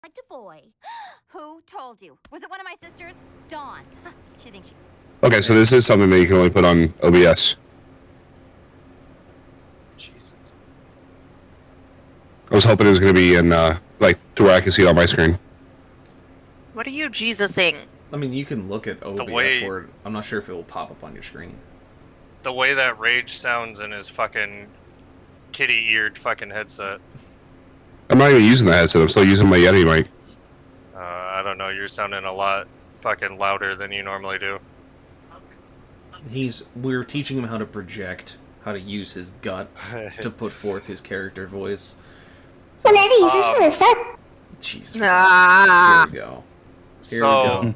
liked a boy. Who told you? Was it one of my sisters? Dawn. She thinks she... Okay, so this is something that you can only put on OBS. Jesus. I was hoping it was going to be in, like, to where I can see it on my screen. What are you Jesusing? I mean, you can look at OBS for it. I'm not sure if it will pop up on your screen. The way that Rage sounds in his fucking kitty-eared fucking headset. I'm not even using the headset. I'm still using my Yeti mic. I don't know. You're sounding a lot fucking louder than you normally do. We're teaching him how to project, how to use his gut to put forth his character voice. Well, that is, it's gonna start. Jesus. Ah. Here we go. So,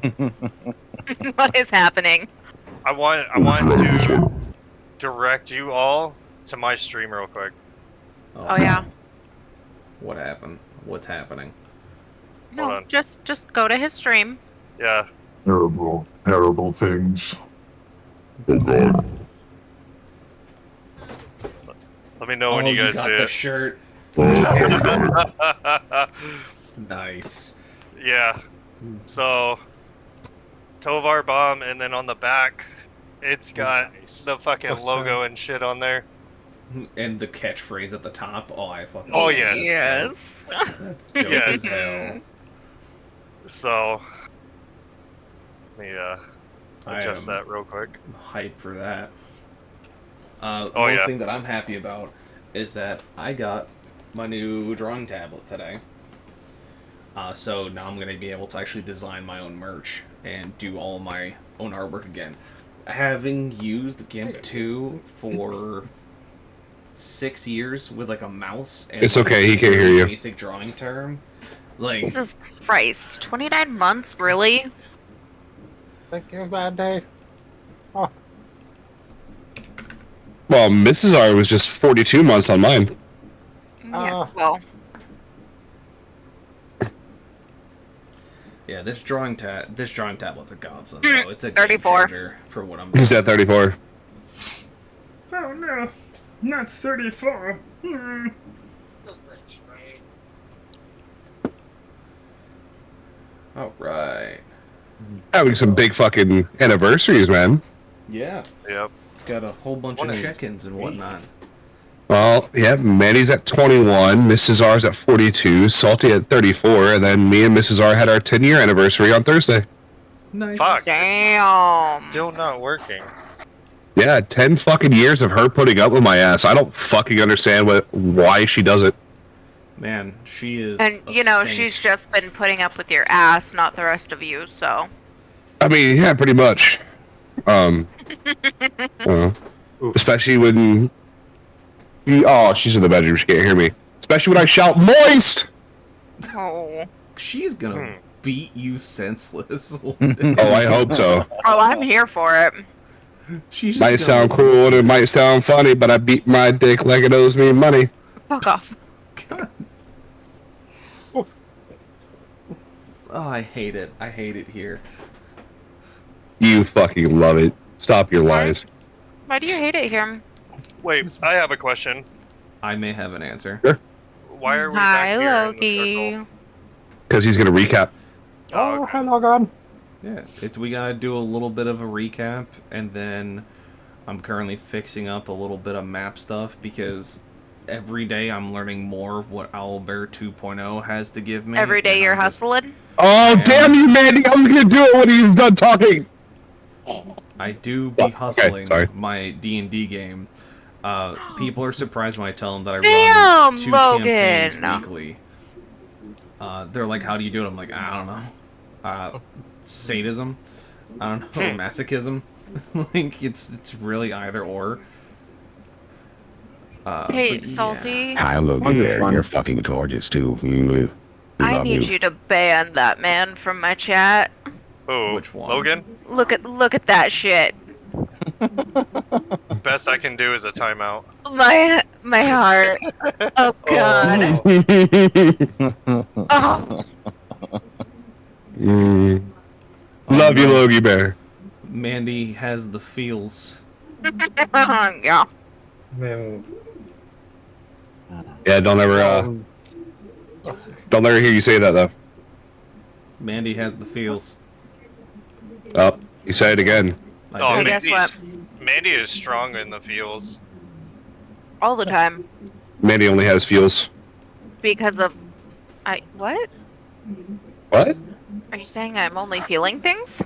What is happening? I want to direct you all to my stream real quick. Oh yeah. What happened? What's happening? Hold No, on. just go to his stream. Yeah. Terrible, terrible things. Oh god. Let me know when you guys got see the it. shirt. Oh, Nice. Yeah. So, Tovar bomb, and then on the back, it's got the fucking logo and shit on there. And the catchphrase at the top. Oh, I fucking. Oh, yes. Yes. That's dope Yes. as hell. So, let me I adjust am that real quick. hyped for that. Oh, one yeah. thing that I'm happy about is that I got my new drawing tablet today. So now I'm going to be able to actually design my own merch and do all my own artwork again. Having used GIMP 2 for 6 years with like a mouse and It's okay, he can't hear you. basic drawing term, like Jesus Christ. 29 months, really? Thank you, bad day. Well, Mrs. R was just 42 months on mine. Yes, well. yeah, this drawing tablet's a godsend. Though. It's a 34. game changer for what I'm doing. He's at 34. Oh no, not 34. All right. Having some big fucking anniversaries, man. Yeah, Yep. got a whole bunch What of is- check-ins and whatnot. Well, yeah, Manny's at 21, Mrs. R's at 42, Salty at 34, and then me and Mrs. R had our 10-year anniversary on Thursday. Nice. Fuck. Damn. Still not working. Yeah, 10 fucking years of her putting up with my ass. I don't fucking understand why she does it. Man, she is. And, a you know, saint. she's just been putting up with your ass, not the rest of you, so. I mean, yeah, pretty much. Especially when... Oh, she's in the bedroom. She can't hear me. Especially when I shout, moist! Oh. She's gonna beat you senseless. Oh, I hope so. Oh, I'm here for it. She's just Might gonna- sound cool and it might sound funny, but I beat my dick like it owes me money. Fuck off. God. Oh, I hate it. I hate it here. You fucking love it. Stop your lies. Why do you hate it here? Wait, I have a question. I may have an answer. Why are we Hi, back here in the Loki. circle? Because he's going to recap. Oh, hello, God. Yeah, we gotta do a little bit of a recap, and then I'm currently fixing up a little bit of map stuff because every day I'm learning more what Owlbear 2.0 has to give me. Every day and you're I'm just- hustling? Oh, damn you, Mandy! I was going to do it when you're done talking! I do be Okay, hustling sorry. my D&D game. People are surprised when I tell them that I Damn, run 2 Logan! campaigns weekly. They're like, how do you do it? I'm like, I don't know. Sadism? I don't know. Masochism? Like, it's really either or. Hey, but yeah. Salty, Hi, Logan. You're fucking gorgeous too. We I love need you to ban that man from my chat. Who? Which one? Logan? Look at that shit. Best I can do is a timeout. My heart. Oh god. Oh. Love you, Logie Bear. Mandy has the feels. Yeah. Man, Yeah, don't ever hear you say that, though. Mandy has the feels. Oh, you say it again. Oh, I guess Mandy is strong in the feels. All the time. Mandy only has feels. Because of... What? What? Are you saying I'm only feeling things?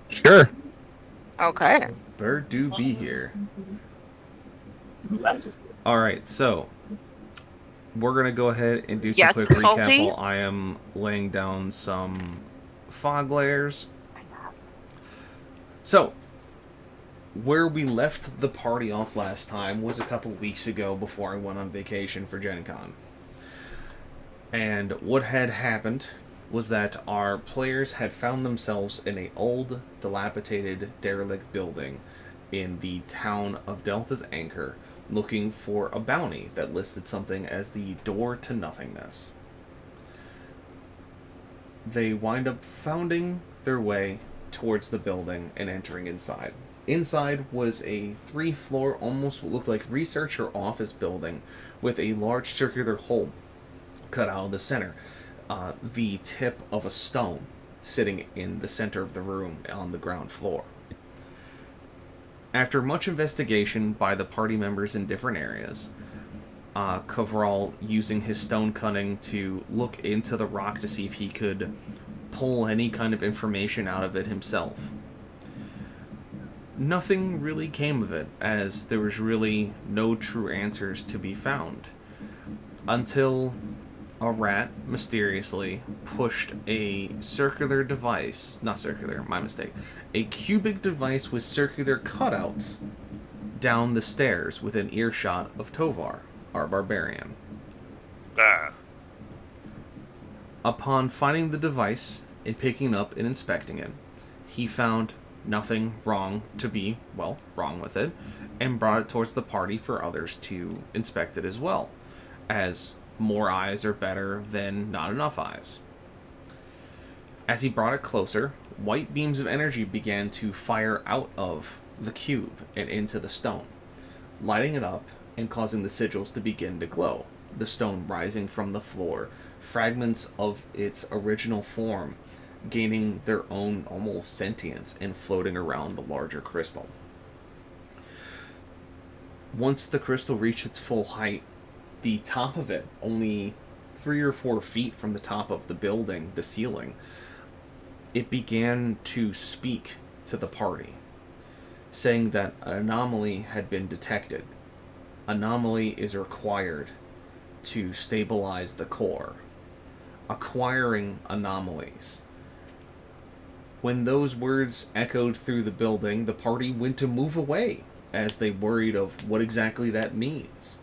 Sure. Okay. Bird do be here. Alright, so we're gonna go ahead and do some Yes, quick recap Salty? while I am laying down some fog layers. So, where we left the party off last time was a couple weeks ago before I went on vacation for Gen Con. And what had happened was that our players had found themselves in an old, dilapidated, derelict building in the town of Delta's Anchor, looking for a bounty that listed something as the door to nothingness. They wind up founding their way towards the building and entering inside. Inside was a 3-floor, almost what looked like research or office building with a large circular hole cut out of the center. The tip of a stone sitting in the center of the room on the ground floor. After much investigation by the party members in different areas, Kovral using his stone cunning to look into the rock to see if he could pull any kind of information out of it himself. Nothing really came of it, as there was really no true answers to be found. Until a rat mysteriously pushed a circular device, not circular, my mistake, a cubic device with circular cutouts down the stairs within earshot of Tovar, our barbarian. Ah. Upon finding the device and picking up and inspecting it, he found nothing wrong to be, well, wrong with it, and brought it towards the party for others to inspect it as well, as more eyes are better than not enough eyes. As he brought it closer, white beams of energy began to fire out of the cube and into the stone, lighting it up and causing the sigils to begin to glow, the stone rising from the floor, fragments of its original form gaining their own almost sentience and floating around the larger crystal. Once the crystal reached its full height, the top of it, only 3 or 4 feet from the top of the building, the ceiling, it began to speak to the party, saying that an anomaly had been detected. Anomaly is required to stabilize the core. Acquiring anomalies. When those words echoed through the building, the party went to move away, as they worried of what exactly that means.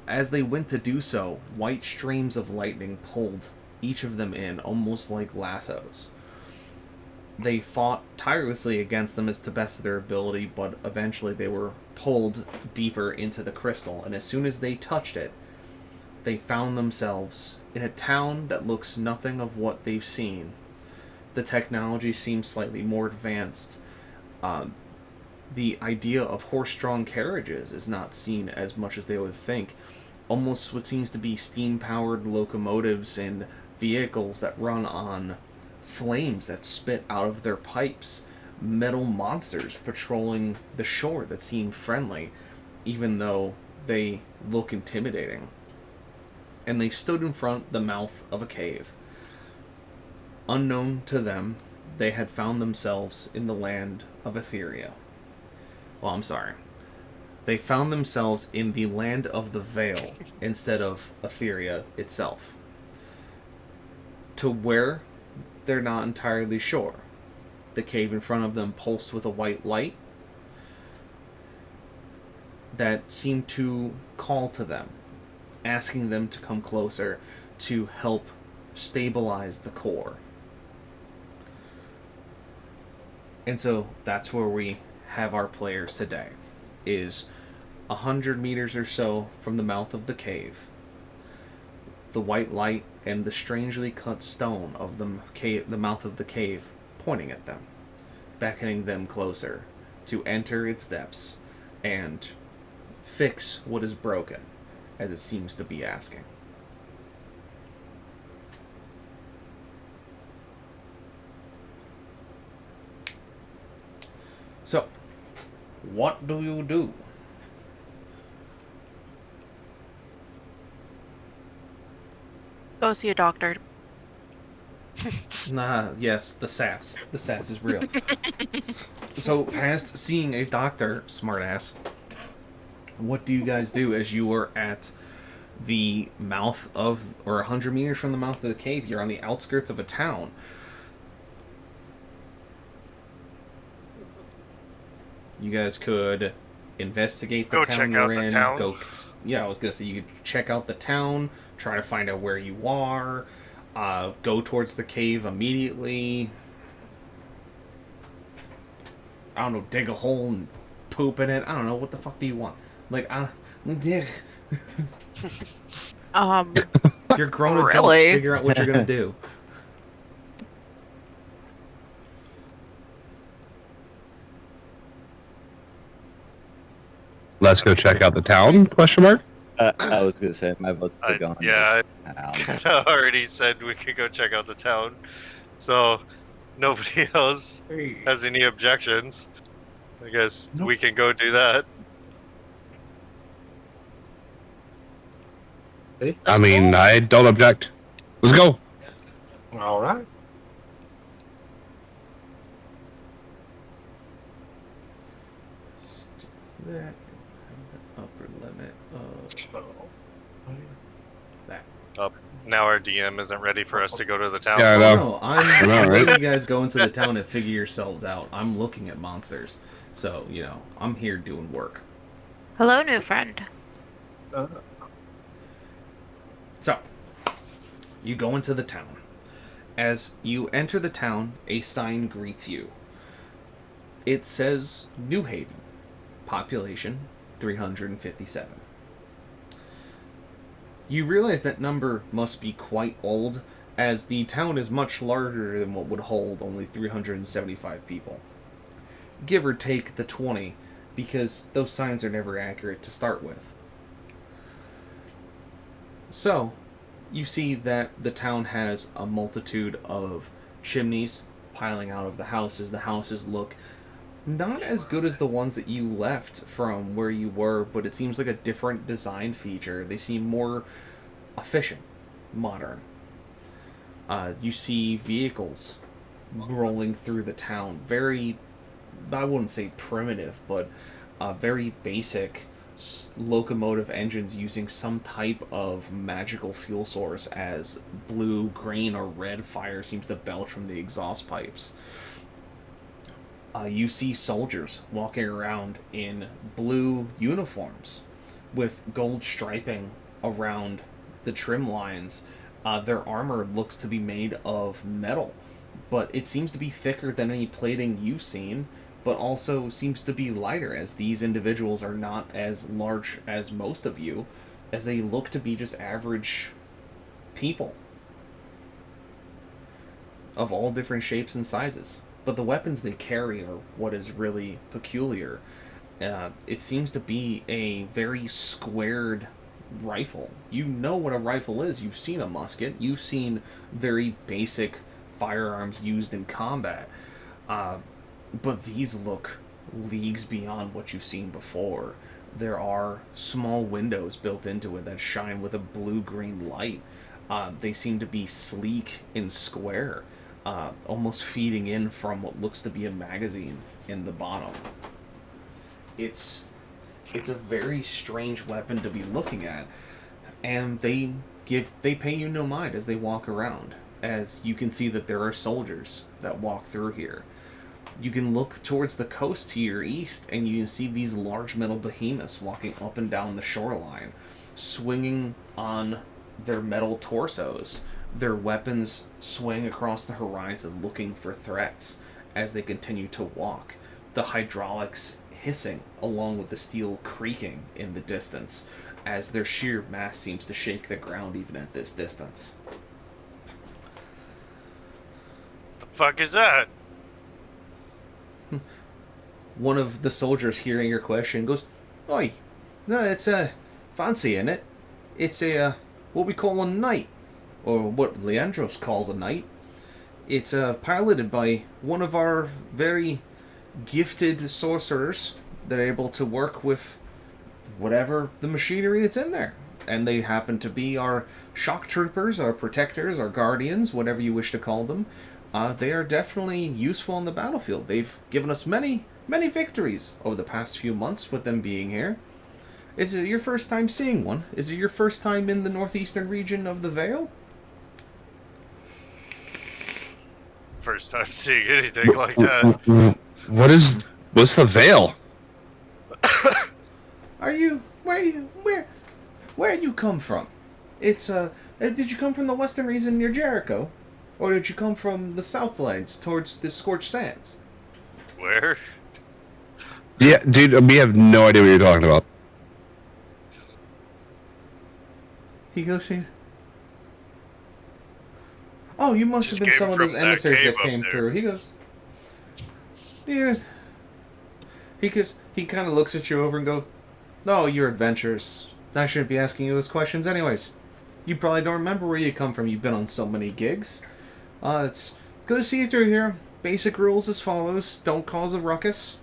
As they went to do so, white streams of lightning pulled each of them in, almost like lassos. They fought tirelessly against them as to best of their ability, but eventually they were pulled deeper into the crystal, and as soon as they touched it, they found themselves in a town that looks nothing of what they've seen. The technology seems slightly more advanced. The idea of horse-drawn carriages is not seen as much as they would think. Almost what seems to be steam-powered locomotives and vehicles that run on flames that spit out of their pipes. Metal monsters patrolling the shore that seem friendly, even though they look intimidating. And they stood in front of the mouth of a cave. Unknown to them, they had found themselves in the land of Etheria. Well, I'm sorry. They found themselves in the land of the Veil instead of Etheria itself. To where, they're not entirely sure. The cave in front of them pulsed with a white light that seemed to call to them, asking them to come closer to help stabilize the core. And so that's where we have our players today, is 100 meters or so from the mouth of the cave. The white light and the strangely cut stone of the mouth of the cave pointing at them, beckoning them closer to enter its depths and fix what is broken, as it seems to be asking. What do you do? Go see a doctor. Nah, yes, the sass. The sass is real. So, past seeing a doctor, smartass, what do you guys do as you are at the mouth of, or 100 meters from the mouth of the cave? You're on the outskirts of a town. You guys could investigate the Go town check you're out the in. town. Yeah, I was gonna say you could check out the town, try to find out where you are, go towards the cave immediately. I don't know, dig a hole and poop in it. I don't know, what the fuck do you want? Like, you're grown adults. Really? Figure out what you're gonna do. Let's go check out the town? Question mark. I was gonna say my vote's still going. Yeah, Ow. I already said we could go check out the town. So, nobody else has any objections. I guess we can go do that. I mean, I don't object. Let's go. All right. That upper limit of that. Now our DM isn't ready for us to go to the town. Yeah, I know. No, I'm I know, right? letting you guys go into the town and figure yourselves out. I'm looking at monsters. So, you know, I'm here doing work. Hello, new friend. So, you go into the town. As you enter the town, a sign greets you. It says New Haven. Population 357. You realize that number must be quite old, as the town is much larger than what would hold only 375 people. Give or take the 20, because those signs are never accurate to start with. So, you see that the town has a multitude of chimneys piling out of the houses. The houses look not as good as the ones that you left from where you were, but it seems like a different design feature. They seem more efficient, modern. You see vehicles rolling through the town. Very, I wouldn't say primitive, but very basic locomotive engines using some type of magical fuel source, as blue, green, or red fire seems to belch from the exhaust pipes. You see soldiers walking around in blue uniforms with gold striping around the trim lines. Their armor looks to be made of metal, but it seems to be thicker than any plating you've seen, but also seems to be lighter, as these individuals are not as large as most of you, as they look to be just average people of all different shapes and sizes. But the weapons they carry are what is really peculiar. It seems to be a very squared rifle. You know what a rifle is. You've seen a musket. You've seen very basic firearms used in combat. But these look leagues beyond what you've seen before. There are small windows built into it that shine with a blue-green light. They seem to be sleek and square. Almost feeding in from what looks to be a magazine in the bottom. It's a very strange weapon to be looking at, and they pay you no mind as they walk around, as you can see that there are soldiers that walk through here. You can look towards the coast to your east, and you can see these large metal behemoths walking up and down the shoreline, swinging on their metal torsos. Their weapons swing across the horizon looking for threats as they continue to walk, the hydraulics hissing along with the steel creaking in the distance, as their sheer mass seems to shake the ground even at this distance. The fuck is that? One of the soldiers, hearing your question, goes, "Oi, no, it's fancy, isn't it? It's a what we call a knight, or what Leandros calls a knight. It's piloted by one of our very gifted sorcerers, they're able to work with whatever the machinery that's in there. And they happen to be our shock troopers, our protectors, our guardians, whatever you wish to call them. They are definitely useful on the battlefield. They've given us many, many victories over the past few months with them being here. Is it your first time seeing one? Is it your first time in the northeastern region of the Vale? First time seeing anything like that. What's the Veil? Where you come from? It's did you come from the western region near Jericho, or did you come from the southlands towards the Scorched Sands? Where? Yeah, dude, we have no idea what you're talking about. He goes here. Oh, you must Just have been came some of from those that emissaries cave that up came there. through. He goes. Yes. He kind of looks at you over and goes, "Oh, you're adventurers. I shouldn't be asking you those questions, anyways. You probably don't remember where you come from. You've been on so many gigs. It's good to see you through here. Basic rules as follows: don't cause a ruckus.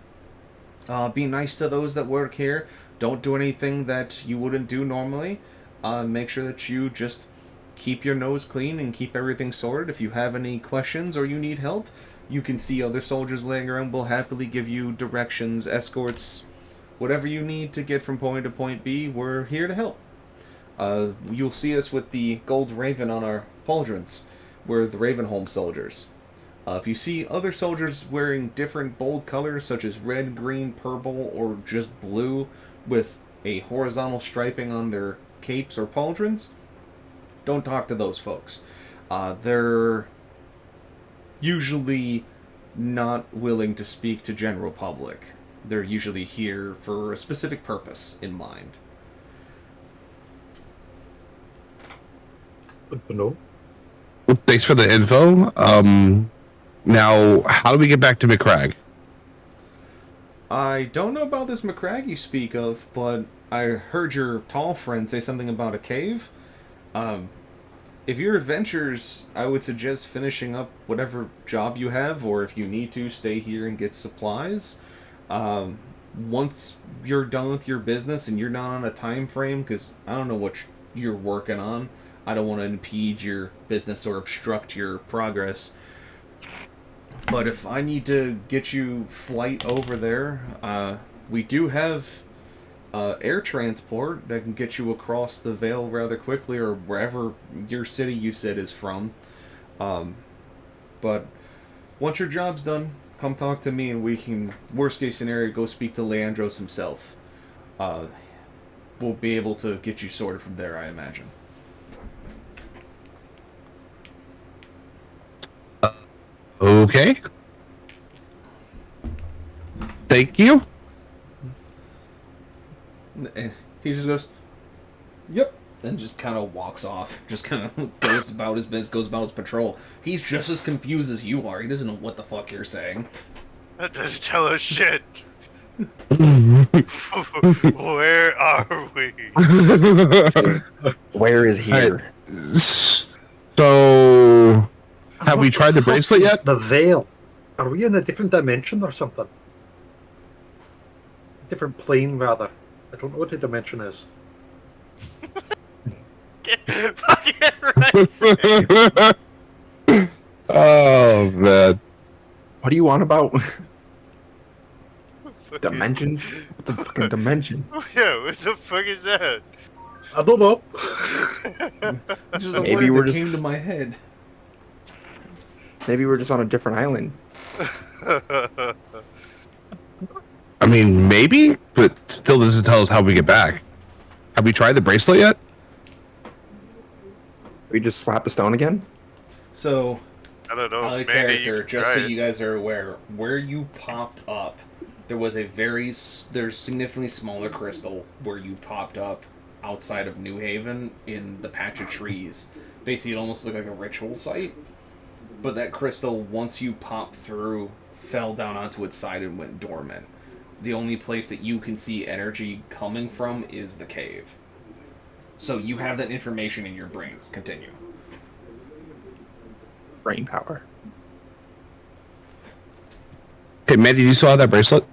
Be nice to those that work here. Don't do anything that you wouldn't do normally. Make sure that you just keep your nose clean and keep everything sorted. If you have any questions or you need help, you can see other soldiers laying around. Will happily give you directions, escorts, whatever you need to get from point to point B. We're here to help. You'll see us with the gold raven on our pauldrons. We're the Ravenholm soldiers. If you see other soldiers wearing different bold colors, such as red, green, purple, or just blue, with a horizontal striping on their capes or pauldrons, don't talk to those folks. They're usually not willing to speak to general public. They're usually here for a specific purpose in mind. Good to know. Well, thanks for the info. Now, how do we get back to McCrag? I don't know about this McCrag you speak of, but I heard your tall friend say something about a cave. If you're adventurers, I would suggest finishing up whatever job you have, or if you need to, stay here and get supplies. Once you're done with your business and you're not on a time frame, because I don't know what you're working on, I don't want to impede your business or obstruct your progress. But if I need to get you flight over there, we do have air transport that can get you across the Vale rather quickly, or wherever your city you said is from. But once your job's done, come talk to me and we can, worst case scenario, go speak to Leandros himself. We'll be able to get you sorted from there, I imagine. Okay. Thank you. And he just goes, "Yep," and just kind of walks off. Just kind of goes about his business, goes about his patrol. He's just as confused as you are. He doesn't know what the fuck you're saying. That doesn't tell us shit. Where are we? Where is here? So, have we tried the bracelet yet? The Veil. Are we in a different dimension or something? Different plane, rather. I don't know what the dimension is. Fucking right. Oh, man. What do you want about dimensions? What the fucking dimension? Yeah, what the fuck is that? I don't know. It's just a Maybe word we're that just- came to my head. Maybe we're just on a different island. I mean, maybe, but still doesn't tell us how we get back. Have we tried the bracelet yet? We just slap a stone again? So, I don't know. out of Mandy, you character, can just try so it. you guys are aware, where you popped up, there was a there's significantly smaller crystal where you popped up outside of New Haven in the patch of trees. Basically, it almost looked like a ritual site. But that crystal, once you popped through, fell down onto its side and went dormant. The only place that you can see energy coming from is the cave. So you have that information in your brains. Continue. Brain power. Hey, Mandy, do you still have that bracelet?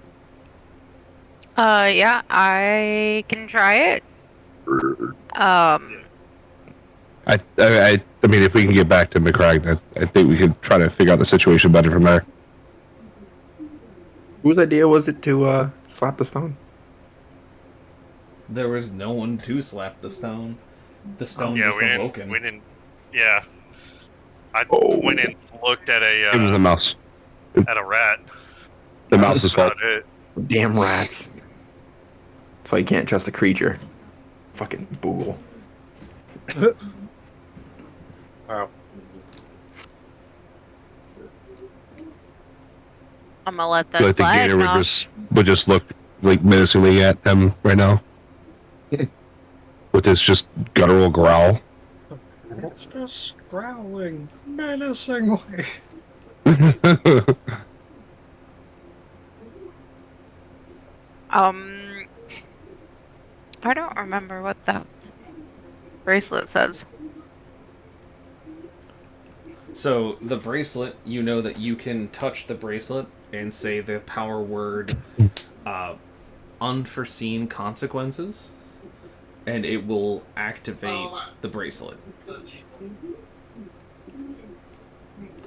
Yeah, I can try it. I mean, if we can get back to McCragg, I think we could try to figure out the situation better from there. Whose idea was it to slap the stone? There was no one to slap the stone. The stone Yeah, just awoken. we didn't. Yeah, I Oh. went and looked at It was the mouse. at a rat. The mouse's fault. About it. Damn rats. That's why you can't trust a creature. Fucking boogle. Wow. I'm gonna let I that feel like the slide. gator No. would just look like menacingly at them right now. With this just guttural growl. It's just growling menacingly. I don't remember what that bracelet says. So the bracelet, you know that you can touch the bracelet and say the power word unforeseen consequences, and it will activate the bracelet.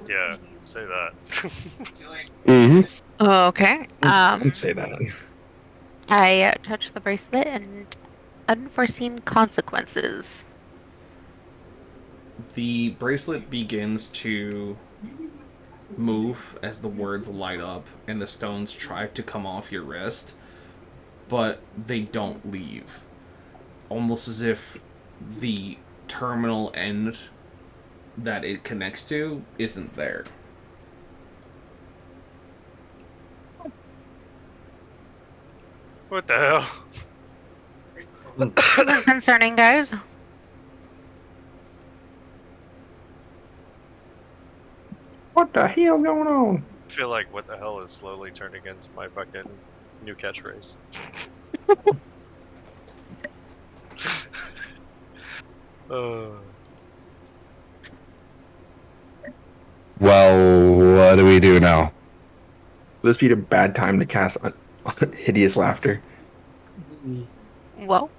Yeah, say that. Mm-hmm. Okay. Don't say that. I touch the bracelet and unforeseen consequences. The bracelet begins to move as the words light up and the stones try to come off your wrist, but they don't leave. Almost as if the terminal end that it connects to isn't there. What the hell? Isn't concerning, guys. What the hell's going on? I feel like what the hell is slowly turning into my fucking new catchphrase. Well, what do we do now? Would this be a bad time to cast hideous laughter? Well,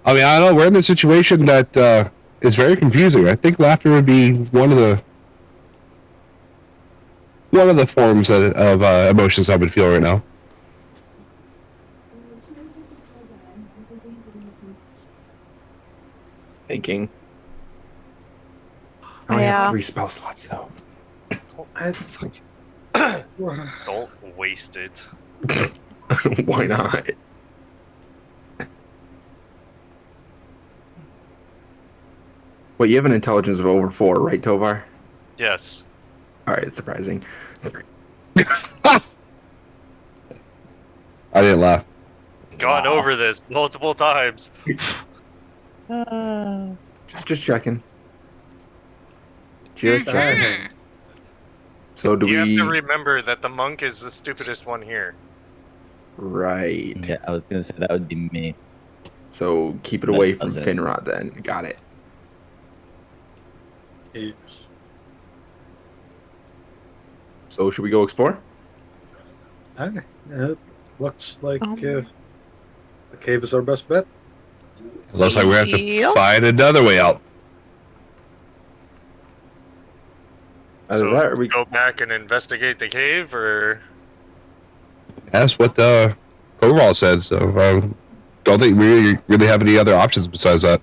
I mean, I don't know. We're in a situation that is very confusing. I think laughter would be one of the forms of emotions I would feel right now. Thinking. I only Yeah. have 3 spell slots though. Don't waste it. Why not? Wait, you have an intelligence of over 4, right, Tovar? Yes. Alright, surprising. I didn't laugh. Gone Wow. over this multiple times. Just checking. Just checking. So do You we... have to remember that the monk is the stupidest one here. Right. Yeah, I was gonna say that would be me. So keep it That away from doesn't- Finrod then. Got it. So should we go explore? Looks like the cave is our best bet. Looks like we have to Yep. find another way out. Either So that or we go back and investigate the cave, or That's what Koval said. So don't think we really have any other options besides that.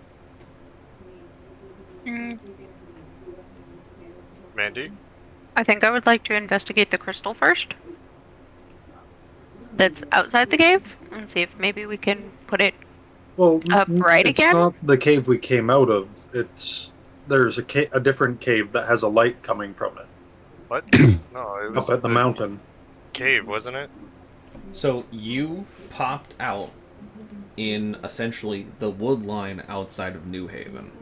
Mandy? I think I would like to investigate the crystal first. That's outside the cave, and see if maybe we can put it Well, upright it's again. not the cave we came out of. There's a different cave that has a light coming from it What? No, it was up at the mountain. cave, wasn't it? So you popped out in essentially the wood line outside of New Haven.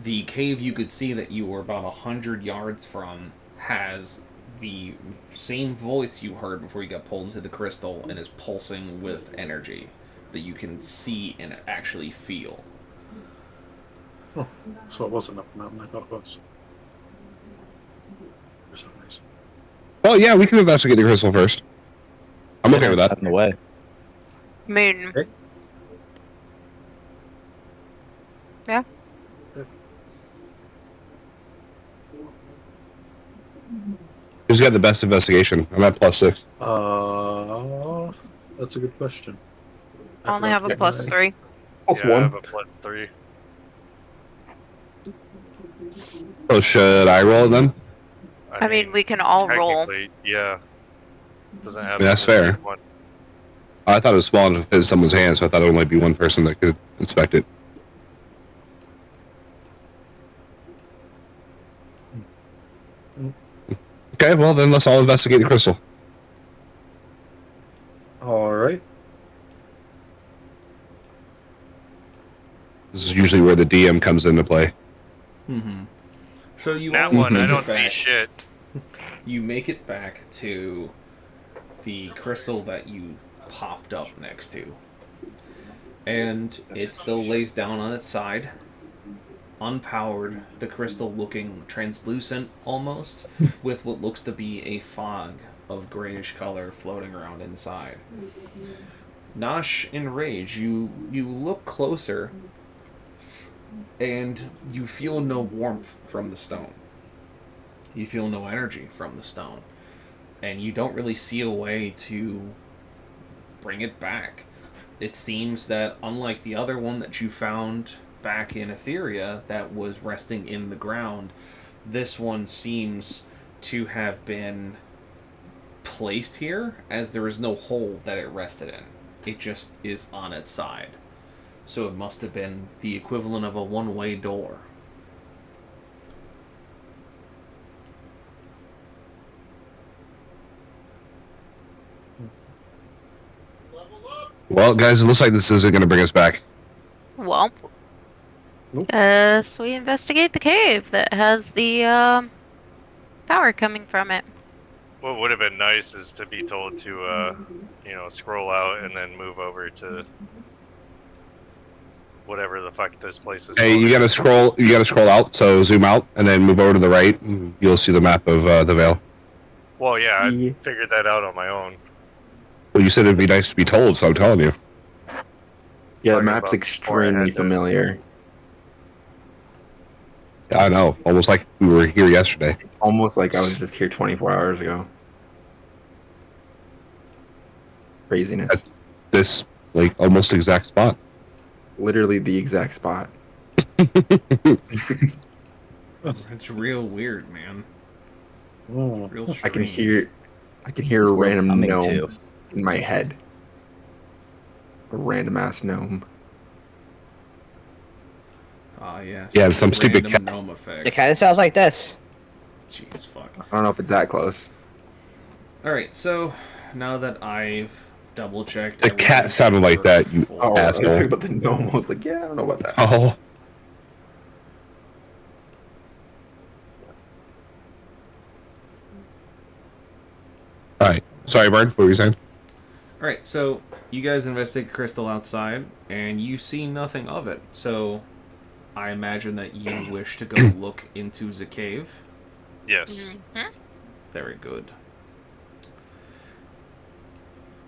The cave you could see that you were about 100 yards from has the same voice you heard before you got pulled into the crystal and is pulsing with energy that you can see and actually feel. Oh, so it wasn't up the mountain. I thought it was. For some reason. Well, yeah, we can investigate the crystal first. I'm okay with that. Out in the way. I mean, yeah. Who's got the best investigation? I'm at +6. That's a good question. I only have a +3. I have a +3. So should I roll it then? I mean, we can all roll. technically, yeah. Doesn't have. That's fair. One. I thought it was small enough to fit in someone's hand, so I thought it would only be one person that could inspect it. Okay, well then let's all investigate the crystal. All right. This is usually where the DM comes into play. Mm-hmm. So you That all one, I make it don't see back- shit. You make it back to the crystal that you popped up next to. And it still lays down on its side, unpowered, the crystal looking translucent almost, with what looks to be a fog of grayish color floating around inside. Nosh, in rage, you look closer, and you feel no warmth from the stone. You feel no energy from the stone. And you don't really see a way to bring it back. It seems that, unlike the other one that you found back in Etheria that was resting in the ground, this one seems to have been placed here, as there is no hole that it rested in. It just is on its side. So it must have been the equivalent of a one-way door. Well, guys, it looks like this isn't going to bring us back. Well, so we investigate the cave that has the power coming from it. What would have been nice is to be told to, scroll out and then move over to whatever the fuck this place is. Hey, called. you gotta scroll out, so zoom out, and then move over to the right, and you'll see the map of the Vale. Well, yeah, I figured that out on my own. Well, you said it'd be nice to be told, so I'm telling you. Yeah, the Talking map's about before I had extremely to- familiar. I know, almost like we were here yesterday. It's almost like I was just here 24 hours ago. Craziness. This, like, almost exact spot. Literally the exact spot. It's real weird, man. Real strange. I can hear a random coming gnome too. in my head. A random ass gnome. Ah, yes. Yeah, some stupid Random cat. gnome effect. It kind of sounds like this. Jeez, fuck. I don't know if it's that close. Alright, so now that I've double checked. The cat sounded like that, you Oh, I was asshole. talking about the gnome. I was like, yeah, I don't know about that. Oh. Alright. Sorry, Bart, what were you saying? Alright, so you guys investigate the crystal outside, and you see nothing of it. So I imagine that you wish to go look into the cave. Yes. Very good.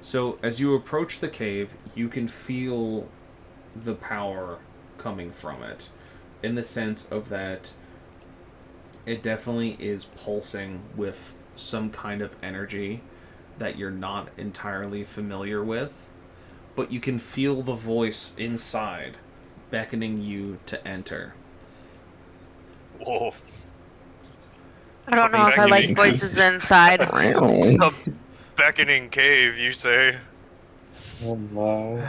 So as you approach the cave, you can feel the power coming from it, in the sense of that it definitely is pulsing with some kind of energy that you're not entirely familiar with, but you can feel the voice inside beckoning you to enter. Whoa. I don't know if I like voices inside. A beckoning cave, you say? Oh no.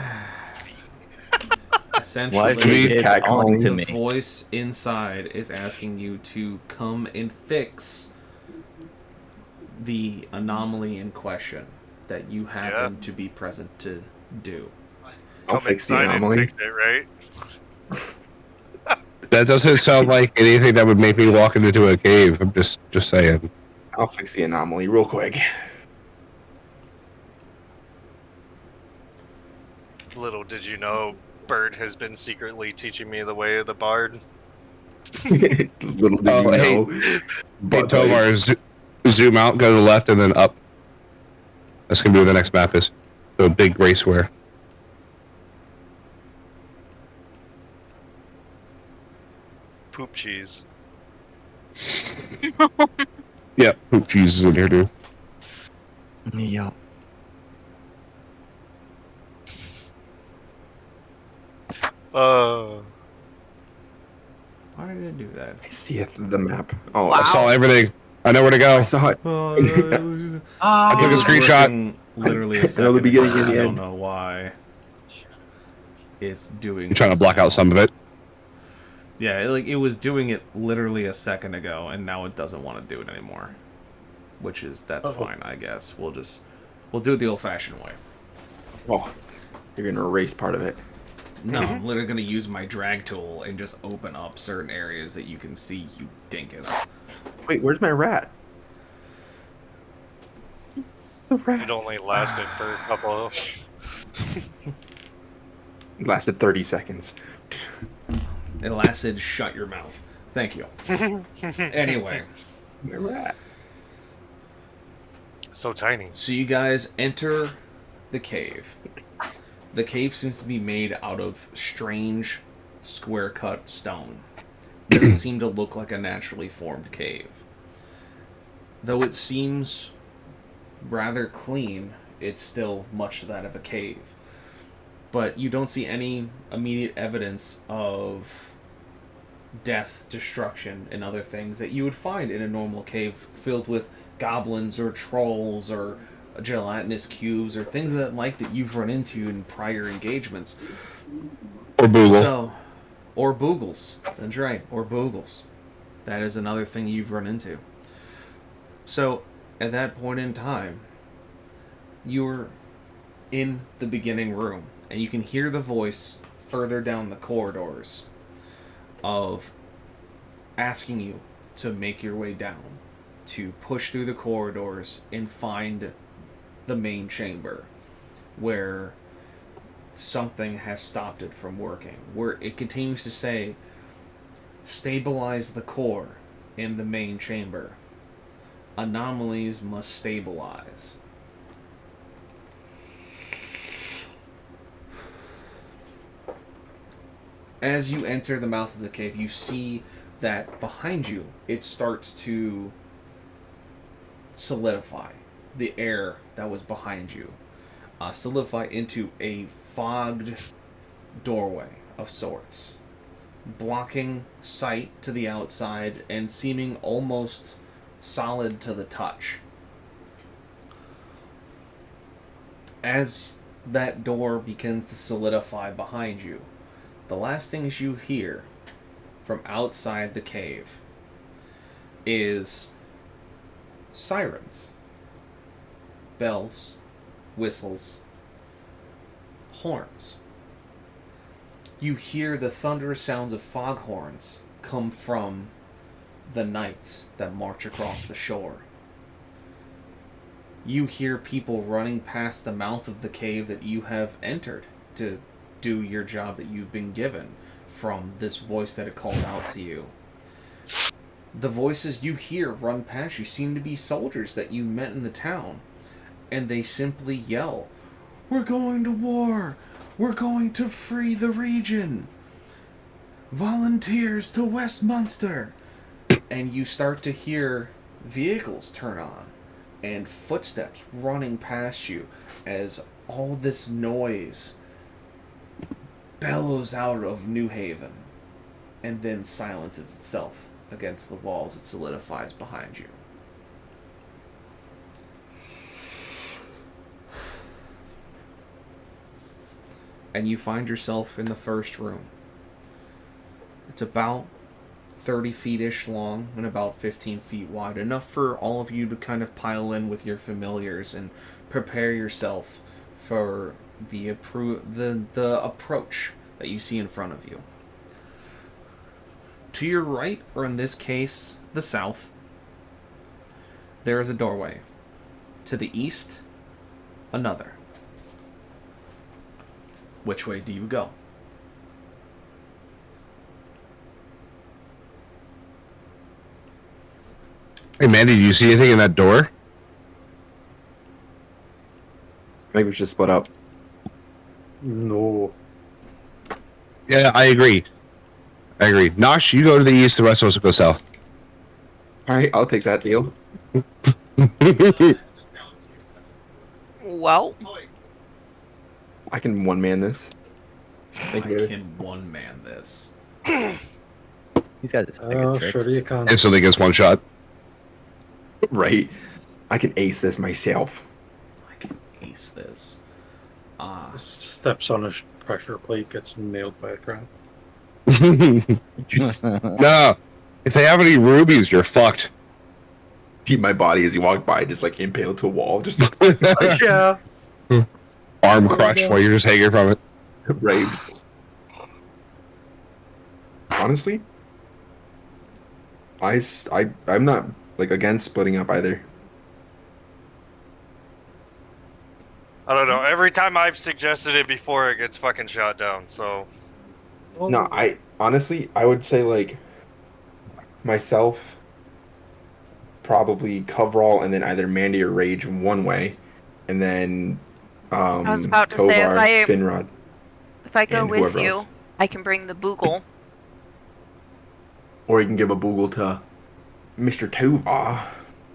Essentially, Why is the kid cat calling to the me? voice inside is asking you to come and fix the anomaly in question that you happen to be present to do. I'll Come fix the inside and anomaly. fix it, right? That doesn't sound like anything that would make me walk into a cave. I'm just saying. I'll fix the anomaly real quick. Little did you know, Bird has been secretly teaching me the way of the bard. Little did Oh, you hey. know. Hey, butt Tomar, legs. zoom out, go to the left, and then up. That's gonna be where the next map is. So a big gray square. Poop cheese. Yep, poop cheese is in here too. Yeah. Oh. Why did it do that? I see it, the map. Oh, I saw everything. I know where to go. I saw it. I took a screenshot. Literally I a know second the beginning ago. and the I don't end. know why. It's doing. You're trying to this block now. out some of it. Yeah, it was doing it literally a second ago, and now it doesn't want to do it anymore. That's fine, I guess. We'll do it the old-fashioned way. Oh, you're gonna erase part of it. No, I'm literally gonna use my drag tool and just open up certain areas that you can see, you dinkus. Wait, where's my rat? The rat. It only lasted for a couple of... It lasted 30 seconds. It lasted, shut your mouth. Thank you. Anyway. My rat. So tiny. So you guys enter the cave. The cave seems to be made out of strange, square-cut stone. It doesn't seem to look like a naturally formed cave. Though it seems rather clean, it's still much that of a cave. But you don't see any immediate evidence of death, destruction, and other things that you would find in a normal cave filled with goblins or trolls or gelatinous cubes or things of that like that you've run into in prior engagements. Or Boogle. Or boogles. That's right. Or boogles. That is another thing you've run into. So, at that point in time, you're in the beginning room, and you can hear the voice further down the corridors of asking you to make your way down, to push through the corridors and find the main chamber, where something has stopped it from working, where it continues to say, stabilize the core in the main chamber. Anomalies must stabilize. As you enter the mouth of the cave, you see that behind you, it starts to solidify. The air that was behind you solidify into a fogged doorway of sorts, blocking sight to the outside and seeming almost solid to the touch. As that door begins to solidify behind you, the last things you hear from outside the cave is sirens, bells, whistles, horns. You hear the thunderous sounds of foghorns come from the knights that march across the shore. You hear people running past the mouth of the cave that you have entered to do your job that you've been given from this voice that had called out to you. The voices you hear run past you seem to be soldiers that you met in the town, and they simply yell, "We're going to war! We're going to free the region! Volunteers to Westminster!" And you start to hear vehicles turn on and footsteps running past you as all this noise bellows out of New Haven and then silences itself against the walls. It solidifies behind you. And you find yourself in the first room. It's about 30 feet-ish long and about 15 feet wide. Enough for all of you to kind of pile in with your familiars and prepare yourself for the approach that you see in front of you. To your right, or in this case, the south, there is a doorway. To the east, another. Which way do you go? Hey, Mandy, do you see anything in that door? Maybe we should split up. No. Yeah, I agree. Nosh, you go to the east, the rest of us will go south. Alright, I'll take that deal. Well, I can one-man this. Thank you, I baby. can one-man this. He's got his bag of Sure tricks. you can. Instantly gets one shot. Right? I can ace this myself. I can ace this. Steps on a pressure plate, gets nailed by a crab. Just No. If they have any rubies, you're fucked. see my body as you walk by, just like impaled to a wall, just Yeah. Arm crushed while you're just hanging from it. raves. Honestly, I'm not like against splitting up either. I don't know. Every time I've suggested it before, it gets fucking shot down. So No, I honestly I would say like myself, probably Coverall, and then either Mandy or Rage one way, and then I was about to say, Tovar, Finrod. if I go and with whoever you, else. I can bring the Boogle. Or you can give a Boogle to Mr. Tovar,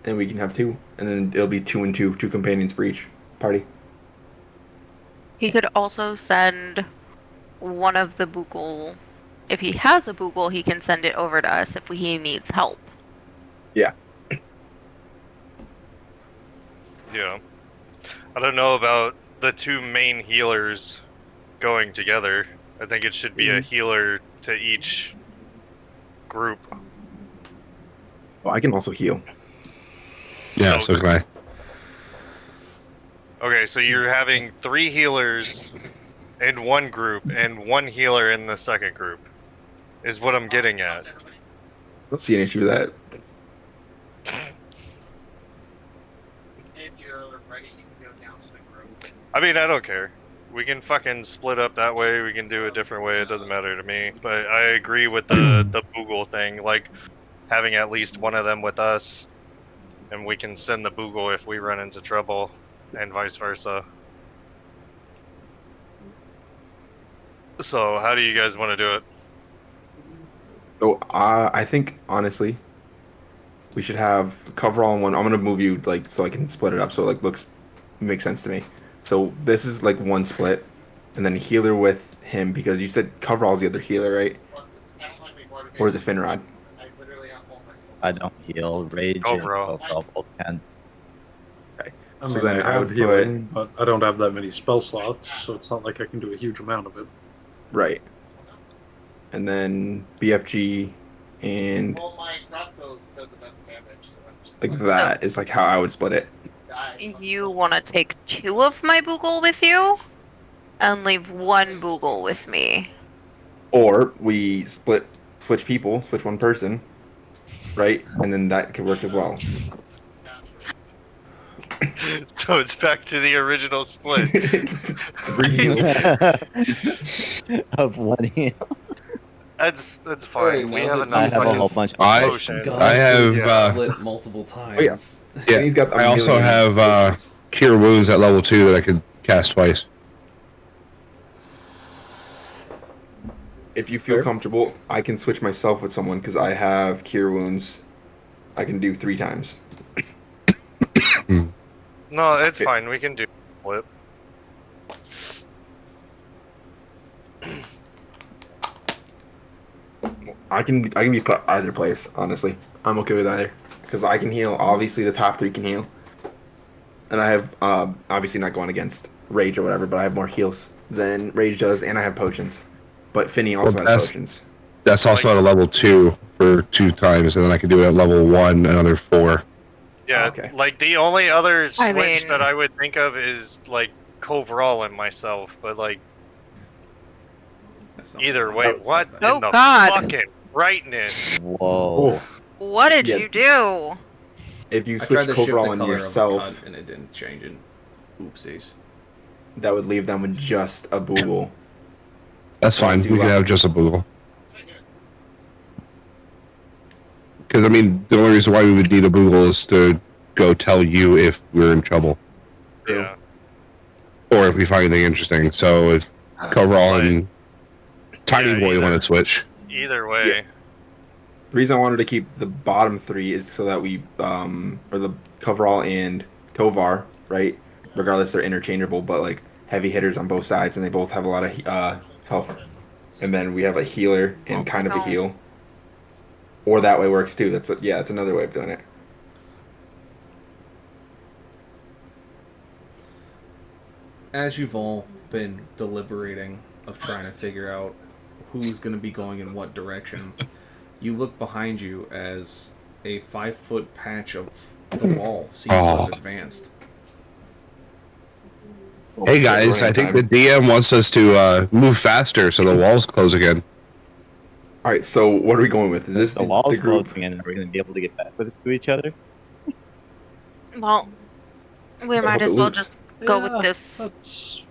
and we can have two, and then it'll be 2 and 2 companions for each party. He could also send one of the Boogle. If he has a Boogle, he can send it over to us if he needs help. Yeah. yeah, I don't know about the two main healers going together. I think it should be a healer to each group. Well, I can also heal. Yeah, so can I. Okay, so you're having 3 healers in one group and 1 healer in the second group, is what I'm getting at. I don't see an issue with that. If you're ready, you can go down to the group. I mean, I don't care. We can fucking split up that way. We can do a different way. It doesn't matter to me. But I agree with the Boogle thing. Like, having at least one of them with us. And we can send the Boogle if we run into trouble. And vice versa. So, how do you guys want to do it? So I think honestly, we should have Coverall in one. I'm gonna move you like so I can split it up so it like makes sense to me. So this is like one split, and then healer with him because you said Coverall's the other healer, right? Or is it Finrod? I don't heal. Rage and bro. Overall both can. Okay. I So mean, then I I have would healing, but I don't have that many spell slots, so it's not like I can do a huge amount of it. Right. And then BFG and Well, my crossbows does enough damage, so I'm just like that is like how I would split it. You want to take 2 of my Boogle with you? And leave 1 Boogle with me. Or we switch people, switch one person, right? And then that could work as well. So it's back to the original split. 3 heals. Of one heal. That's Alright, fine. We now have that I enough have a fucking whole bunch of I- potions. I have, split multiple times. Oh, yeah. Yeah, And he's got I also million have potions. Cure Wounds at level 2 that I could cast twice. If you feel comfortable, I can switch myself with someone because I have Cure Wounds. I can do 3 times. No, it's fine. We can do split. I can be put either place. Honestly, I'm okay with either because I can heal. Obviously, the top 3 can heal, and I have obviously not going against Rage or whatever, but I have more heals than Rage does, and I have potions. But Finny also Well, has potions. That's also at a level 2 for 2 times, and then I can do it at level 1 another 4. Yeah, Okay. like the only other switch I mean- that I would think of is like Coverall and myself, but like That's not either bad. way, Oh, what oh in the God. fucking brightness? Whoa. What did Yeah. you do? If you I switch tried to shift the Coverall color on of the yourself, cut and it didn't change it. Oopsies. that would leave them with just a Boogle. That's fine. Let's do We can that. have just a Boogle. Because, I mean, the only reason why we would need a Boogle is to go tell you if we're in trouble. True. Yeah. or if we find anything interesting. So if Coverall and Tiny Yeah, Boy want to switch. Either way. The reason I wanted to keep the bottom 3 is so that we, or the Coverall and Tovar, right? Regardless, they're interchangeable, but like heavy hitters on both sides, and they both have a lot of health. And then we have a healer and kind of a heal. Or that way works too. That's another way of doing it. As you've all been deliberating of trying to figure out who's going to be going in what direction, you look behind you as a 5-foot patch of the wall seems to have advanced. Hey guys, I think the DM wants us to move faster so the walls close again. All right, so what are we going with? Is this the walls closing in, and are we going to be able to get back to each other? Well, we might as well just go with this.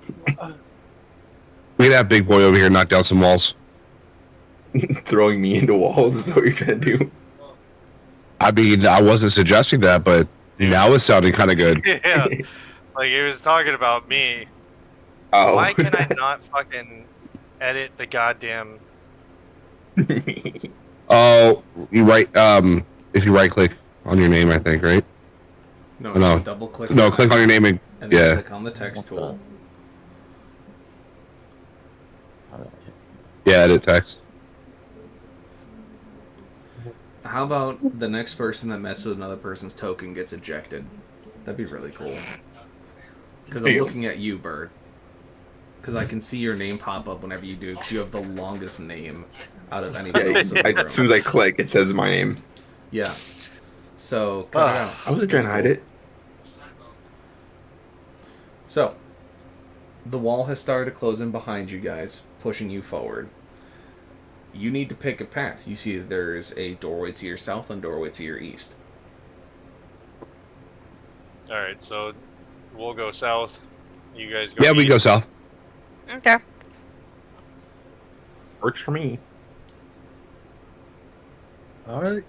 We can have Big Boy over here knock down some walls. Throwing me into walls is what you're trying to do. I mean, I wasn't suggesting that, but now it's sounding kind of good. Yeah. Like, he was talking about me. Oh. Why can I not fucking edit the goddamn... Oh, you right. If you right click on your name, I think, right? No, double click. No, click on your name and then yeah. click on the text tool. Yeah, edit text. How about the next person that messes with another person's token gets ejected? That'd be really cool. Because I'm looking at you, Bird. Because I can see your name pop up whenever you do, because you have the longest name out of anybody else in the room. As soon as I click, it says my name. Yeah. So, cut it out. I wasn't trying to hide it. So, the wall has started to close in behind you guys, pushing you forward. You need to pick a path. You see that there is a doorway to your south and doorway to your east. Alright, so we'll go south. You guys go Yeah, we east. go south. Okay. Works for me. All right.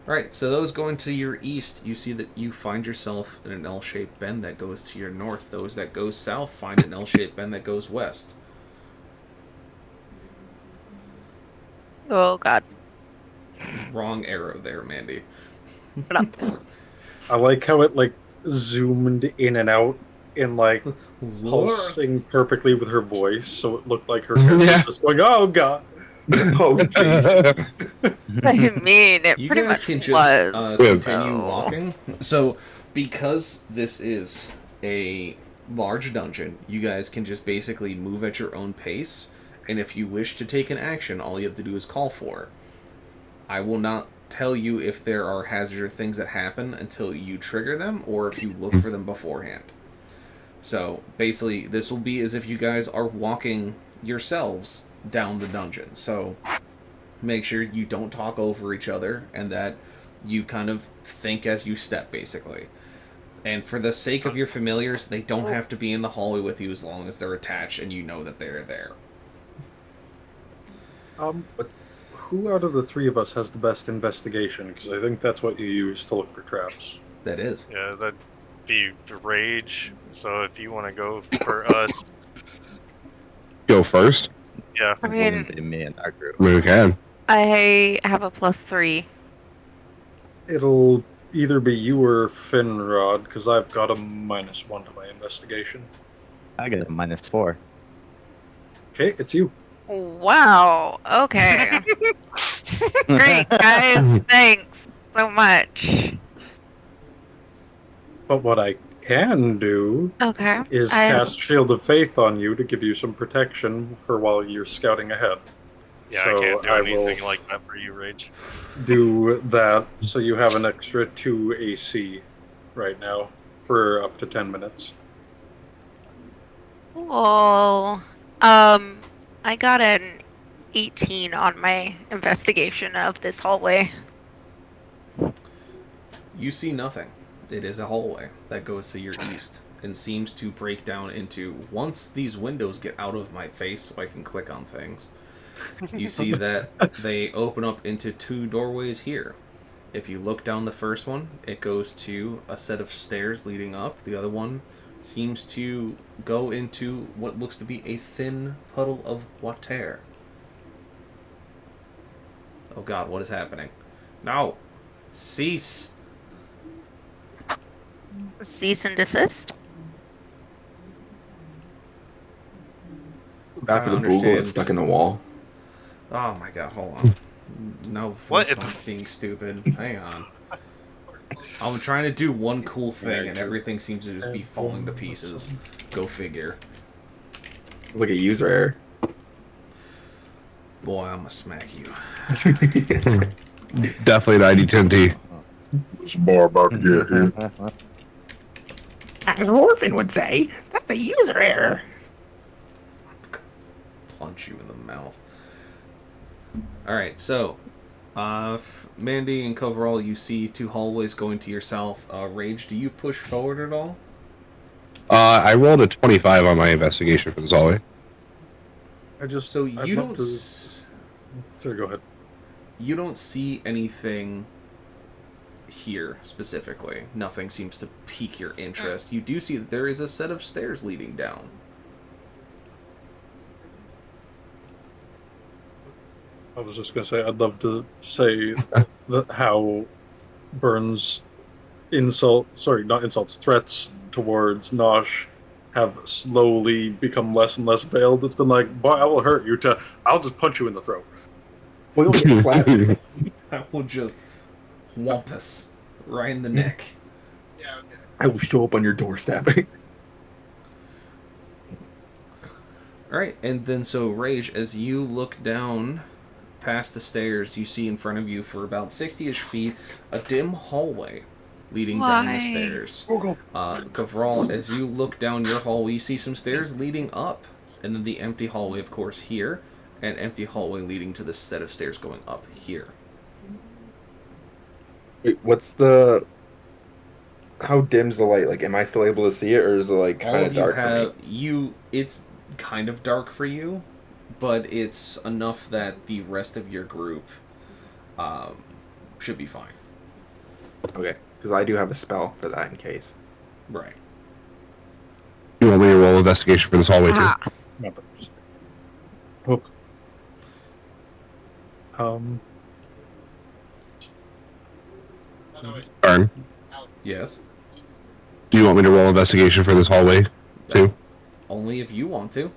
Alright, so those going to your east, you see that you find yourself in an L-shaped bend that goes to your north. Those that go south find an L-shaped bend that goes west. Oh, God. Wrong arrow there, Mandy. I like how it, like, zoomed in and out in, like, pulsing perfectly with her voice, so it looked like her hair was just going, oh, God. Oh, jeez. I mean, it You pretty guys much can just was. continue walking. So, because this is a large dungeon, you guys can just basically move at your own pace. And if you wish to take an action, all you have to do is call for it. I will not tell you if there are hazards or things that happen until you trigger them, or if you look for them beforehand. So, basically, this will be as if you guys are walking yourselves down the dungeon. So make sure you don't talk over each other and that you kind of think as you step, basically. And for the sake of your familiars, they don't have to be in the hallway with you as long as they're attached and you know that they're there. But who out of the three of us has the best investigation? Because I think that's what you use to look for traps. That is. Yeah, that'd be rage. So if you want to go for us... Go first? Yeah. I mean, me and our group. We can. I have a +3. It'll either be you or Finrod, because I've got a -1 to my investigation. I get a -4. Okay, it's you. Wow. Okay. Great, guys. Thanks so much. But what I can do is cast Shield of Faith on you to give you some protection for while you're scouting ahead. Yeah, So I can't do I anything will like that for you, Rage. do that, so you have an extra 2 AC right now for up to 10 minutes. Cool. I got an 18 on my investigation of this hallway. You see nothing. It is a hallway that goes to your east and seems to break down into, once these windows get out of my face so I can click on things, you see that they open up into 2 doorways here. If you look down the first one, it goes to a set of stairs leading up. The other one seems to go into what looks to be a thin puddle of water. Oh god, what is happening? No! Cease! Cease and desist? After the Google that's stuck in the wall. Oh my god, hold on. No What? voice box being stupid. Hang on. I'm trying to do one cool thing and everything seems to just be falling to pieces. Go figure. Look at user error. Boy, I'm gonna smack you. Definitely an ID10T. This bar about to get hit. As Orphan would say, that's a user error. Punch you in the mouth. Alright, so Mandy and Coverall, you see two hallways going to your south. Rage, do you push forward at all? I rolled a 25 on my investigation for this hallway. So you don't. Sorry, go ahead. You don't see anything here specifically. Nothing seems to pique your interest. You do see that there is a set of stairs leading down. I was just gonna say I'd love to say that how Burns' threats towards Nosh have slowly become less and less veiled. It's been like, boy, I will hurt you to I'll just punch you in the throat. We'll get slapped. I will just wampus right in the neck. Yeah, okay. I will show up on your doorstep. Alright, and then so Rage, as you look down past the stairs, you see in front of you for about 60-ish feet a dim hallway leading down the stairs. Coverall, as you look down your hallway, you see some stairs leading up, and then the empty hallway, of course, here, and empty hallway leading to the set of stairs going up here. Wait, what's the... How dim's the light? Like, am I still able to see it, or is it, like, kind of dark for me? It's kind of dark for you, but it's enough that the rest of your group should be fine. Okay, because I do have a spell for that in case. Right. You want me to roll investigation for this hallway too? Darn. Yes. Do you want me to roll investigation for this hallway too? Only if you want to.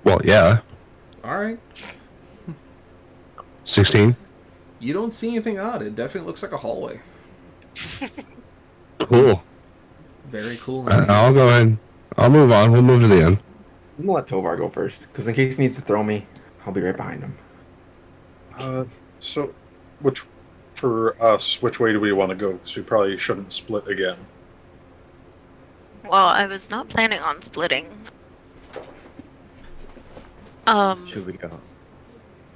Well, yeah. Alright. 16. You don't see anything odd. It definitely looks like a hallway. Cool. Very cool. I'll go ahead. I'll move on. We'll move to the end. I'm gonna let Tovar go first, because in case he needs to throw me, I'll be right behind him. So, for us, which way do we want to go? Because we probably shouldn't split again. Well, I was not planning on splitting. Should we go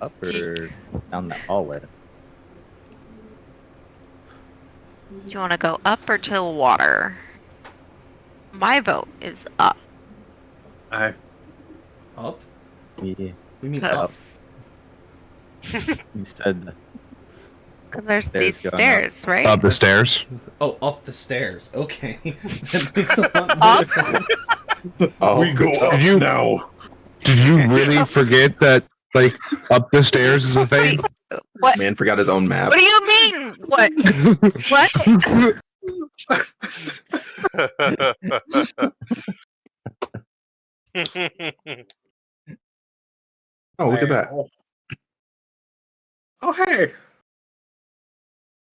up or down the hallway? Do you want to go up or to water? My vote is up. Up? Yeah. We mean up. You said Because there's these going stairs, right? Up the stairs. Oh, up the stairs. Okay. That makes a lot more sense. Oh, we go up now. Did you really forget that, like, up the stairs is a thing? What? Man forgot his own map. What do you mean? What? What? Oh, look at that. Oh, hey.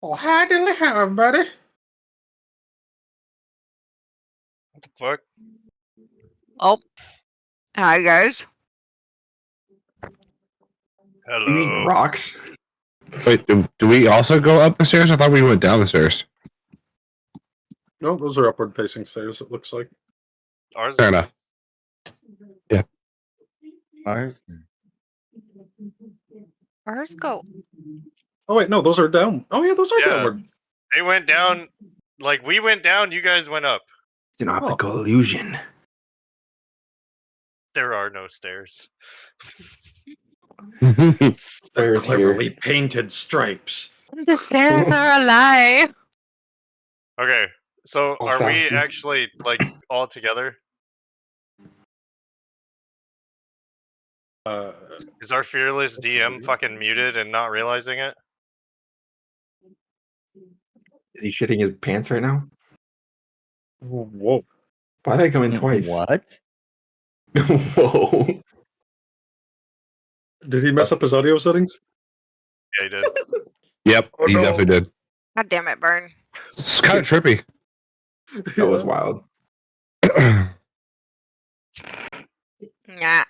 Oh, how did it happen, buddy? What the fuck? Oh. Hi, guys. Hello. You eating rocks? Wait, do we also go up the stairs? I thought we went down the stairs. No, those are upward facing stairs, it looks like. Ours. Fair enough. Yeah. ours. Ours go. Oh, wait, no, those are down. Oh, yeah, those are downward. They went down. Like, we went down, you guys went up. It's an optical illusion. There are no stairs. There's Cleverly here. painted stripes. The stairs are a lie. Okay, so Oh, are we fallacy. actually like all together? Is our fearless DM fucking muted and not realizing it? Is he shitting his pants right now? Whoa. Why did I come in twice? What? Whoa. Did he mess up his audio settings? Yeah, he did. Yep, Oh, he no. definitely did. God damn it, Burn. It's kind of trippy. That was wild. Yeah.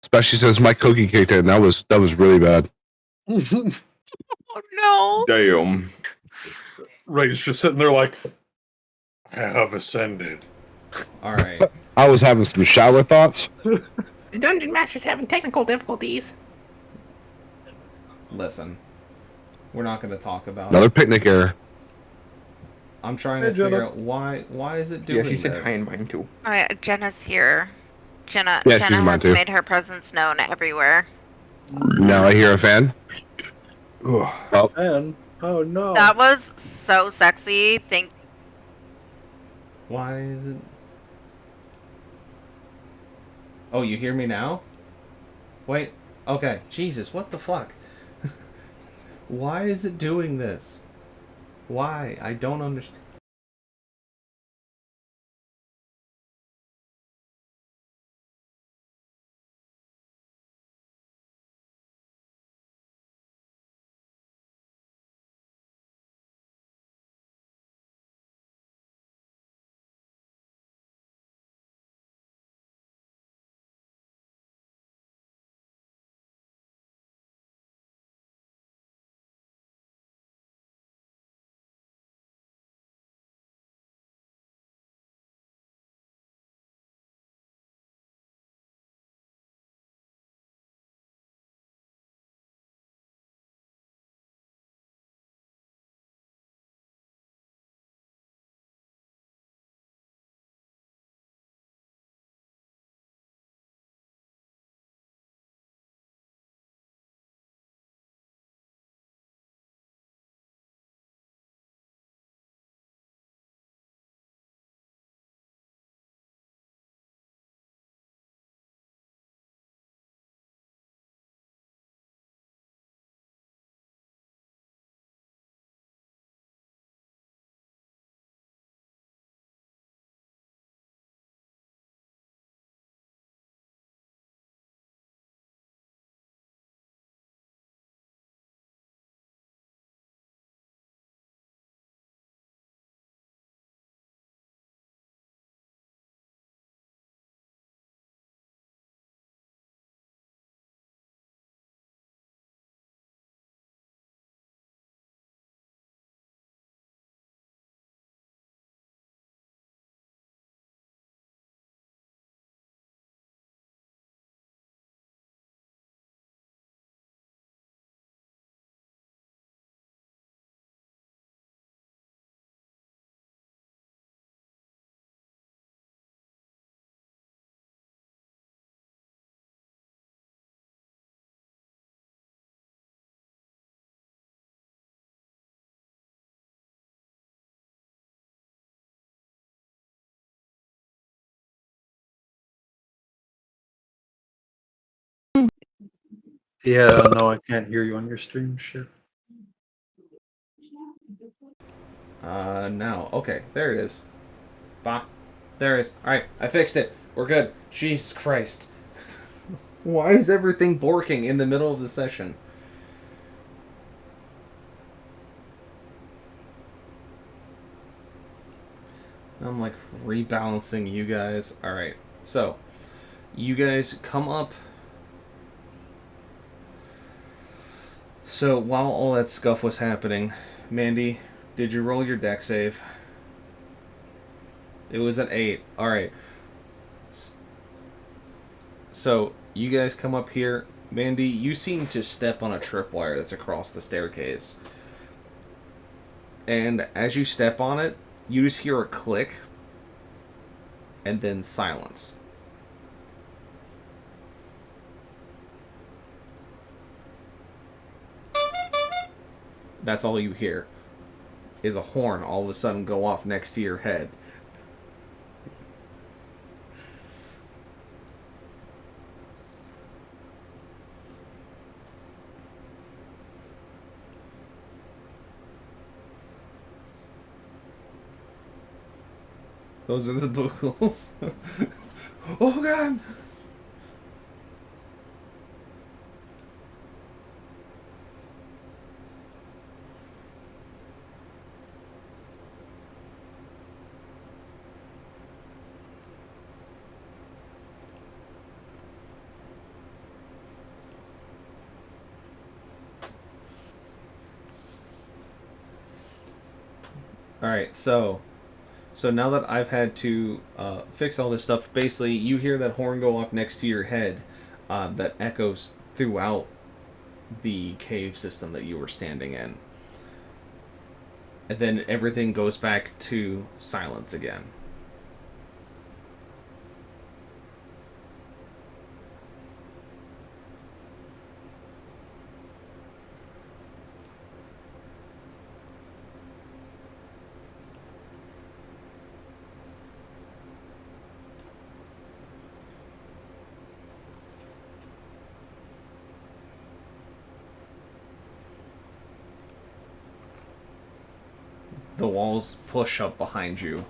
Especially since my cookie kicked in. That was really bad. Oh no. Damn. Ray's just sitting there like, I have ascended. All right. I was having some shower thoughts. The Dungeon Master's having technical difficulties. Listen, we're not going to talk about Another it. picnic error. I'm trying Hey, to figure Jenna. out why is it doing Yeah, she said this? hi in mine too. Alright, Jenna's here. Jenna Yeah, she's in mine has too. made her presence known everywhere. Now I hear a fan. Ugh. Oh, And, oh no. That was so sexy. Why is it? Oh, you hear me now? Wait. Okay. Jesus, what the fuck? Why is it doing this? Why? I don't understand. Yeah, no, I can't hear you on your stream. Shit. Now. Okay, there it is. Bah. There it is. Alright, I fixed it. We're good. Jesus Christ. Why is everything borking in the middle of the session? I'm like rebalancing you guys. Alright, so you guys come up. So while all that scuff was happening, Mandy, did you roll your deck save? It was at 8. Alright. So you guys come up here. Mandy, you seem to step on a tripwire that's across the staircase. And as you step on it, you just hear a click and then silence. That's all you hear. Is a horn all of a sudden go off next to your head. Those are the boogles. Oh god! Alright, so now that I've had to fix all this stuff, basically you hear that horn go off next to your head that echoes throughout the cave system that you were standing in. And then everything goes back to silence again. The walls push up behind you.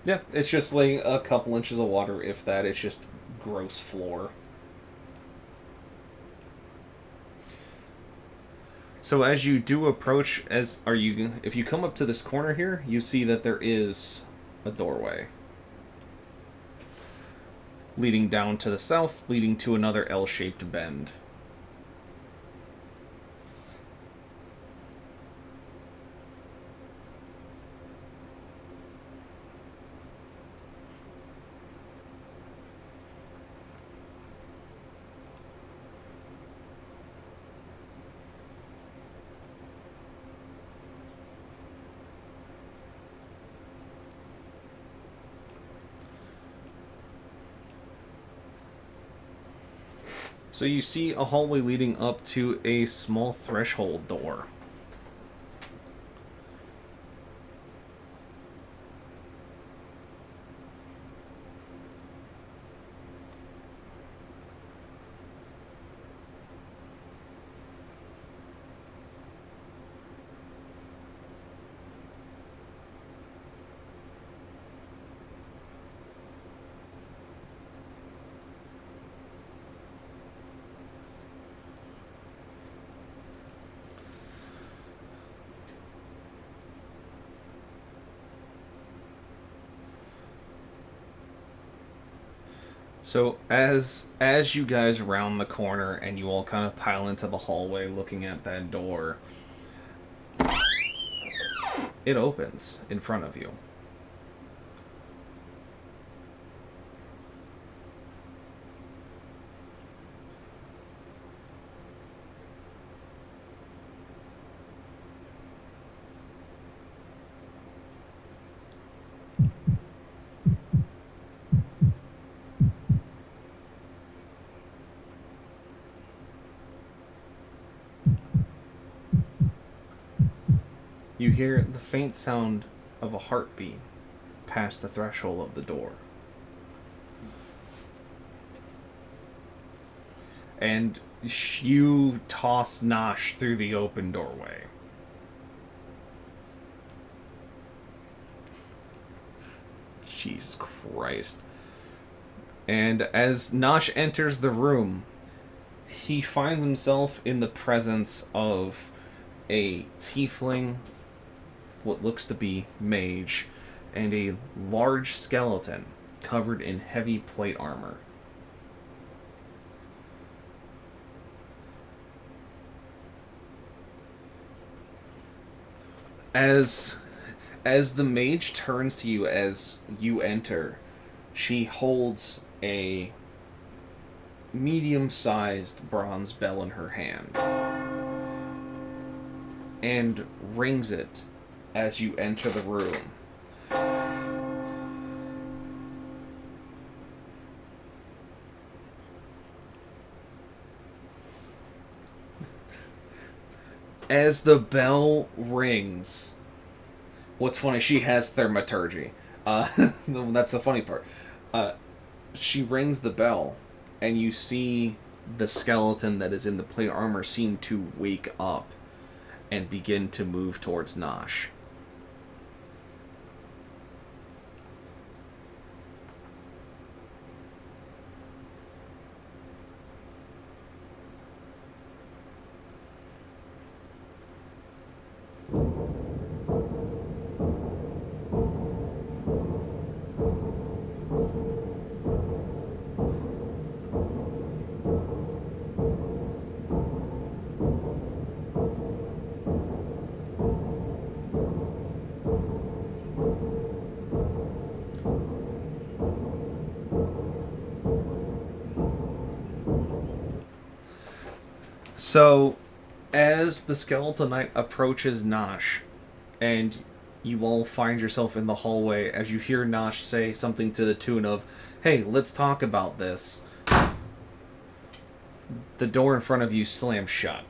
Yeah, it's just like a couple inches of water, if that. It's just gross floor. So as you do approach, if you come up to this corner here, you see that there is a doorway leading down to the south, leading to another L-shaped bend. So you see a hallway leading up to a small threshold door. So as you guys round the corner and you all kind of pile into the hallway looking at that door, it opens in front of you. You hear the faint sound of a heartbeat past the threshold of the door. And you toss Nosh through the open doorway. Jesus Christ. And as Nosh enters the room, he finds himself in the presence of a tiefling, what looks to be mage, and a large skeleton covered in heavy plate armor. As the mage turns to you as you enter, she holds a medium-sized bronze bell in her hand. and rings it as you enter the room. As the bell rings, what's funny, she has thaumaturgy. That's the funny part. She rings the bell, and you see the skeleton that is in the plate armor seem to wake up and begin to move towards Nosh. So, as the Skeletal Knight approaches Nosh, and you all find yourself in the hallway as you hear Nosh say something to the tune of, "Hey, let's talk about this," the door in front of you slams shut.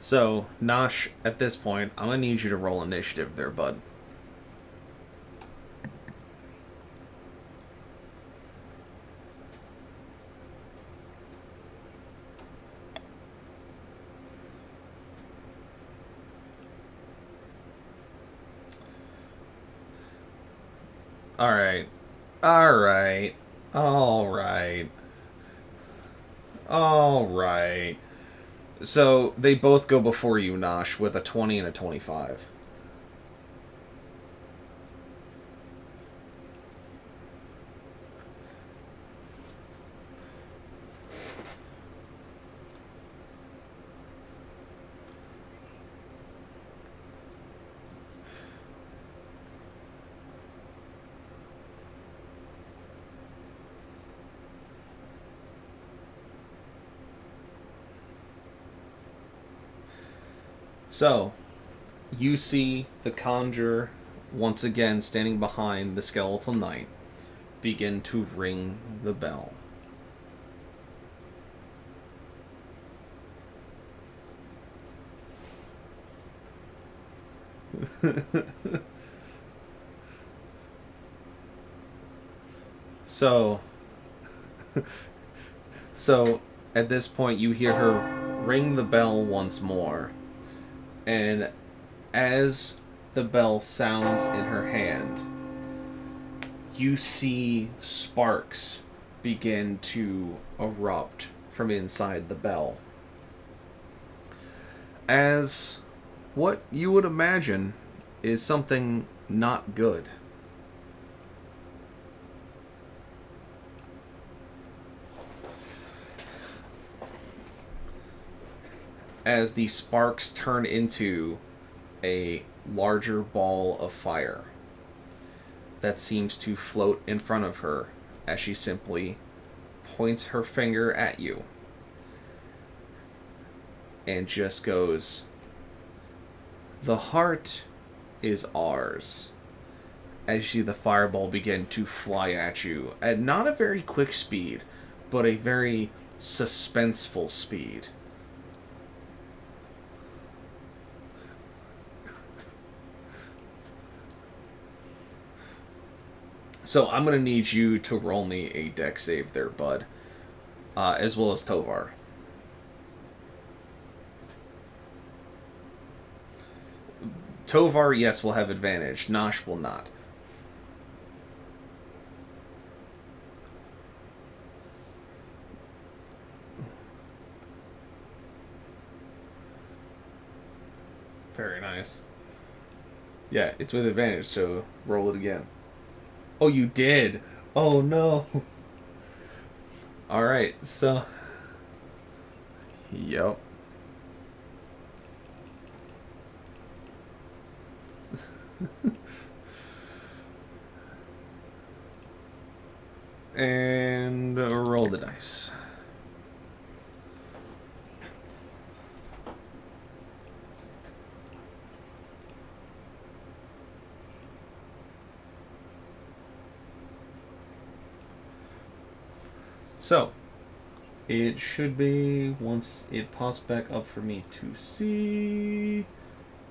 So, Nosh, at this point, I'm going to need you to roll initiative there, bud. Alright. Alright. Alright. Alright. So, they both go before you, Nosh, with a 20 and a 25. So, you see the conjurer, once again standing behind the Skeletal Knight, begin to ring the bell. So, at this point, you hear her ring the bell once more. And as the bell sounds in her hand, you see sparks begin to erupt from inside the bell. As what you would imagine is something not good. As the sparks turn into a larger ball of fire that seems to float in front of her as she simply points her finger at you and just goes, "The heart is ours." As you see the fireball begin to fly at you at not a very quick speed, but a very suspenseful speed. So I'm going to need you to roll me a dex save there, bud. As well as Tovar. Tovar, yes, will have advantage. Nosh will not. dice. Yeah, it's with advantage, so roll it again. Oh, you did! Oh, no! Alright, so... Yup. And roll the dice. So, it should be, once it pops back up for me to see...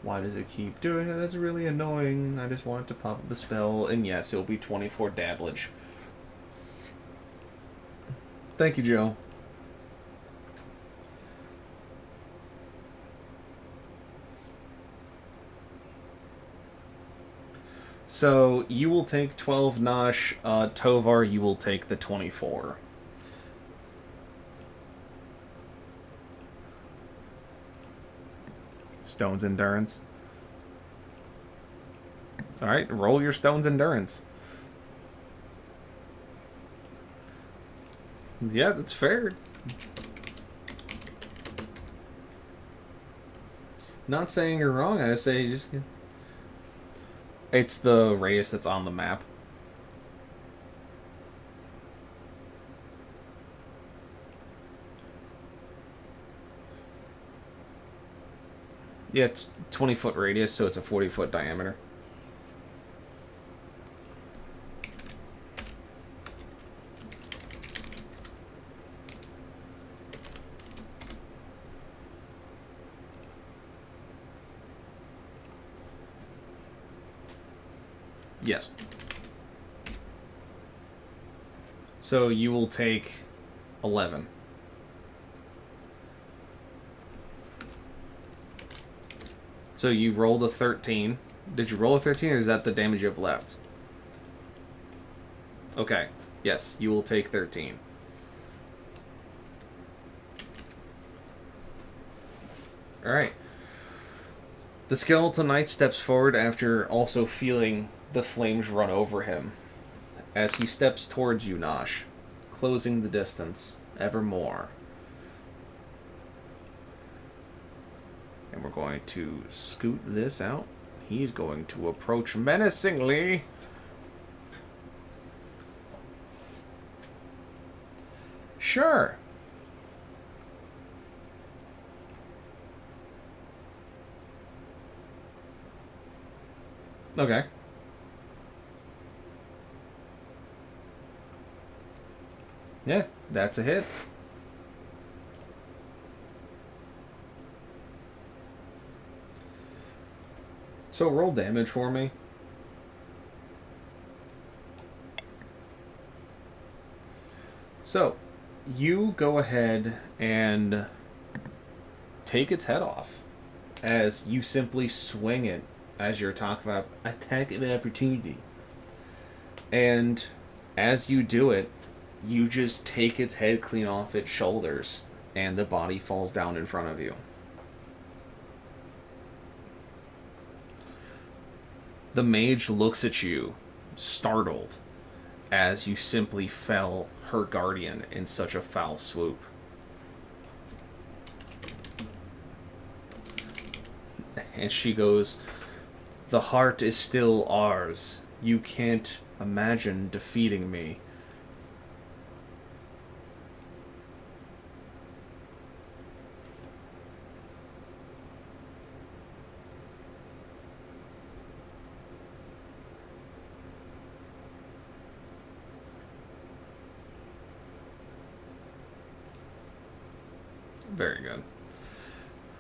Why does it keep doing it? That's really annoying. I just wanted to pop up the spell, and yes, it'll be 24 dabblage. Thank you, Joe. So, you will take 12 Nosh. Tovar, you will take the 24. Stone's Endurance. Alright, roll your Stone's Endurance. Yeah, that's fair. Not saying you're wrong, I just say just... It's the radius that's on the map. Yeah, it's 20-foot radius, so it's a 40-foot diameter. Yes. So you will take 11. So you rolled a 13. Did you roll a 13, or is that the damage you have left? Okay. Yes, you will take 13. Alright. The Skeleton Knight steps forward after also feeling the flames run over him. As he steps towards you, Nosh, closing the distance evermore. And we're going to scoot this out. He's going to approach menacingly. Sure. Okay. Yeah, that's a hit. So roll damage for me. So, you go ahead and take its head off as you simply swing it as you're talking about attack of opportunity. And as you do it, you just take its head clean off its shoulders, and the body falls down in front of you. The mage looks at you, startled, as you simply fell her guardian in such a foul swoop. And she goes, "The heart is still ours. You can't imagine defeating me." Very good.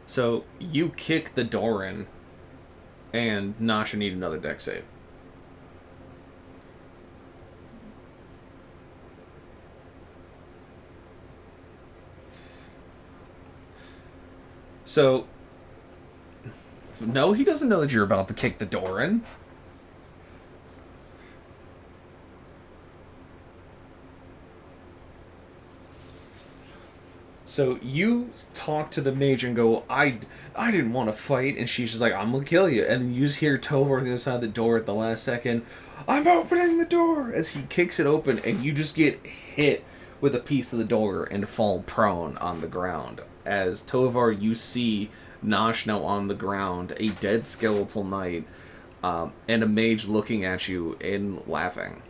So, you kick the door in, and Nasha need another deck save. So, no, he doesn't know that you're about to kick the door in. So you talk to the mage and go, I didn't want to fight, and she's just like, I'm gonna kill you. And then you just hear Tovar on the other side of the door at the last second, I'm opening the door, as he kicks it open, and you just get hit with a piece of the door and fall prone on the ground. As Tovar, you see Nosh now on the ground, a dead skeletal knight, and a mage looking at you and laughing.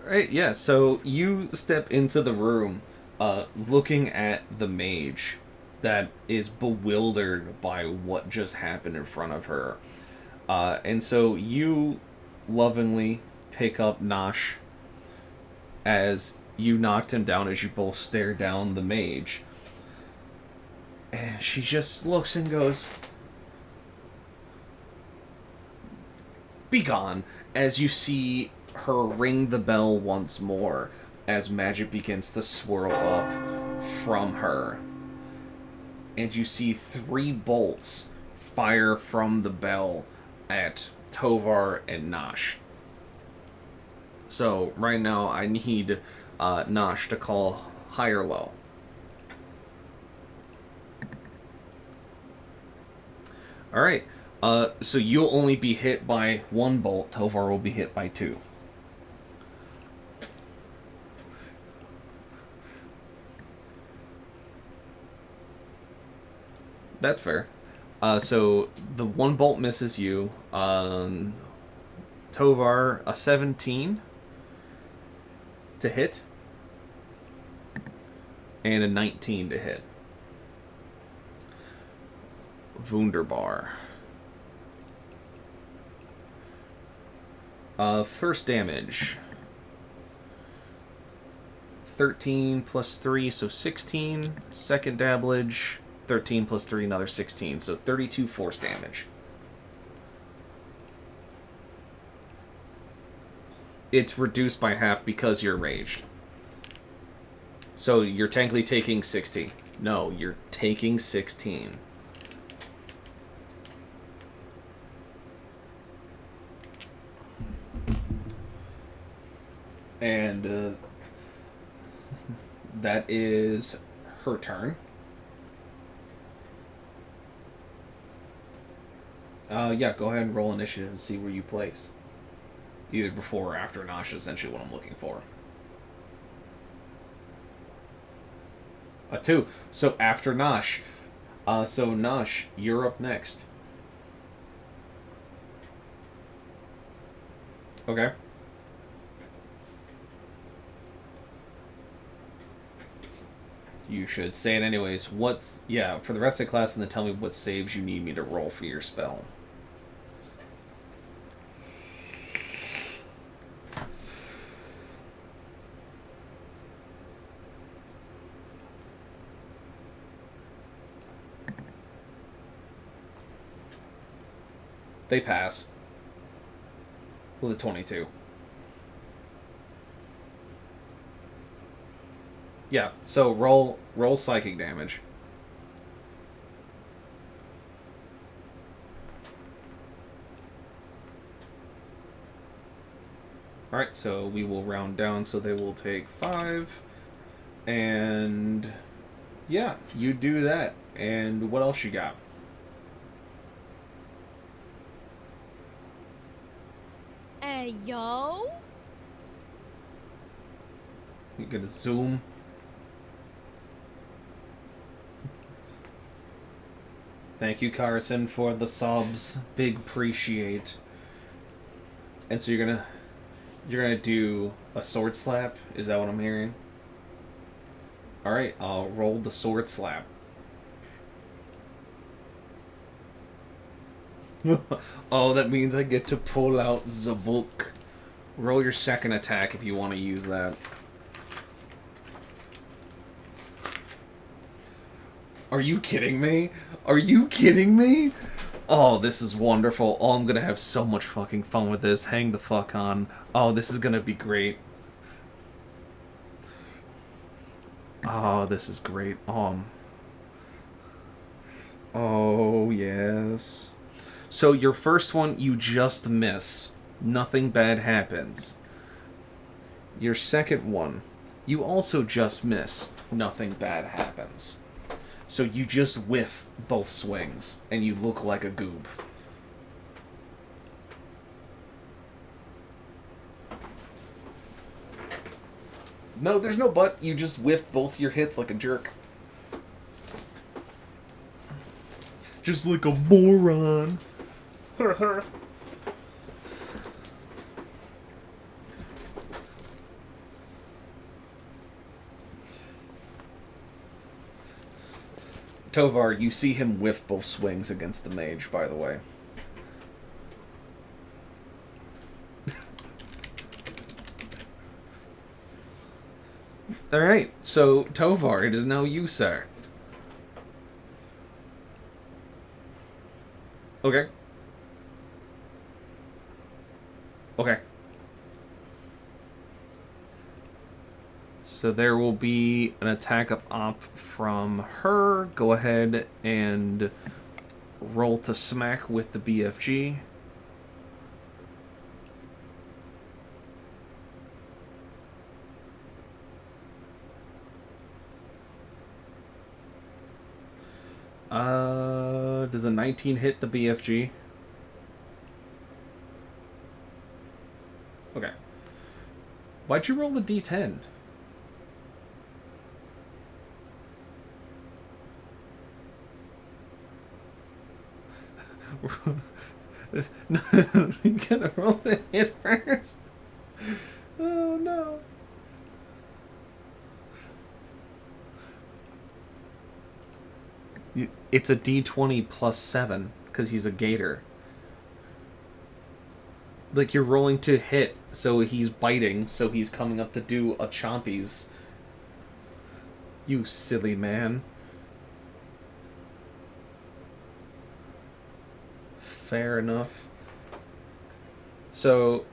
Right, yeah, so you step into the room looking at the mage that is bewildered by what just happened in front of her. And so you lovingly pick up Nosh as you knocked him down as you both stare down the mage. And she just looks and goes, "Be gone," as you see her ring the bell once more as magic begins to swirl up from her. And you see 3 bolts fire from the bell at Tovar and Nosh. So, right now, I need Nosh to call high or low. Alright, so you'll only be hit by 1 bolt, Tovar will be hit by 2. That's fair. So the 1 bolt misses you. Tovar, a 17 to hit. And a 19 to hit. Wunderbar. First damage. 13 plus 3, so 16. Second damage. 13 plus 3, another 16. So 32 force damage. It's reduced by half because you're raged. So you're technically taking 16. No, you're taking 16. And that is her turn. Yeah, go ahead and roll initiative and see where you place. Either before or after Nosh is essentially what I'm looking for. A 2. So after Nosh. So Nosh, you're up next. Okay. You should say it anyways. What's... Yeah, for the rest of the class, and then tell me what saves you need me to roll for your spell. They pass. With a 22. Yeah, so roll psychic damage. Alright, so we will round down, so they will take 5. And yeah, you do that. And what else you got? Hey, yo. You're gonna zoom. Thank you, Carson, for the subs. Big appreciate. And so you're gonna do a sword slap? Is that what I'm hearing? Alright, I'll roll the sword slap. Oh, that means I get to pull out the book. Roll your second attack if you want to use that. Are you kidding me? Are you kidding me? Oh, this is wonderful. Oh, I'm gonna have so much fucking fun with this. Hang the fuck on. Oh, this is gonna be great. Oh, this is great. Oh, yes. So your first one, you just miss. Nothing bad happens. Your second one, you also just miss. Nothing bad happens. So you just whiff both swings, and you look like a goob. No, there's no but. You just whiff both your hits like a jerk. Just like a moron. Tovar, you see him whiff both swings against the mage, by the way. Alright, so Tovar, it is now you, sir. Okay. Okay. So there will be an attack of op from her. Go ahead and roll to smack with the BFG. Does a 19 hit the BFG? Okay. Why'd you roll the D10? No, you gotta roll the hit first. Oh no. It's a D20 plus 7 because he's a gator. Like you're rolling to hit, so he's biting, so he's coming up to do a chompies. You silly man. Fair enough. So,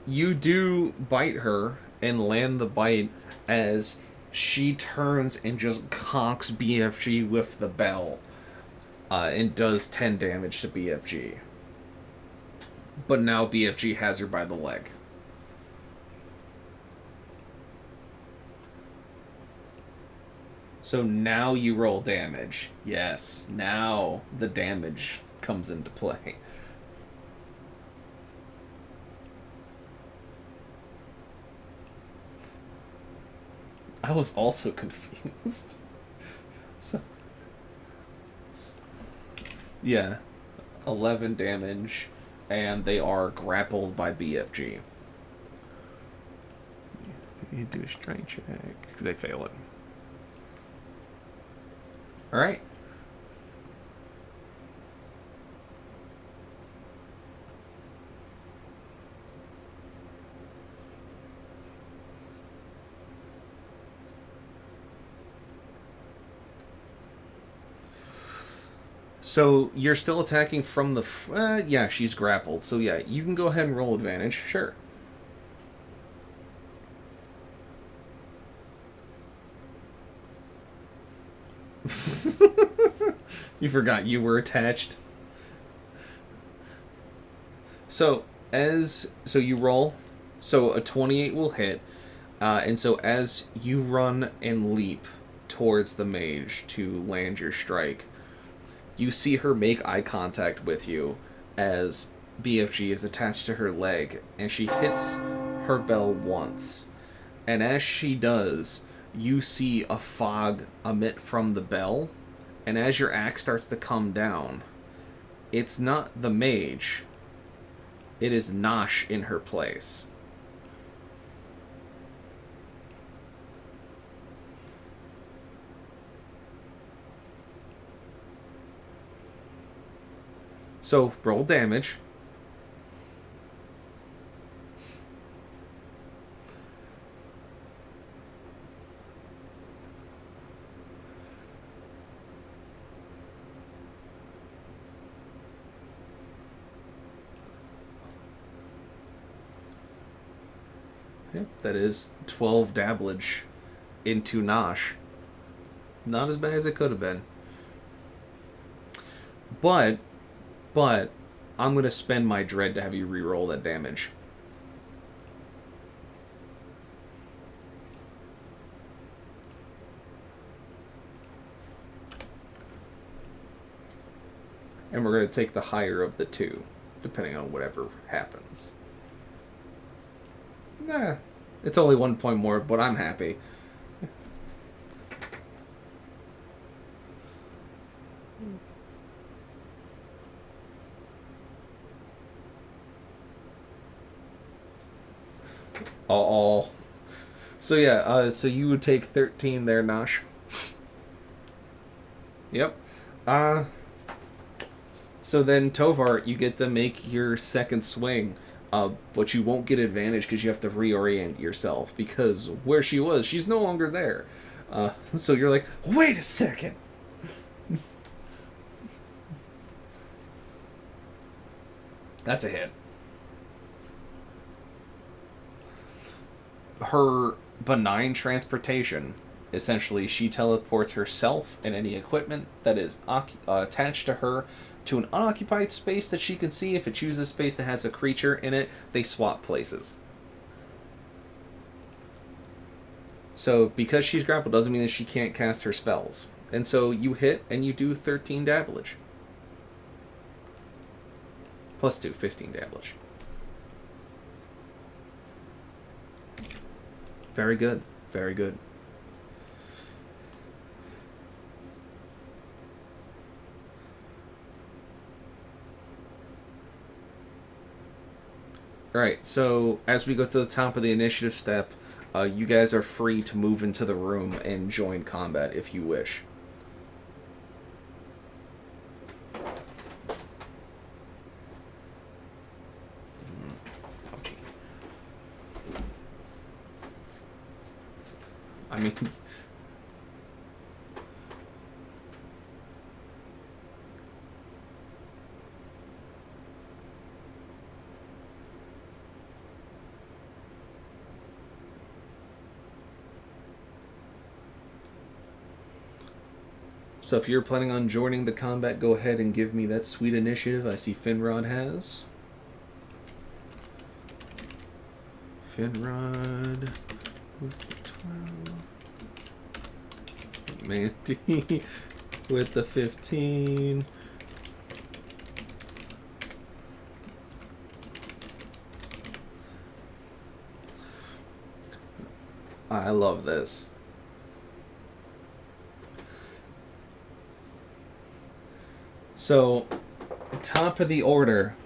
you do bite her and land the bite as she turns and just conks BFG with the bell. And does 10 damage to BFG. But now BFG has her by the leg. So now you roll damage. Yes, now the damage comes into play. I was also confused. So, yeah, 11 damage, and they are grappled by BFG. You do a strength check. They fail it. Alright. So, you're still attacking from the... yeah, she's grappled. So, yeah, you can go ahead and roll advantage. Sure. You forgot you were attached. So, so you roll. So, a 28 will hit. And so, as you run and leap towards the mage to land your strike... You see her make eye contact with you as BFG is attached to her leg, and she hits her bell once. And as she does, you see a fog emit from the bell And as your axe starts to come down, it's not the mage. It is Nosh in her place. So, roll damage. Yep, that is 12 dabblage into Nosh. Not as bad as it could have been. But I'm going to spend my dread to have you reroll that damage. And we're going to take the higher of the two, depending on whatever happens. Nah, it's only 1 point more, but I'm happy. Oh. So yeah, so you would take 13 there, Nosh. Yep. So then, Tovar, you get to make your second swing, but you won't get advantage because you have to reorient yourself, because where she was, she's no longer there. So you're like, wait a second! That's a hit. Her benign transportation, essentially, she teleports herself and any equipment that is attached to her to an unoccupied space that she can see. If it chooses a space that has a creature in it, they swap places. So, because she's grappled doesn't mean that she can't cast her spells. And so you hit and you do 13 dabblage. Plus 2, 15 dabblage. Very good. Very good. Alright, so as we go to the top of the initiative step, you guys are free to move into the room and join combat if you wish. I mean... So if you're planning on joining the combat, go ahead and give me that sweet initiative I see Finrod has. Finrod with the 12. Mandy with the 15. I love this. So, top of the order,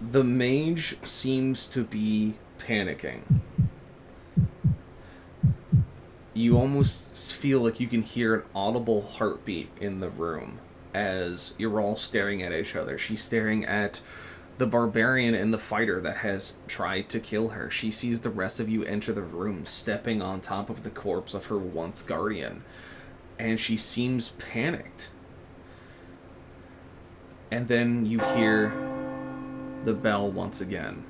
the mage seems to be panicking. You almost feel like you can hear an audible heartbeat in the room as you're all staring at each other. She's staring at the barbarian and the fighter that has tried to kill her. She sees the rest of you enter the room, stepping on top of the corpse of her once guardian. And she seems panicked. And then you hear the bell once again.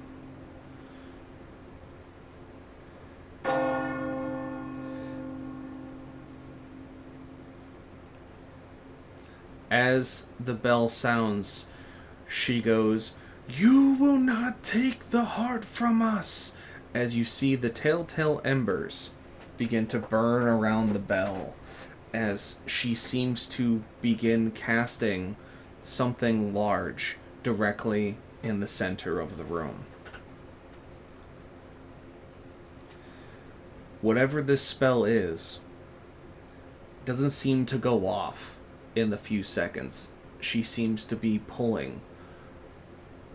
As the bell sounds, she goes, "You will not take the heart from us!" As you see the telltale embers begin to burn around the bell, as she seems to begin casting something large directly in the center of the room. Whatever this spell is, doesn't seem to go off in the few seconds, she seems to be pulling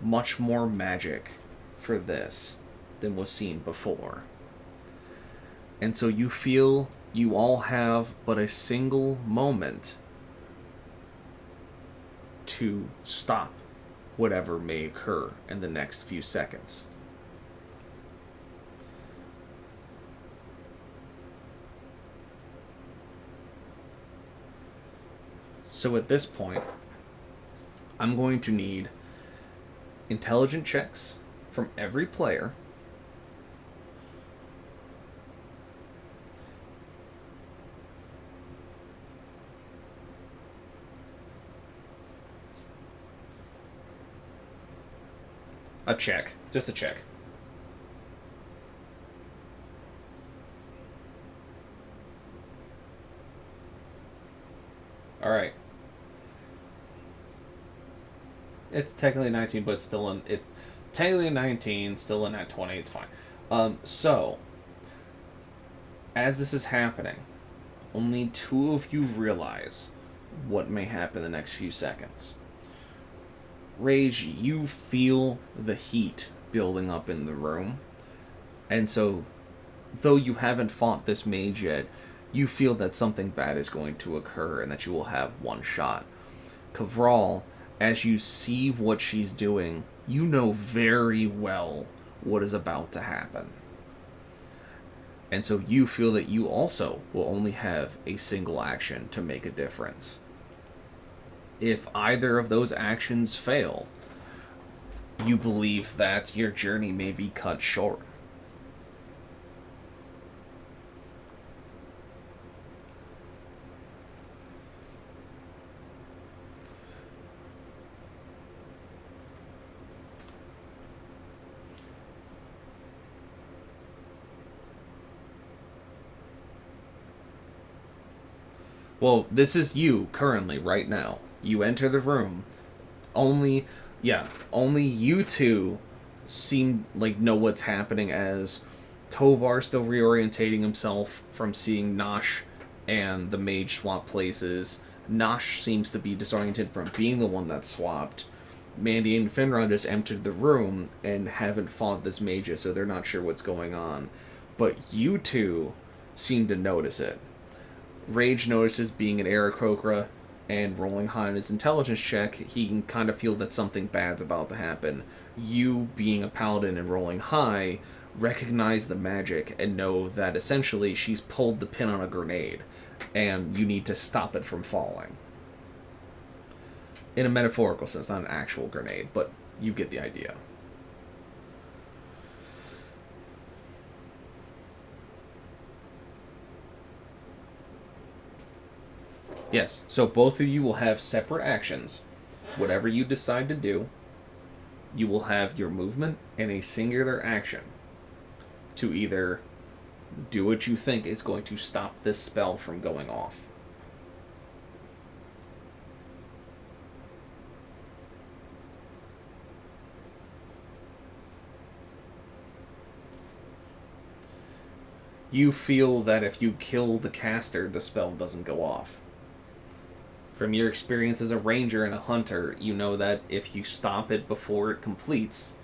much more magic for this than was seen before. And so you feel you all have but a single moment to stop whatever may occur in the next few seconds. So at this point, I'm going to need intelligent checks from every player. A check. Just a check. Alright. It's technically 19, but it's still in it. Technically 19, still in at 20. It's fine. So as this is happening, only two of you realize what may happen the next few seconds. Rage, you feel the heat building up in the room, and so, though you haven't fought this mage yet, you feel that something bad is going to occur and that you will have one shot. Kavral, as you see what she's doing, you know very well what is about to happen. And so you feel that you also will only have a single action to make a difference. If either of those actions fail, you believe that your journey may be cut short. Well, this is you currently, right now. You enter the room. Only you two seem like know what's happening, as Tovar still reorientating himself from seeing Nosh and the mage swap places. Nosh seems to be disoriented from being the one that swapped. Mandy and Finra just entered the room and haven't fought this mage, so they're not sure what's going on. But you two seem to notice it. Rage notices being an Aarakocra and rolling high on his intelligence check, he can kind of feel that something bad's about to happen. You, being a paladin and rolling high, recognize the magic and know that essentially she's pulled the pin on a grenade, and you need to stop it from falling. In a metaphorical sense, not an actual grenade, but you get the idea. Yes, so both of you will have separate actions. Whatever you decide to do, you will have your movement and a singular action to either do what you think is going to stop this spell from going off. You feel that if you kill the caster, the spell doesn't go off. From your experience as a ranger and a hunter, you know that if you stop it before it completes,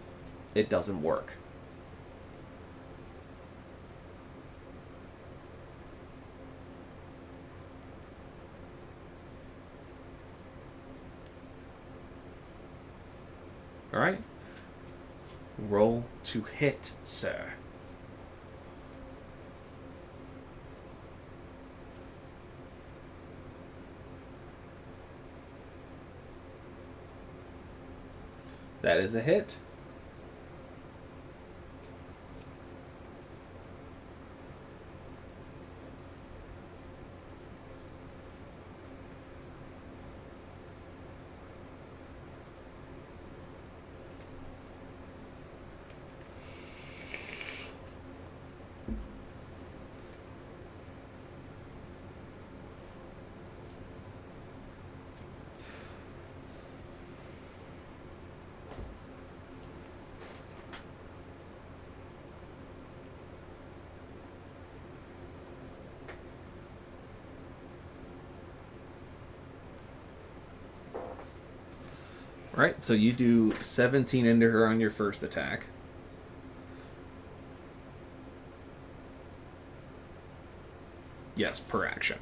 it doesn't work. Alright. Roll to hit, sir. That is a hit. Right, so you do 17 into her on your first attack. Yes, per action.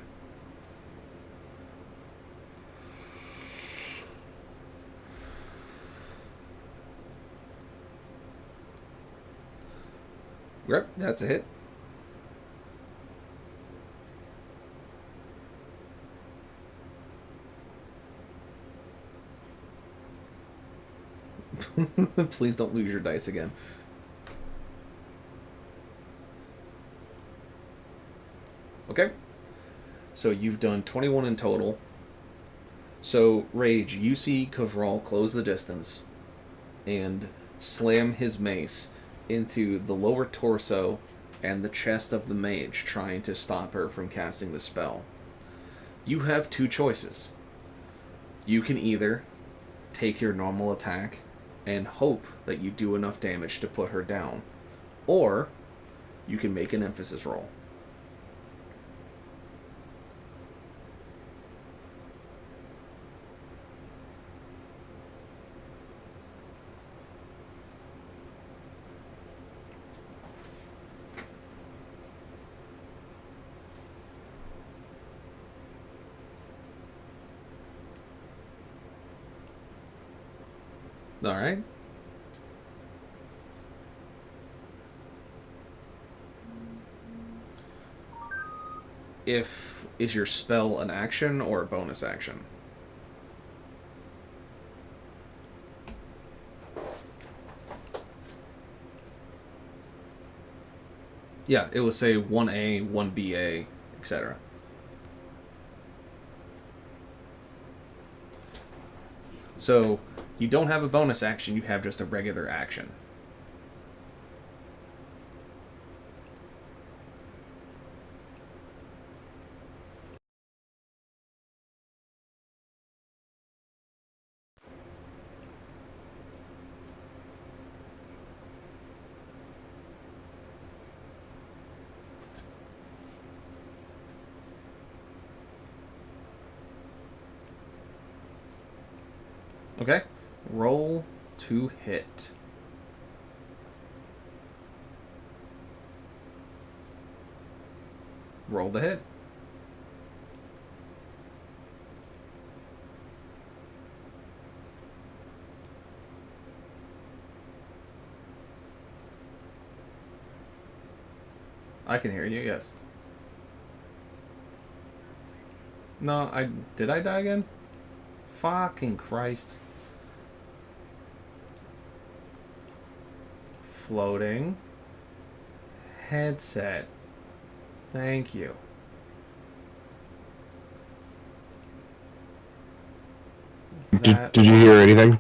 Yep, that's a hit. Please don't lose your dice again. Okay. So you've done 21 in total. So, Rage, you see Kavral close the distance and slam his mace into the lower torso and the chest of the mage, trying to stop her from casting the spell. You have two choices. You can either take your normal attack and hope that you do enough damage to put her down, or you can make an emphasis roll. All right. Is your spell an action or a bonus action? Yeah, it will say 1A, 1BA, etc. So, you don't have a bonus action, you have just a regular action. Okay, roll to hit. Roll the hit. I can hear you, yes. No, did I die again? Fucking Christ. Floating. Headset. Thank you. Did you hear anything?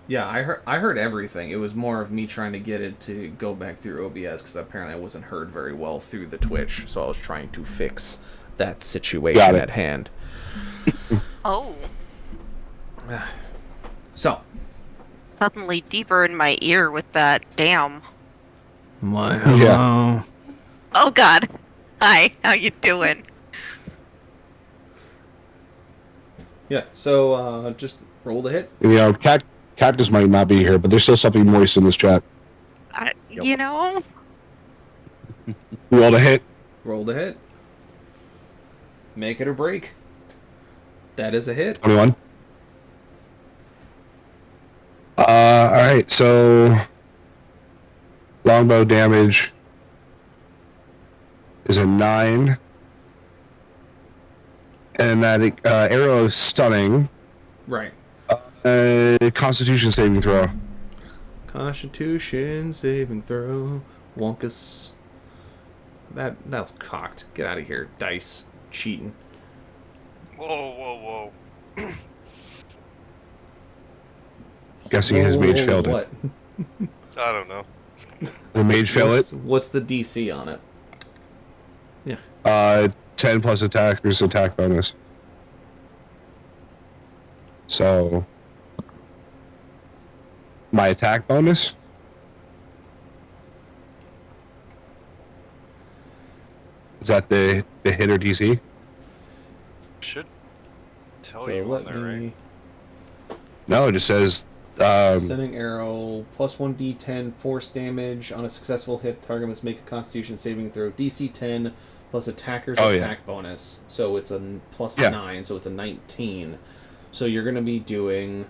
Yeah, I heard everything. It was more of me trying to get it to go back through OBS because apparently I wasn't heard very well through the Twitch, so I was trying to fix that situation at hand. Oh. So. Suddenly deeper in my ear with that damn. My hello. Yeah. Oh God. Hi, how you doing? Yeah, so just roll the hit. You know, Cactus might not be here, but there's still something moist in this chat. You know? Roll the hit. Roll the hit. Make it or break. That is a hit. 21. Alright, so longbow damage is a 9. And that arrow is stunning. Right. Constitution saving throw. Constitution saving throw. Wonkus. That's cocked. Get out of here. Dice. Cheating. Whoa. Guessing his mage failed what? it. I don't know. The mage failed it? What's the DC on it? Yeah. 10 plus attacker's attack bonus. So my attack bonus? Is that the hit or DC? Should tell you on there, right? No, it just says. Sending arrow plus 1d10 force damage on a successful hit. Target must make a Constitution saving throw DC 10 plus attacker's attack bonus. So it's a plus 9, so it's a 19. So you're going to be doing.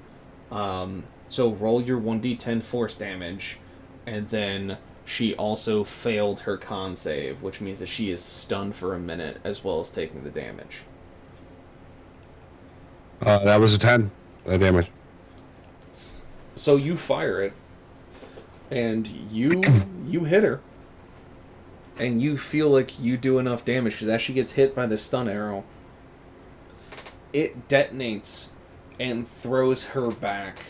So roll your 1d10 force damage, and then she also failed her con save, which means that she is stunned for a minute as well as taking the damage. That was a 10. That damage. So you fire it, and you hit her, and you feel like you do enough damage because as she gets hit by the stun arrow, it detonates and throws her back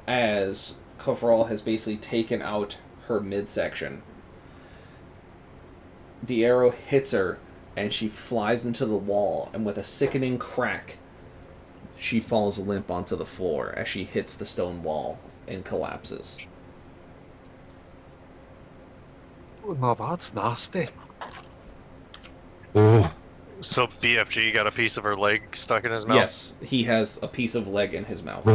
as Coverall has basically taken out her midsection. The arrow hits her, and she flies into the wall, and with a sickening crack, she falls limp onto the floor as she hits the stone wall and collapses. Oh, no, that's nasty. Oh. So BFG got a piece of her leg stuck in his mouth? Yes, he has a piece of leg in his mouth.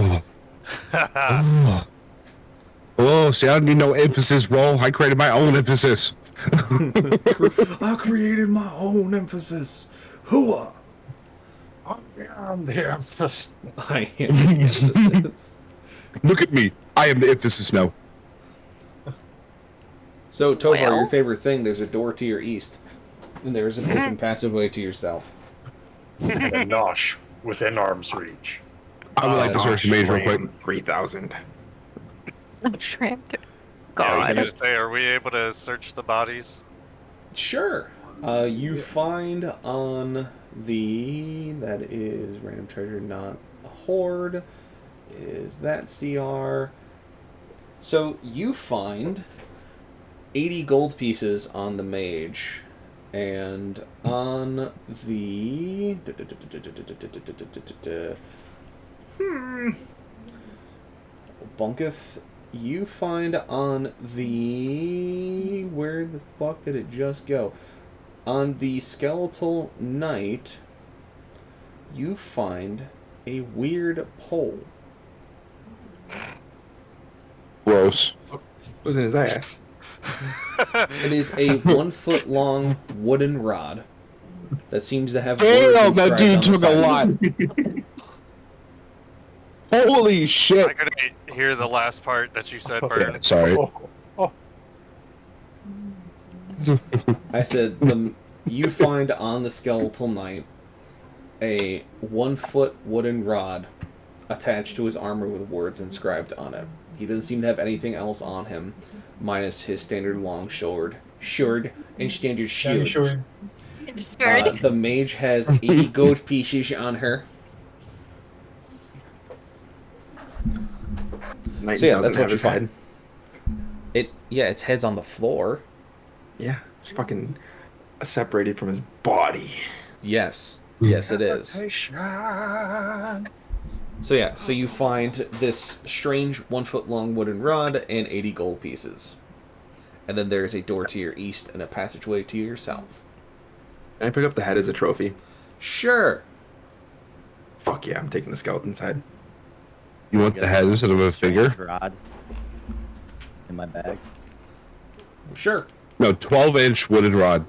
Oh, see, I don't need no emphasis roll. I created my own emphasis. I created my own emphasis. Hooah! I am the emphasis. I am the emphasis. Look at me. I am the emphasis now. So, Tovar, your favorite thing, there's a door to your east. And there's an open passageway to your south. And a nosh within arm's reach. I would like to search the maze real quick. 3,000. Trapped. Yeah, I was God. gonna say, are we able to search the bodies? Sure. You find on the... That is random treasure, not a hoard. Is that CR? So you find 80 gold pieces on the mage. And on the... Bunketh, you find on the... Where the fuck did it just go? On the Skeletal Knight, you find a weird pole. Gross. Was in his ass. It is a 1 foot long wooden rod that seems to have. Damn, words that inscribed dude on took the a side. lot. Holy shit. I couldn't hear the last part that you said, Bird. Sorry. I said you find on the Skeletal Knight a 1 foot wooden rod attached to his armor with words inscribed on it. He doesn't seem to have anything else on him, minus his standard long sword, and standard shield. The mage has 80 gold pieces on her. So yeah, that's what you find. Its head's on the floor. Yeah, it's fucking separated from his body. Yes, it is. So yeah, so you find this strange 1 foot long wooden rod and 80 gold pieces. And then there's a door to your east and a passageway to your south. Can I pick up the head as a trophy? Sure. Fuck yeah, I'm taking the skeleton's head. You want the head instead of a figure? Rod in my bag. Sure. No, 12-inch wooden rod.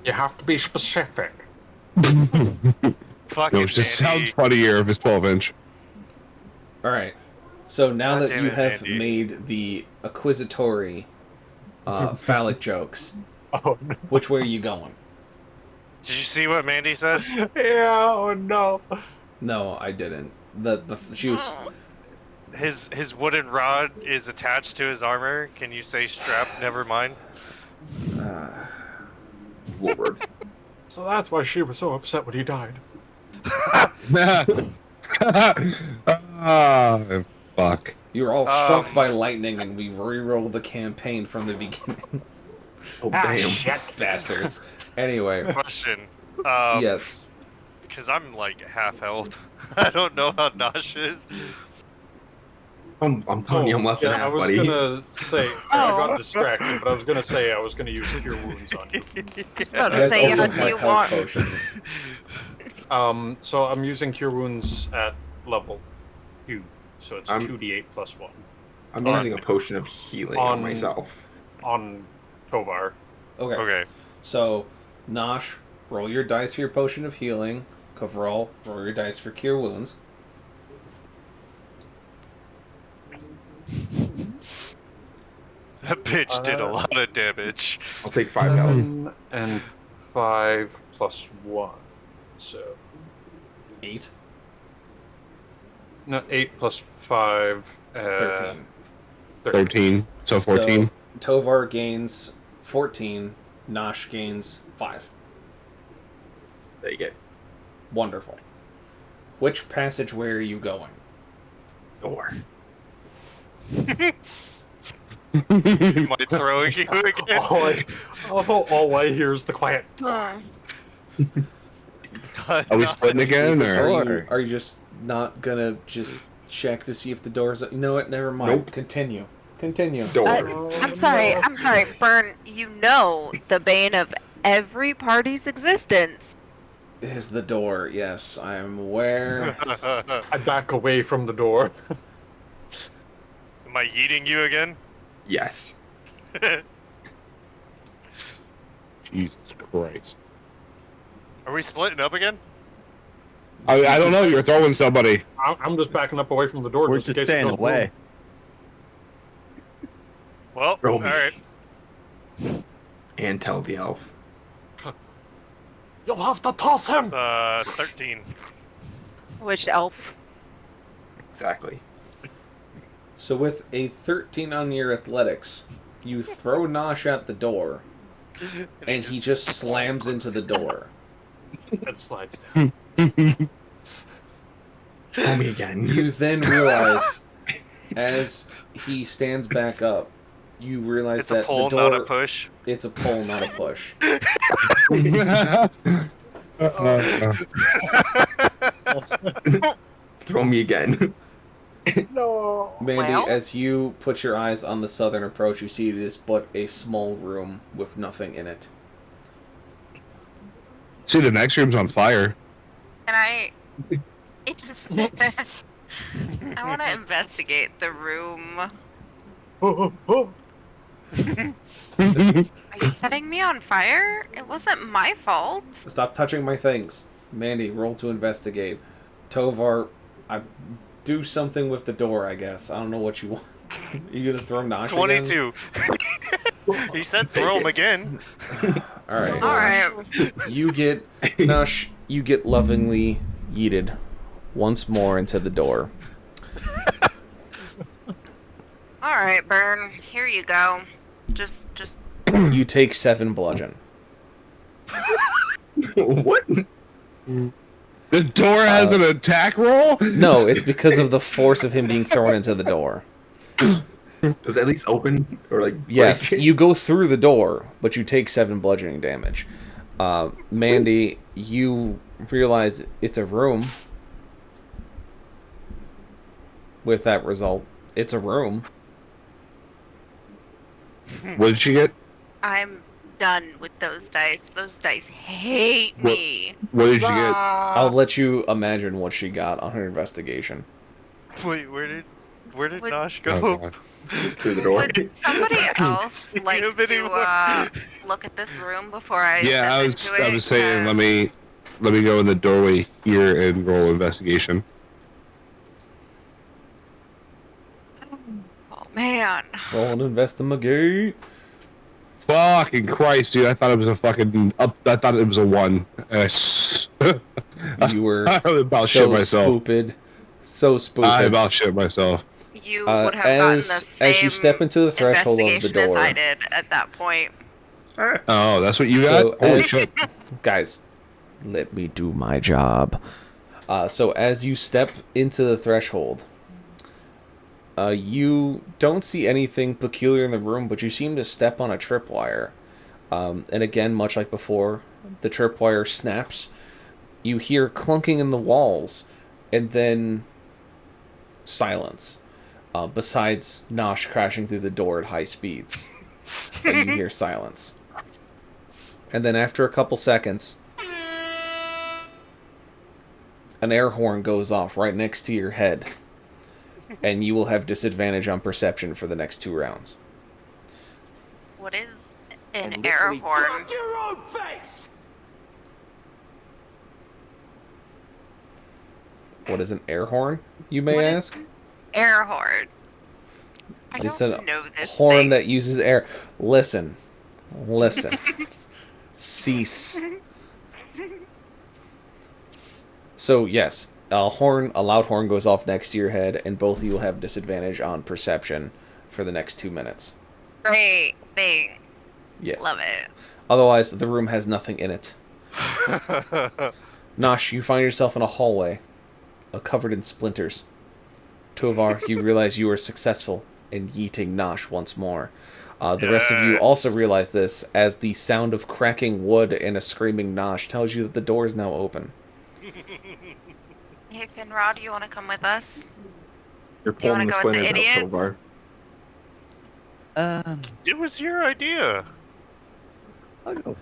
You have to be specific. Fucking No, it just sounds funnier if it's 12-inch. Alright. So now God that damn you it, have Andy. made the acquisitory phallic jokes, which way are you going? Did you see what Mandy said? Yeah, oh no. No, I didn't. She was... His wooden rod is attached to his armor. Can you say strap? Never mind. Lord. So that's why she was so upset when he died. Ah, fuck. You were all struck by lightning, and we re-rolled the campaign from the beginning. Oh, damn. Shit. Bastards. Anyway. Question. Yes. Because I'm like half health. I don't know how Nosh is. I'm telling you, I'm less than I half, was buddy. gonna say, I got distracted, but I was gonna say I was gonna use Cure Wounds on you. I was about You to guys say, also do have you health want... potions. So I'm using Cure Wounds at level 2, so it's 2d8 plus 1. I'm using a potion of healing on myself. On Tovar. Okay. So, Nosh, roll your dice for your potion of healing. Coverall, roll your dice for Cure Wounds. That bitch did a lot of damage. I'll take 5 health. And 5 plus 1. So 8. No, 8 plus 5. 13. 13. So 14. So, Tovar gains 14. Nosh gains 5. There you go. Wonderful. Which passageway are you going? Door. Am I throwing you again? All I hear is the quiet. Are we splitting again, or Are you just not gonna just check to see if the door's... You know what? Never mind. Nope. Continue. I'm sorry, Burn. You know the bane of every party's existence is the door. Yes, I am aware. I back away from the door. Am I yeeting you again? Yes. Jesus Christ. Are we splitting up again? I don't know. You're throwing somebody. I'm just backing up away from the door. We're just in just case it staying goes away. Well, Roll all me. right. And tell the elf. You'll have to toss him. 13. Which elf? Exactly. So with a 13 on your athletics, you throw Nosh at the door, and he just slams into the door. And slides down. Roll me again. You then realize, as he stands back up, you realize It's that a pull, the door... not a push. It's a pull, not a push. Throw me again. No. Mandy, Well? as you put your eyes on the southern approach, you see it is but a small room with nothing in it. See, the next room's on fire. Can I? I want to investigate the room. Are you setting me on fire? It wasn't my fault. Stop touching my things. Mandy, roll to investigate. Tovar, I do something with the door, I guess. I don't know what you want. You gonna throw Nosh 22. He said throw him again. Alright. Alright. You get... Nosh, you get lovingly yeeted once more into the door. Alright, Burn. Here you go. Just... You take 7 bludgeon. What? The door has an attack roll? No, it's because of the force of him being thrown into the door. Does it at least open? Or like Yes, break? you go through the door, but you take 7 bludgeoning damage. Mandy, you realize it's a room. With that result, it's a room. What did she get? I'm done with those dice. Those dice hate me. What did you get? I'll let you imagine what she got on her investigation. Wait, where did Would- Nosh go? Oh, God. Through the door. Would somebody else like Give me to look at this room before I Yeah, step into it? I was saying, 'Cause- let me go in the doorway here and roll investigation. Oh man. Roll and investigate. Fucking Christ, dude! I thought it was a fucking up. I thought it was a 1. You were I about so shit myself. stupid. So stupid. I about shit myself. You would have gotten the same as you step into the threshold of the investigation door. as I did at that point. Oh, that's what you got? So, Holy shit! Guys, let me do my job. So as you step into the threshold, you don't see anything peculiar in the room, but you seem to step on a tripwire. And again, much like before, the tripwire snaps. You hear clunking in the walls, and then silence. Besides Nosh crashing through the door at high speeds. And you hear silence. And then after a couple seconds, an air horn goes off right next to your head, and you will have disadvantage on perception for the next 2 rounds. What is an air horn? your own face! What is an air horn, you may ask? Air horn. It's don't a know this horn thing. that uses air. Listen. Cease. So yes, a loud horn goes off next to your head, and both of you will have disadvantage on perception for the next 2 minutes. Great thing. Yes. Love it. Otherwise, the room has nothing in it. Nosh, you find yourself in a hallway, covered in splinters. Tovar, you realize you are successful in yeeting Nosh once more. The rest of you also realize this, as the sound of cracking wood and a screaming Nosh tells you that the door is now open. Hey, Finrod, you want to come with us? You're Do you want pulling to the go with the splinters out, idiots? Tovar. It was your idea. I'll go.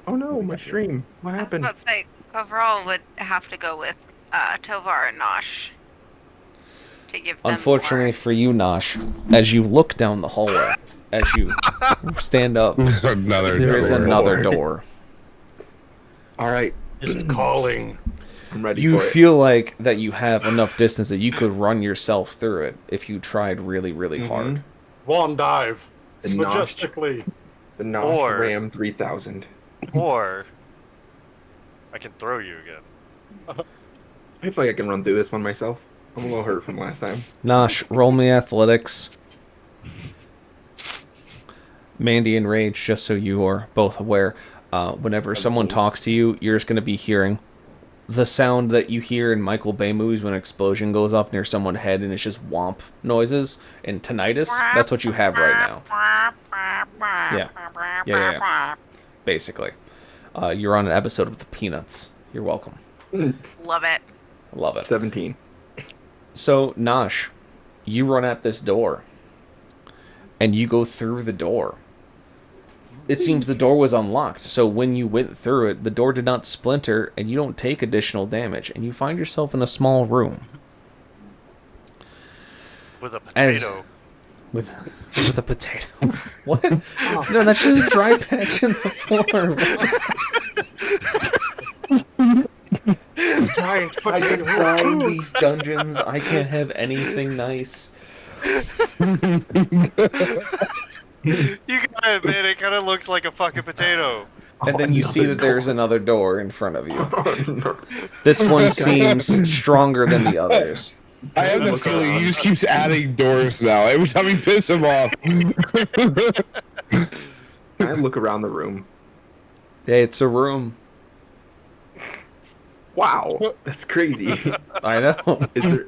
Oh no, my stream. What I was happened? about to say, Coverall would have to go with Tovar and Nosh to give them Unfortunately for you, Nosh, as you look down the hallway, as you stand up, there is another door. All right. Just calling. I'm ready You for it. feel like that you have enough distance that you could run yourself through it if you tried really, really hard. Wand dive. The Nosh- Majestically. The Nosh Or- Ram 3000. Or I can throw you again. I feel like I can run through this one myself. I'm a little hurt from last time. Nosh, roll me athletics. Mandy and Rage, just so you are both aware, whenever someone talks to you, you're just going to be hearing the sound that you hear in Michael Bay movies when an explosion goes off near someone's head and it's just whomp noises and tinnitus. That's what you have right now. Yeah. Basically. You're on an episode of The Peanuts. You're welcome. Love it. Love it. 17. So, Nosh, you run at this door, and you go through the door. It seems the door was unlocked, so when you went through it, the door did not splinter, and you don't take additional damage, and you find yourself in a small room. With a potato. With a potato. What? No, that's just a dry patch in the floor. I designed these dungeons. I can't have anything nice. You gotta admit, it kind of looks like a fucking potato. And then you see that there's another door in front of you. This one seems stronger than the others. I have this feeling he just keeps adding doors now. Every time you piss him off. Can I look around the room? Yeah, it's a room. Wow, that's crazy. I know. Is there,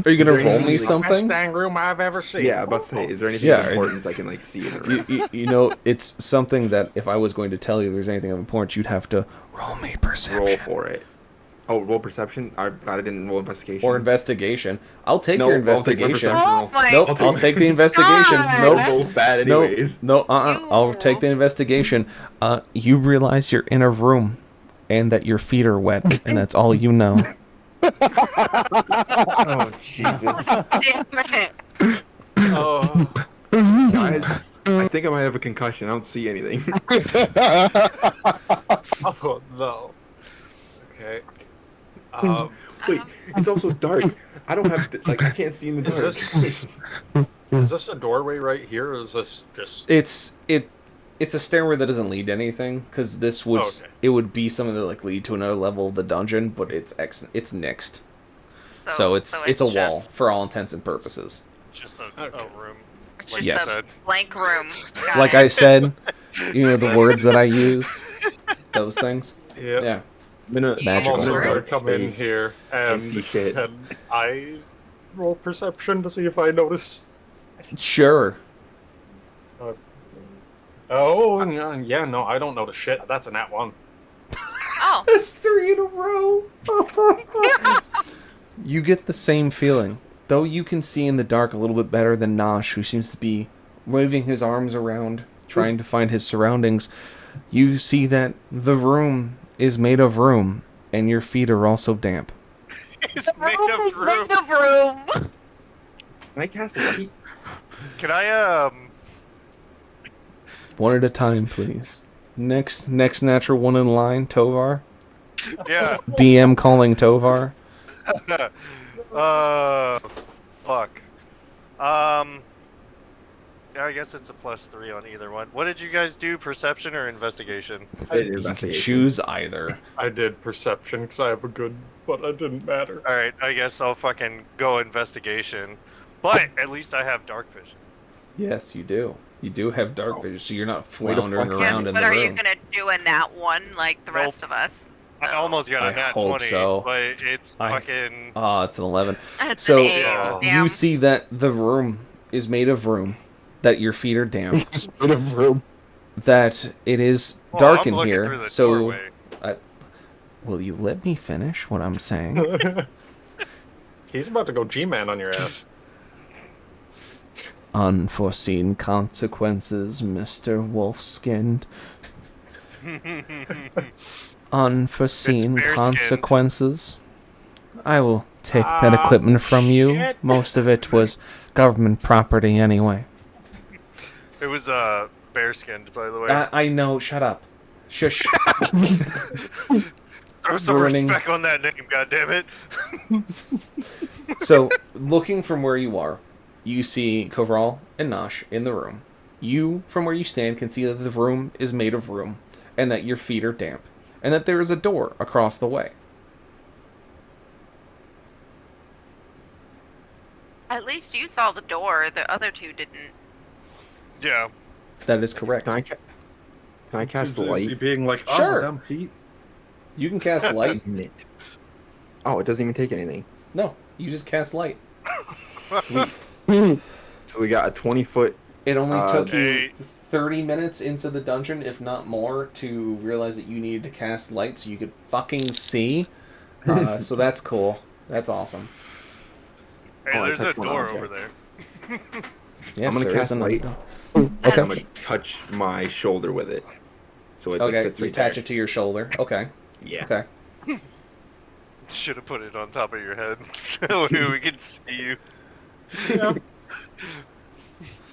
Are you gonna is there roll me anything- something? Best dang room I've ever seen. Yeah, I'm about to say, is there anything Yeah, of importance I can like see in the room? You know, it's something that if I was going to tell you there's anything of importance, you'd have to roll me perception. Roll for it. Oh, roll perception? I'm glad I didn't roll investigation. Or investigation. I'll take No, your I'll take my investigation. perception roll. Oh my Nope, I'll take the investigation. God. Nope. They're both bad Nope. anyways. No, I'll take the investigation. You realize you're in a room and that your feet are wet, and that's all you know. Oh, Jesus. Damn it. Oh. Guys, I think I might have a concussion. I don't see anything. Oh, no. Okay. Wait, it's also dark. I don't have, like, I can't see in the dark. Is this a doorway right here, or is this just... It's a stairway that doesn't lead to anything, because this would it would be something that like lead to another level of the dungeon, but it's nixed. So it's a wall just- for all intents and purposes. Just a room. It's Like just you Yes. said. a blank room. Got Like it. I said, you know the words that I used, those things. Yeah. Yeah. I'm in a I'm Magical. also dark going to come in space here and see shit. and I roll perception to see if I notice. Sure. Oh, yeah, no, I don't notice shit. That's a nat one. Oh. That's 3 in a row. You get the same feeling, though you can see in the dark a little bit better than Nosh, who seems to be waving his arms around, trying to find his surroundings. You see that the room is made of room, and your feet are also damp. It's The made room of is room. made of room. Can I cast light? Can I One at a time, please. Next natural one in line, Tovar. Yeah. DM calling Tovar. Fuck. Yeah, I guess it's a +3 on either one. What did you guys do? Perception or investigation? You can choose either. I did perception because I have a good, but it didn't matter. All right, I guess I'll fucking go investigation. But at least I have dark vision. Yes, you do. You do have dark vision, so you're not Way to floundering flex around Yes, in but the are you room. gonna do a nat one like the rest of us? I almost got a I nat hope 20, so. but it's fucking. It's an 11. It's So an 8. Damn. you see that the room is made of room, that your feet are damp, Made of room. that it is Oh, dark I'm in looking here. through the So, doorway. will you let me finish what I'm saying? He's about to go G-Man on your ass. Unforeseen consequences, Mr. Wolf-skinned. Unforeseen It's bear-skinned. consequences. I will take that equipment from you. shit. Most of it was government property anyway. It was bear skinned, by the way. I know, shut up. Shush. Throw some ruining- respect on that name, goddammit. So, looking from where you are, you see Kovral and Nosh in the room. You, from where you stand, can see that the room is made of room, and that your feet are damp, and that there is a door across the way. At least you saw the door. The other two didn't. Yeah. That is correct. Can I cast Is he light? being like, oh, Sure. them feet? You can cast light. Oh, it doesn't even take anything. No, you just cast light. Sweet. So we got a 20-foot. It only took you Hey. 30 minutes into the dungeon, if not more, to realize that you needed to cast light so you could fucking see. So that's cool. That's awesome. Hey, I there's a touched one door object. over there. Yes, I'm gonna there cast is light. another- I'm Okay. gonna touch my shoulder with it. So it like, Okay, sits you right attach there. it to your shoulder. Okay. Yeah. Okay. Should have put it on top of your head. We can see you. Yeah.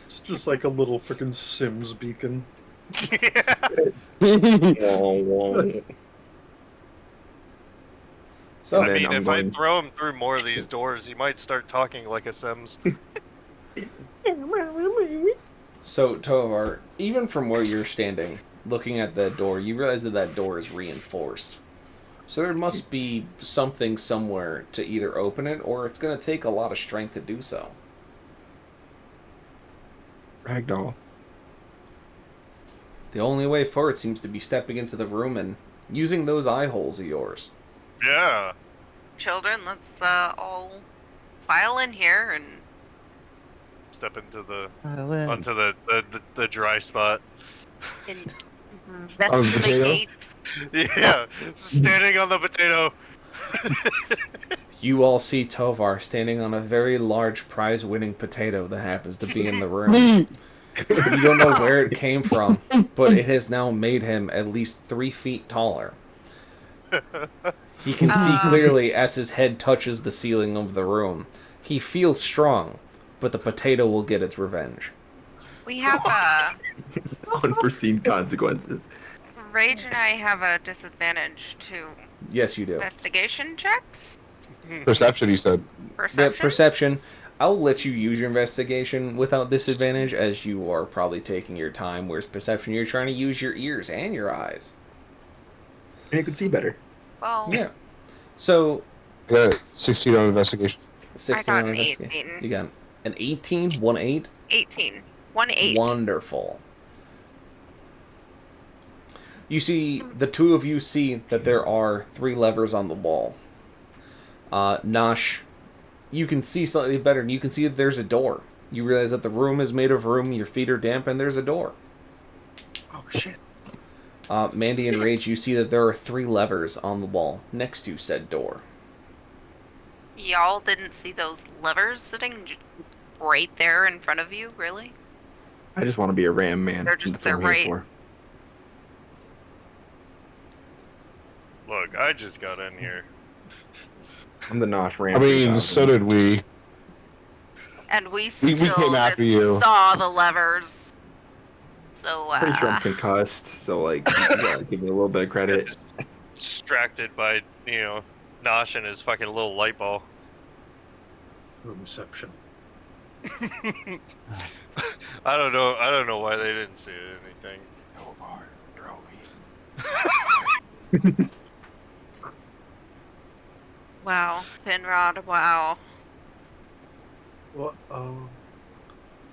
It's just like a little freaking Sims beacon. So, And I then mean, I'm if I going- throw him through more of these doors, he might start talking like a Sims. So, Tovar, even from where you're standing, looking at that door, you realize that that door is reinforced. So there must be something somewhere to either open it, or it's going to take a lot of strength to do so. Ragdoll. The only way forward seems to be stepping into the room and using those eye holes of yours. Yeah. Children, let's all file in here and Step into the Well, onto the dry spot. investigate. Yeah, standing on the potato. You all see Tovar standing on a very large prize-winning potato that happens to be in the room. You don't know where it came from, but it has now made him at least 3 feet taller. He can see clearly as his head touches the ceiling of the room. He feels strong, but the potato will get its revenge. We have Unforeseen consequences. Rage and I have a disadvantage to Yes, you do. investigation checks. Perception, you said. Perception. Yeah, perception. I'll let you use your investigation without disadvantage, as you are probably taking your time, whereas perception, you're trying to use your ears and your eyes. And you can see better. Well, Yeah. So, I got 16 on investigation. 16 got on an investigation. 18. You got an 18? 1-8? 18. 1-8. Wonderful. You see, the two of you see that there are 3 levers on the wall. Nosh, you can see slightly better, and you can see that there's a door. You realize that the room is made of room, your feet are damp, and there's a door. Oh shit. Mandy and Rage, you see that there are 3 levers on the wall next to said door. Y'all didn't see those levers sitting right there in front of you, really? I just want to be a ram man. They're just That's what I'm there, here right? for. Look, I just got in here. I'm the Nosh Ram. I mean, so did we. And we We still came after just you. saw the levers. So, I'm pretty sure I'm concussed, so like, you gotta give me a little bit of credit. Distracted by, Nosh and his fucking little light ball. Roomception. I don't know why they didn't see anything. wow, Finrod, wow. What?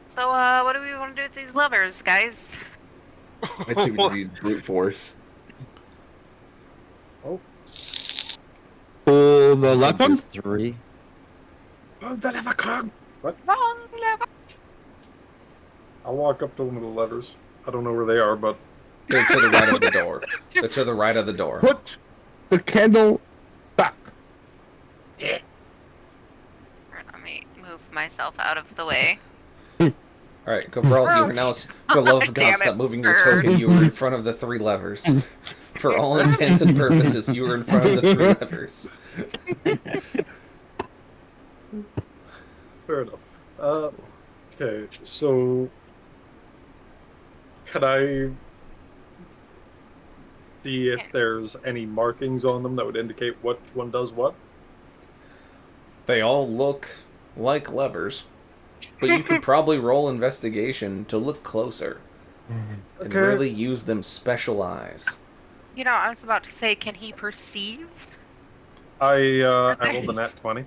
So, what do we want to do with these levers, guys? I'd say we should use brute force. Oh. Pull the left one? 3. Pull the lever, Krog! What? Wrong lever! I'll walk up to one of the levers. I don't know where they are, but... They're to the right of the door. They're to the right of the door. Put the candle back. Yeah. Let me move myself out of the way. Alright, Gavral, you are now, for the love of God, Damn stop it, moving your bird. token. You are in front of the 3 levers. For all intents and purposes, you are in front of the 3 levers. Fair enough. Okay, so... Can I see if there's any markings on them that would indicate which one does what? They all look like levers, but you could probably roll investigation to look closer and Okay. really use them special eyes. You know, I was about to say, can he perceive? I rolled a nat 20.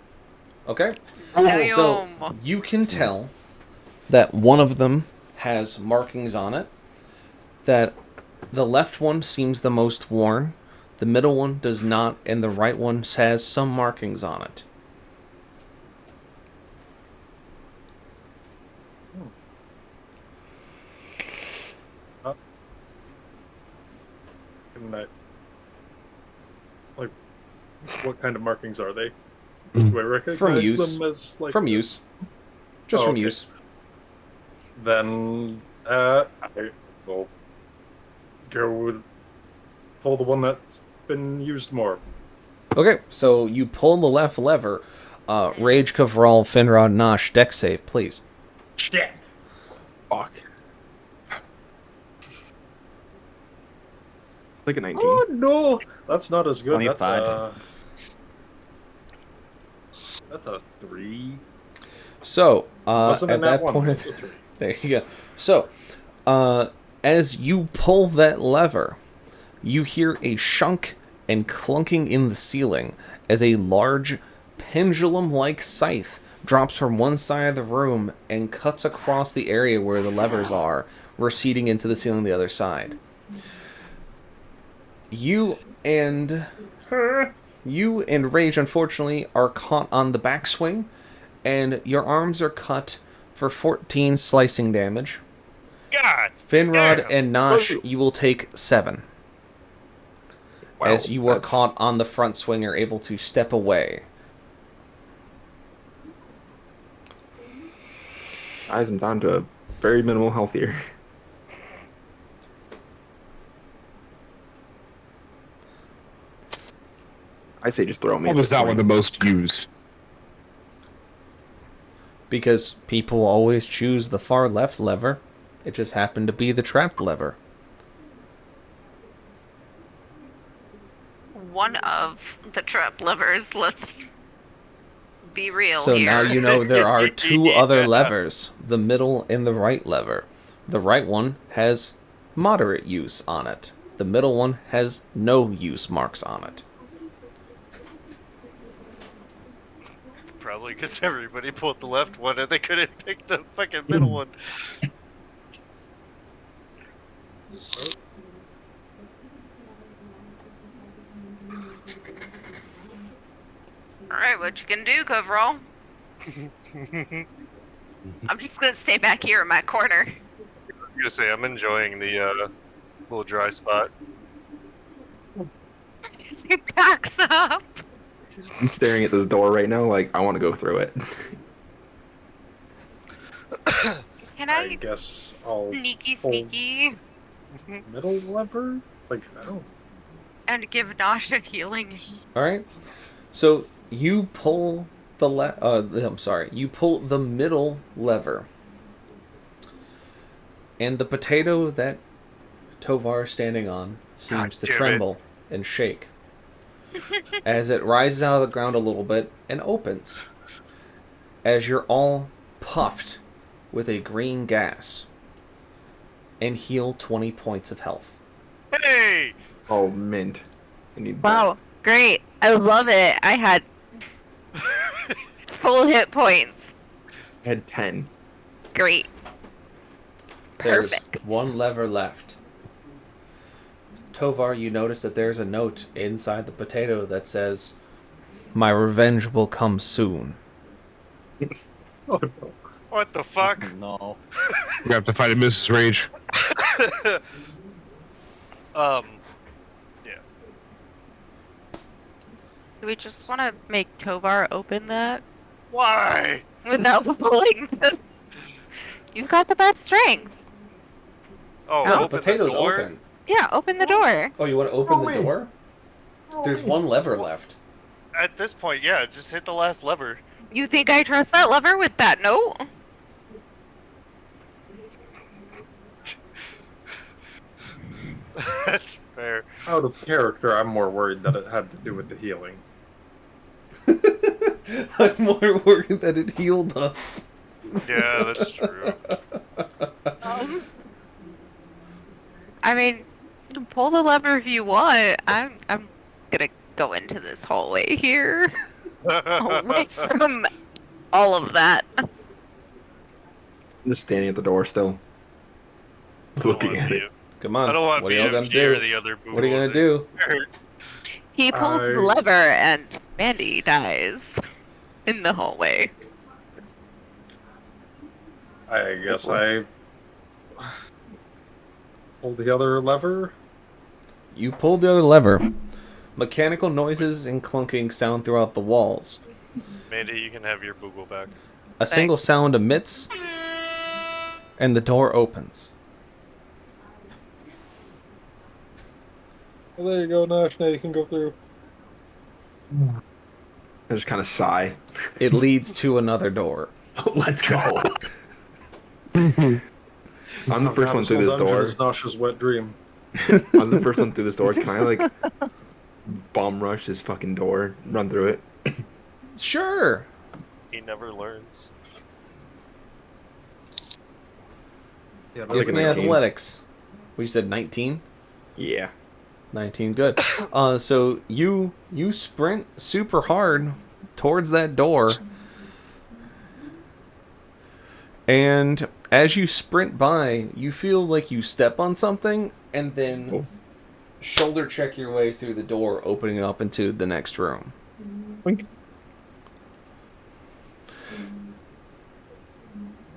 Okay. Damn. So you can tell that one of them has markings on it, that the left one seems the most worn, the middle one does not, and the right one has some markings on it. Can I, like, what kind of markings are they? Do I recognize From use. them as, like... From use. Just Oh, from okay. use. Then, I will go with... pull the one that's been used more. Okay, so you pull the left lever. Rage, Kavral, Finrod, Nosh, deck save, please. Shit! Fuck. Like a 19. Oh, no! That's not as good. 25. That's a 3. So, Wasn't at in that one. point, It's a 3. there you go. So, as you pull that lever, you hear a shunk and clunking in the ceiling as a large pendulum-like scythe drops from one side of the room and cuts across the area where the levers are, receding into the ceiling on the other side. You and Rage, unfortunately, are caught on the backswing, and your arms are cut for 14 slicing damage. God! Finrod damn. and Nosh, you will take 7. Wow, as you are that's- caught on the front swing, are able to step away. Guys, I'm down to very minimal health here. I say just throw me. What at was this that point. one the most used? Because people always choose the far left lever. It just happened to be the trapped lever. One of the trap levers, let's be real So here. now you know there are 2 other levers, the middle and the right lever. The right one has moderate use on it. The middle one has no use marks on it. Probably because everybody pulled the left one and they couldn't pick the fucking middle one. Alright, what you can do, Coverall? I'm just gonna stay back here in my corner. I'm gonna say I'm enjoying the little dry spot. As he backs up. I'm staring at this door right now, like I want to go through it. Can I I guess I'll sneaky pull sneaky? middle lever? Like, I don't... And give Nasha healing. All right. So you pull you pull the middle lever, and the potato that Tovar is standing on seems to tremble and shake as it rises out of the ground a little bit and opens. As you're all puffed with a green gas, and heal 20 points of health. Hey! Oh, mint. I need Wow, great. I love it. I had full hit points. I had 10. Great. There's Perfect. one lever left. Tovar, you notice that there's a note inside the potato that says, "My revenge will come soon." Oh no. What the fuck? No. We have to fight a Mrs. Rage. Yeah. Do we just want to make Tovar open that? Why? Without pulling the... You've got the best strength. Oh, No, the open potato's the door? open. Yeah, open the door. Oh, you want to open the door? There's one lever left. At this point, yeah, just hit the last lever. You think I trust that lever with that note? That's fair. Out of character, I'm more worried that it had to do with the healing. I'm more worried that it healed us. Yeah, that's true. I mean, pull the lever if you want. I'm gonna go into this hallway here. Away from all of that. I'm just standing at the door still. Looking at it. Come on. I don't want what are y'all gonna BMG or do? the other What are you gonna do? He pulls the lever and Mandy dies in the hallway. I guess I pull the other lever. You pull the other lever. Mechanical noises and clunking sound throughout the walls. Mandy, you can have your boogle back. A single sound emits, and the door opens. Well, there you go, Nash. Now you can go through. I just kind of sigh. It leads to another door. Let's go. I'm the first one through this door. It's Nasha's wet dream. I'm the first one through this door. Can I like bomb rush this fucking door? Run through it? Sure. He never learns. Yeah, Give me athletics. We said 19? Yeah. 19, good. So you sprint super hard towards that door. And as you sprint by, you feel like you step on something and then shoulder check your way through the door, opening up into the next room. Wink.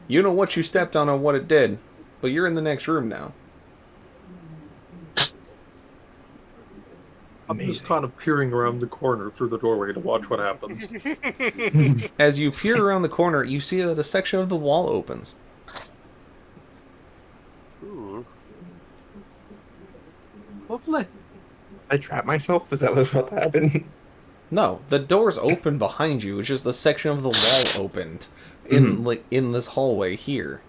You know what you stepped on or what it did, but you're in the next room now. I'm just kind of peering around the corner through the doorway to watch what happens. As you peer around the corner, you see that a section of the wall opens. Ooh. Lovely. I trap myself? Is that what's about to happen? No, the door's open behind you. It's just the section of the wall opened in in this hallway here.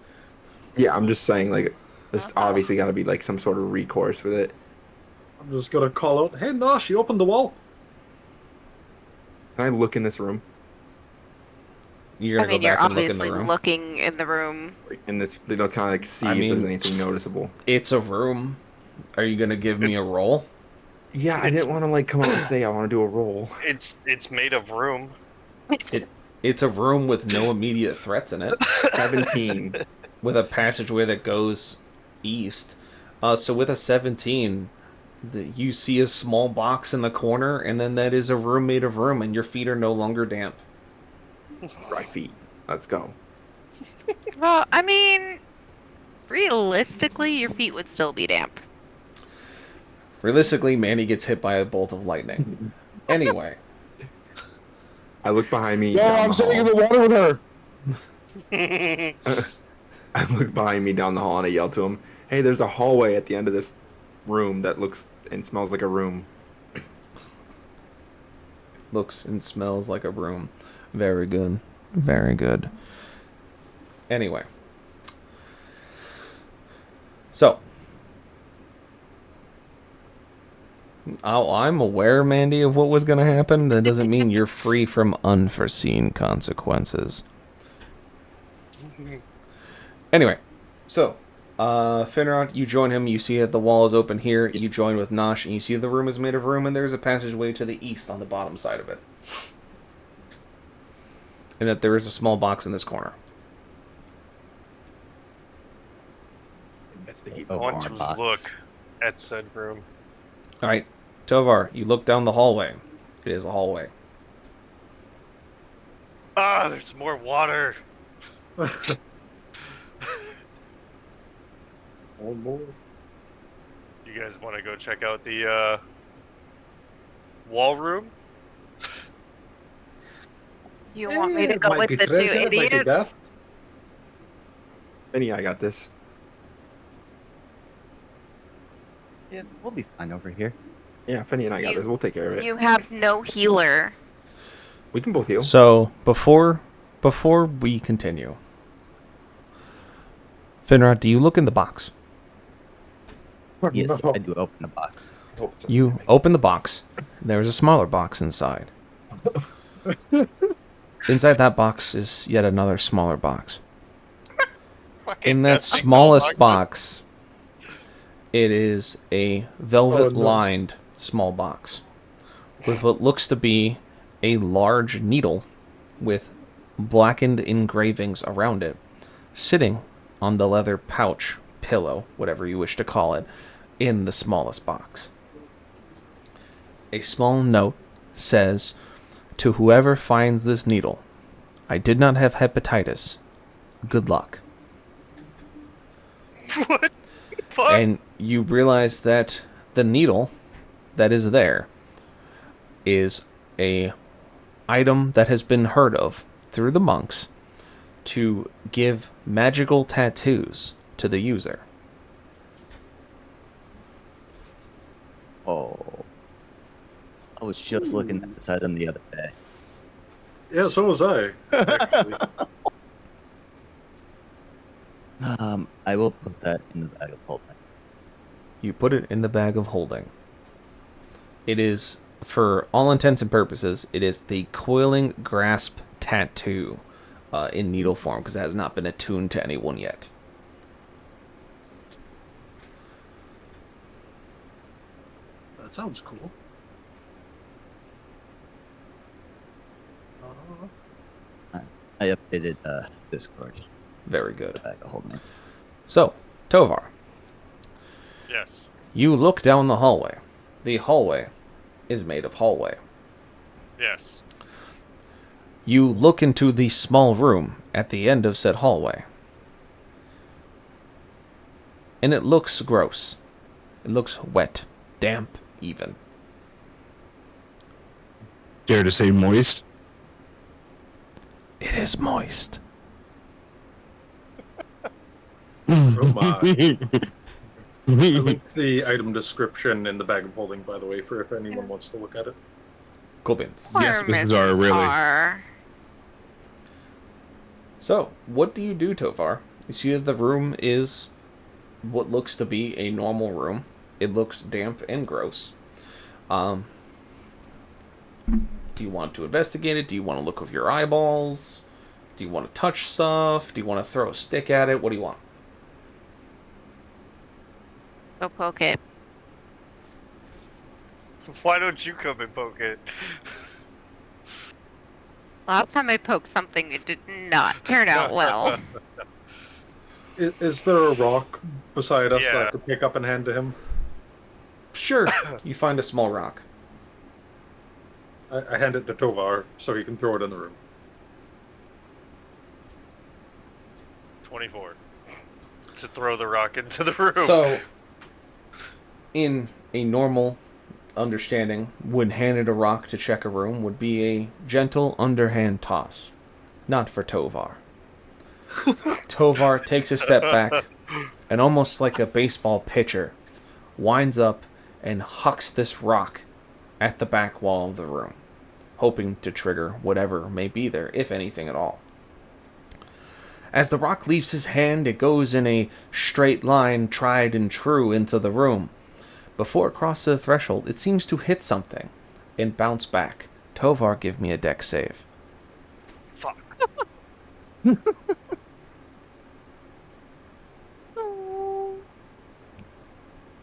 Yeah, I'm just saying like there's obviously got to be like some sort of recourse with it. I'm just gonna call out, "Hey, Nash, you opened the wall." Can I look in this room? You're I gonna mean, go you're back and look in obviously the room. looking in the room. In this, they don't kind of like see I if there's mean, anything noticeable. It's a room. Are you gonna give me a roll? Yeah, I didn't want to like come out and say I want to do a roll. It's made of room. It's a room with no immediate threats in it. 17. With a passageway that goes east. So with a 17, you see a small box in the corner, and then that is a room made of room, and your feet are no longer damp. Dry feet. Let's go. Well, I mean, realistically, your feet would still be damp. Realistically, Manny gets hit by a bolt of lightning. Anyway. I look behind me. No, I'm sitting in the water with her. I look behind me down the hall and I yell to him, "Hey, there's a hallway at the end of this room that looks and smells like a room." looks and smells like a room. Very good. Very good. Anyway. So. I'm aware, Mandy, of what was going to happen. That doesn't mean you're free from unforeseen consequences. Anyway. So. Finrod, you join him. You see that the wall is open here. You join with Nosh, and you see the room is made of room, and there's a passageway to the east on the bottom side of it. And that there is a small box in this corner. Investigate. I want to look at said room. Alright, Tovar, you look down the hallway. It is a hallway. Ah, there's more water. Oh, Lord. You guys want to go check out the wall room? Do you want me to go with the two idiots? Benny, I got this. Yeah, we'll be fine over here. Yeah, Finny and I got this. We'll take care of it. You have no healer. We can both heal. So, before we continue, Finrod, do you look in the box? Yes, I do open the box. You open the box. There's a smaller box inside. Inside that box is yet another smaller box. In that smallest box, it is a velvet-lined small box with what looks to be a large needle with blackened engravings around it, sitting on the leather pouch, pillow, whatever you wish to call it, in the smallest box. A small note says, "To whoever finds this needle, I did not have hepatitis. Good luck." What? Fuck? And you realize that the needle that is there is a item that has been heard of through the monks to give magical tattoos to the user. Oh. I was just looking at this item the other day. Yeah, so was I. Actually. I will put that in the bag of holding. You put it in the bag of holding. It is, for all intents and purposes, it is the Coiling Grasp tattoo in needle form, because it has not been attuned to anyone yet. That sounds cool. I updated Discord. Very good. Bag of holding. So, Tovar. Yes. You look down the hallway. The hallway is made of hallway. Yes. You look into the small room at the end of said hallway. And it looks gross. It looks wet, damp even. Dare to say moist? It is moist. Oh my. I linked the item description in the bag of holding, by the way, for if anyone wants to look at it. Cool beans. Yes, Mrs. R, really. So, what do you do, Tovar? You see that the room is what looks to be a normal room. It looks damp and gross. Do you want to investigate it? Do you want to look with your eyeballs? Do you want to touch stuff? Do you want to throw a stick at it? What do you want? Go poke it. Why don't you come and poke it? Last time I poked something, it did not turn out well. Is there a rock beside us that Yeah. I could pick up and hand to him? Sure. You find a small rock. I hand it to Tovar so he can throw it in the room. 24. To throw the rock into the room. So, in a normal understanding, when handed a rock to check a room would be a gentle underhand toss. Not for Tovar. Tovar takes a step back and, almost like a baseball pitcher, winds up and hucks this rock at the back wall of the room, hoping to trigger whatever may be there, if anything at all. As the rock leaves his hand, it goes in a straight line, tried and true, into the room. Before it crosses the threshold, it seems to hit something and bounce back. Tovar, give me a dex save. Fuck.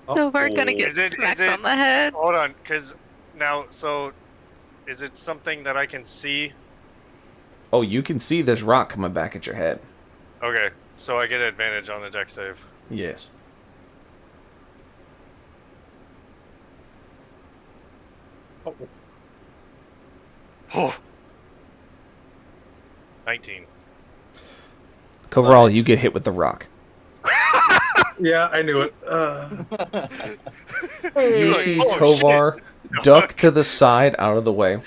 Tovar gonna get smacked on the head. Hold on, because now, so is it something that I can see? Oh, you can see this rock coming back at your head. Okay, so I get advantage on the deck save. Yes. Oh. 19. Overall, you get hit with the rock. Yeah, I knew it. You see Tovar duck to the side out of the way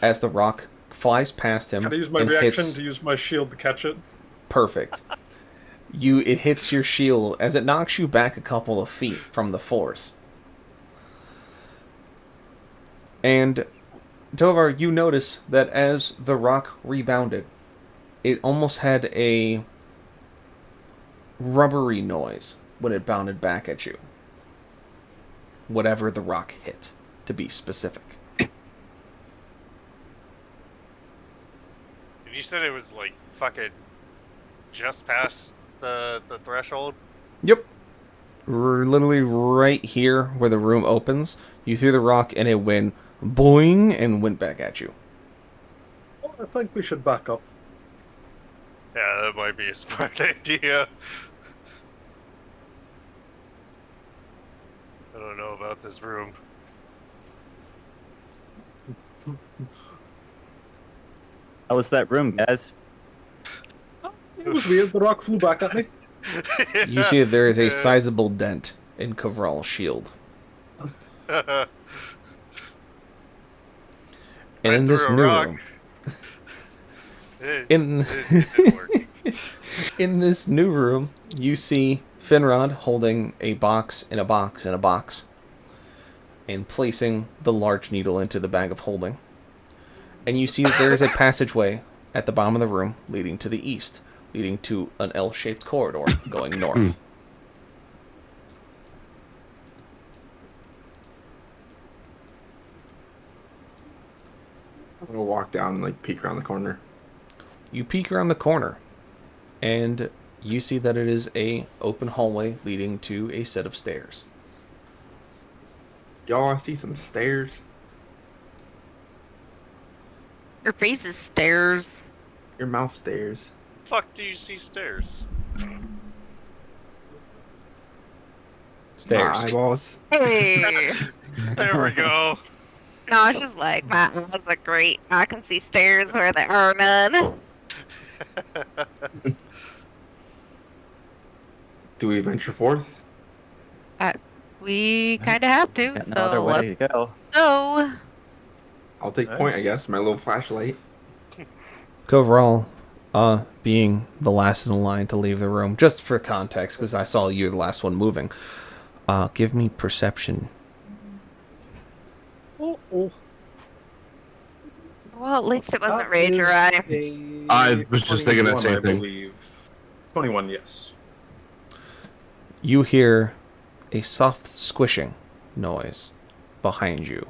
as the rock flies past him. Can I use my and reaction hits... to use my shield to catch it? Perfect. It hits your shield as it knocks you back a couple of feet from the force. And Tovar, you notice that as the rock rebounded, it almost had a rubbery noise when it bounded back at you. Whatever the rock hit, to be specific. You said it was like fucking just past the threshold? Yep. Literally right here where the room opens, you threw the rock and it went boing and went back at you. Well, I think we should back up. Yeah, that might be a smart idea. I don't know about this room. How was that room, guys? It was weird. The rock flew back at me. You see that there is a sizable dent in Coverall's shield. And in this new room, in this new room, you see Finrod holding a box in a box in a box and placing the large needle into the bag of holding. And you see that there is a passageway at the bottom of the room leading to the east, leading to an L-shaped corridor going north. I'm gonna walk down and like peek around the corner. You peek around the corner, and you see that it is a open hallway leading to a set of stairs. Y'all, I see some stairs. Your face is stairs. Your mouth stairs. Fuck, do you see stairs? Stairs. My eyeballs. Hey. There we go. No, she's like, my eyes are great. I can see stairs where there are none. Do we venture forth? We kind of have to, Got no so other way to let's go. go. I'll take point, I guess. My little flashlight. Coverall, being the last in the line to leave the room, just for context, because I saw you the last one moving, give me perception. Oh. Well, at least it wasn't Rage or I. I was just thinking that same I thing. believe. 21, yes. You hear a soft squishing noise behind you,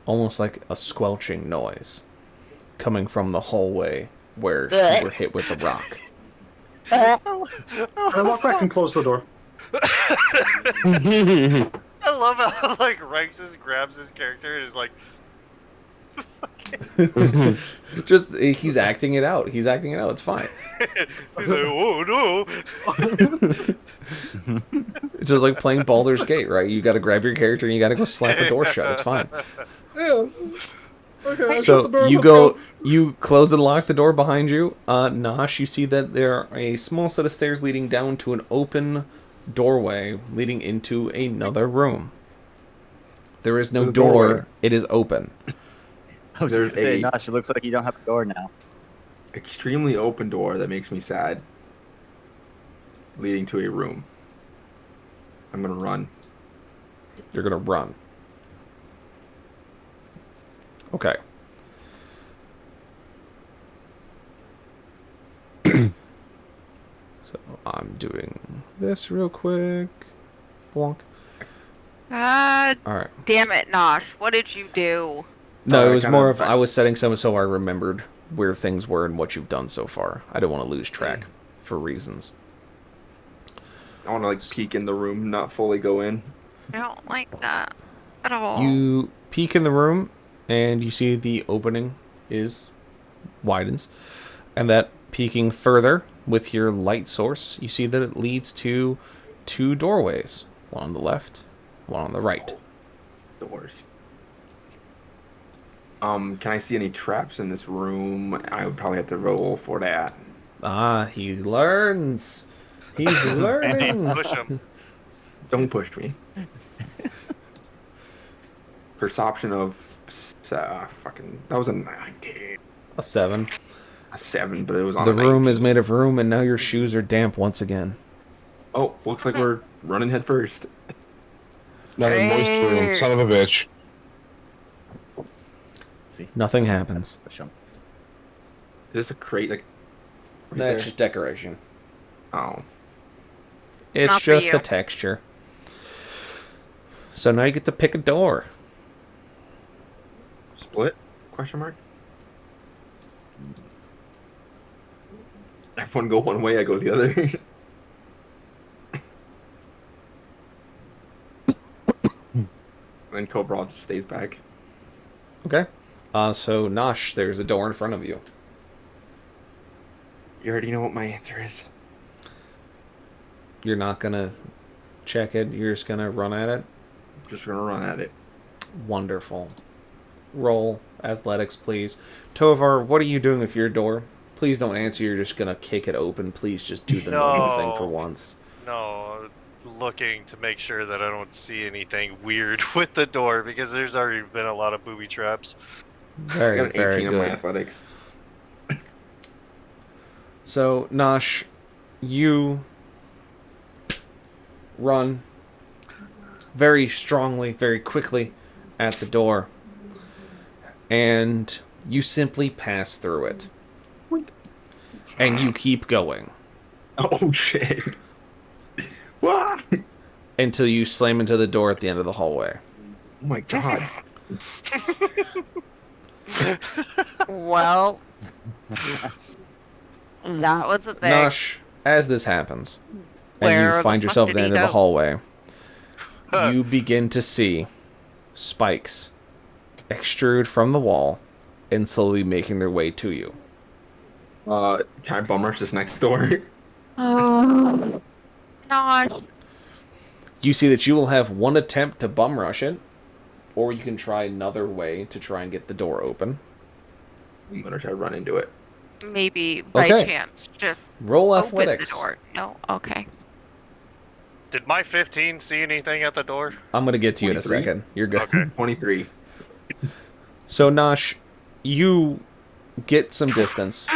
almost like a squelching noise, coming from the hallway where you were hit with the rock. I walk back and close the door. I love how like Rexus grabs his character and is like, Just he's acting it out. He's acting it out. It's fine. he's like, oh no. It's just like playing Baldur's Gate, right? You got to grab your character and you got to go slap the door shut. It's fine. Yeah. Okay, I shut the So door, you let's go, you close and lock the door behind you. Nosh, you see that there are a small set of stairs leading down to an open doorway leading into another room. There is no There's a door. doorway. It is open. I was There's just gonna say, a- Nosh, it looks like you don't have a door now. Extremely open door that makes me sad. Leading to a room. I'm gonna run. You're gonna run. Okay. I'm doing this real quick. Bonk. God Alright. damn it, Nosh. What did you do? No, Sorry, it was kinda- more of I was setting some so I remembered where things were and what you've done so far. I don't want to lose track for reasons. I want to like peek in the room, not fully go in. I don't like that at all. You peek in the room and you see the opening widens. And that peeking further with your light source, you see that it leads to 2 doorways. One on the left, one on the right. Doors. Can I see any traps in this room? I would probably have to roll for that. Ah, he learns. He's learning. Push him. Don't push me. Perception of fucking. That was a 9. A 7. A 7, but it was on The a room 19. is made of room, and now your shoes are damp once again. Oh, looks like we're running head first. Another moist room. Son of a bitch. See, Nothing happens. push 'em. Is this a crate? Like, right That's there? just decoration. Oh. It's Not for just you. the texture. So now you get to pick a door. Split? Question mark? Everyone go one way, I go the other. And Cobra just stays back. Okay. So Nosh, there's a door in front of you. You already know what my answer is. You're not gonna check it. You're just gonna run at it. Just gonna run at it. Wonderful. Roll athletics, please. Tovar, what are you doing with your door? Please don't answer. You're just gonna kick it open. Please just do the normal thing for No. once. No, looking to make sure that I don't see anything weird with the door because there's already been a lot of booby traps. I Very, got an very 18 on my good. athletics. So Nosh, you run very strongly, very quickly at the door, and you simply pass through it. And you keep going. Oh shit. What? Until you slam into the door at the end of the hallway. Oh my god. Well, that was a thing. Nosh, as this happens, and Where you the find fuck yourself at did the he end of the go? hallway, you begin to see spikes extrude from the wall and slowly making their way to you. Can I bum rush this next door? Oh, gosh. You see that you will have one attempt to bum rush it, or you can try another way to try and get the door open. I'm gonna try to run into it. Maybe by Okay. chance, just Roll open athletics. the door. No, okay. Did my 15 see anything at the door? I'm gonna get to you in a 23? second. You're good. Okay. 23. So Nosh, you get some distance.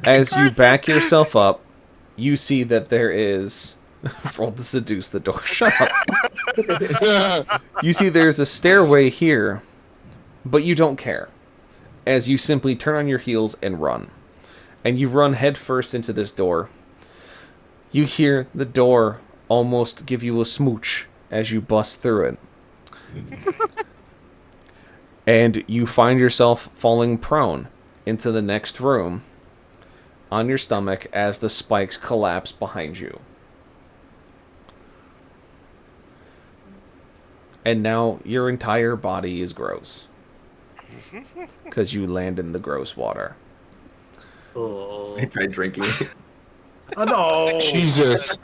As you back yourself up, you see that there is roll to seduce the door. Shut up. You see there's a stairway here, but you don't care. As you simply turn on your heels and run. And you run headfirst into this door. You hear the door almost give you a smooch as you bust through it. And you find yourself falling prone into the next room on your stomach as the spikes collapse behind you. And now your entire body is gross. Because you land in the gross water. Oh, I tried drinking it. oh no! Jesus.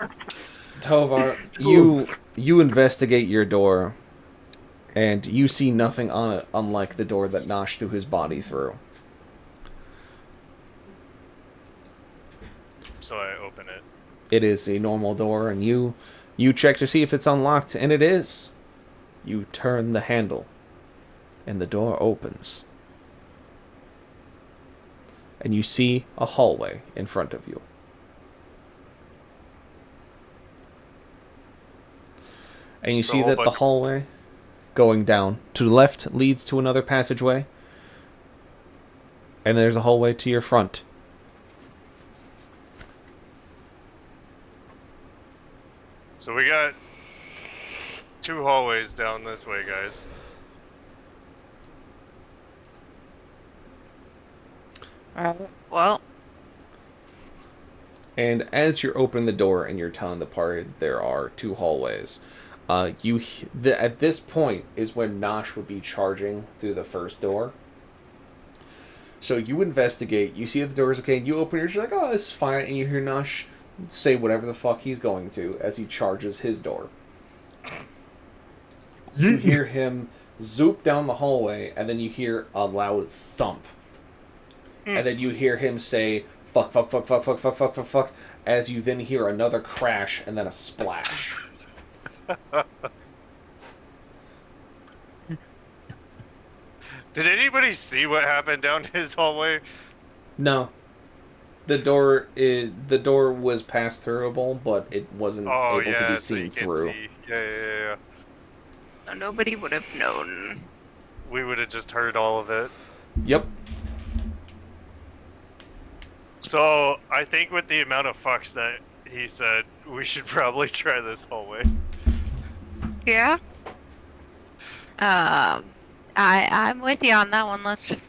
Tovar, you investigate your door, and you see nothing on it unlike the door that Nosh threw his body through. So I open it. It is a normal door, and you check to see if it's unlocked, and it is. You turn the handle, and the door opens. And you see a hallway in front of you. And you So see a whole that the bunch- hallway going down to the left leads to another passageway. And there's a hallway to your front. So we got 2 hallways down this way, guys. Well. And as you're opening the door and you're telling the party that there are 2 hallways, at this point is when Nosh would be charging through the first door. So you investigate, you see that the door is okay, and you open yours, you're like, oh, this is fine, and you hear Nosh say whatever the fuck he's going to as he charges his door. You hear him zoop down the hallway, and then you hear a loud thump. And then you hear him say, fuck, fuck, fuck, fuck, fuck, fuck, fuck, fuck, fuck, as you then hear another crash and then a splash. Did anybody see what happened down his hallway? No. The door was pass throughable, but it wasn't able to be seen through. See. Yeah. So nobody would have known. We would have just heard all of it. Yep. So, I think with the amount of fucks that he said, we should probably try this hallway. Yeah. I'm with you on that one. Let's just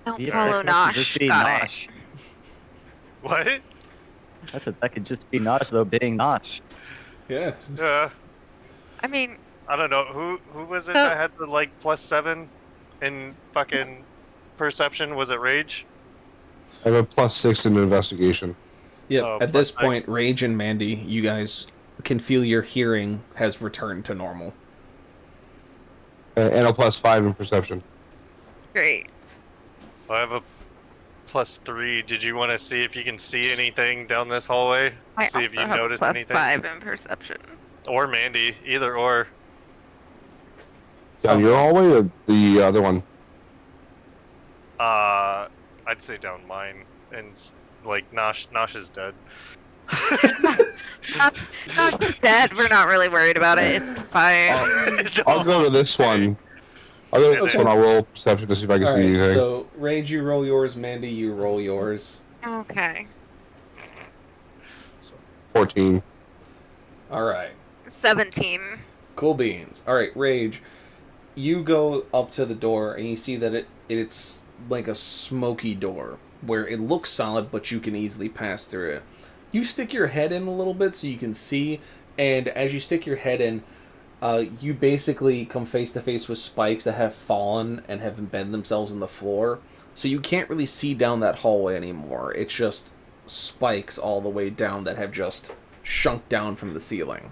don't follow that could just Nosh. be Got Nosh. What? I said that could just be Nosh, though, being Nosh. Yeah. Yeah. I mean, I don't know. Who was it that had the, like, +7 in fucking perception? Was it Rage? I have a +6 in investigation. Yep. At this point, Rage and Mandy, you guys can feel your hearing has returned to normal. And a +5 in perception. Great. I have a +3. Did you want to see if you can see anything down this hallway? I See if also you have noticed a anything? +5 in perception. Or Mandy, either or. Down your hallway or the other one? I'd say down mine, and like Nosh is dead. Nosh is dead. We're not really worried about it. It's fine. I'll go to this one. I'll go to this one. I'll roll perception to see if I can see anything. So, Rage, you roll yours. Mandy, you roll yours. Okay. 14. Alright. 17. Cool beans. Alright, Rage, you go up to the door and you see that it's like a smoky door where it looks solid, but you can easily pass through it. You stick your head in a little bit so you can see, and as you stick your head in, you basically come face to face with spikes that have fallen and have embedded themselves in the floor, so you can't really see down that hallway anymore. It's just spikes all the way down that have just shrunk down from the ceiling.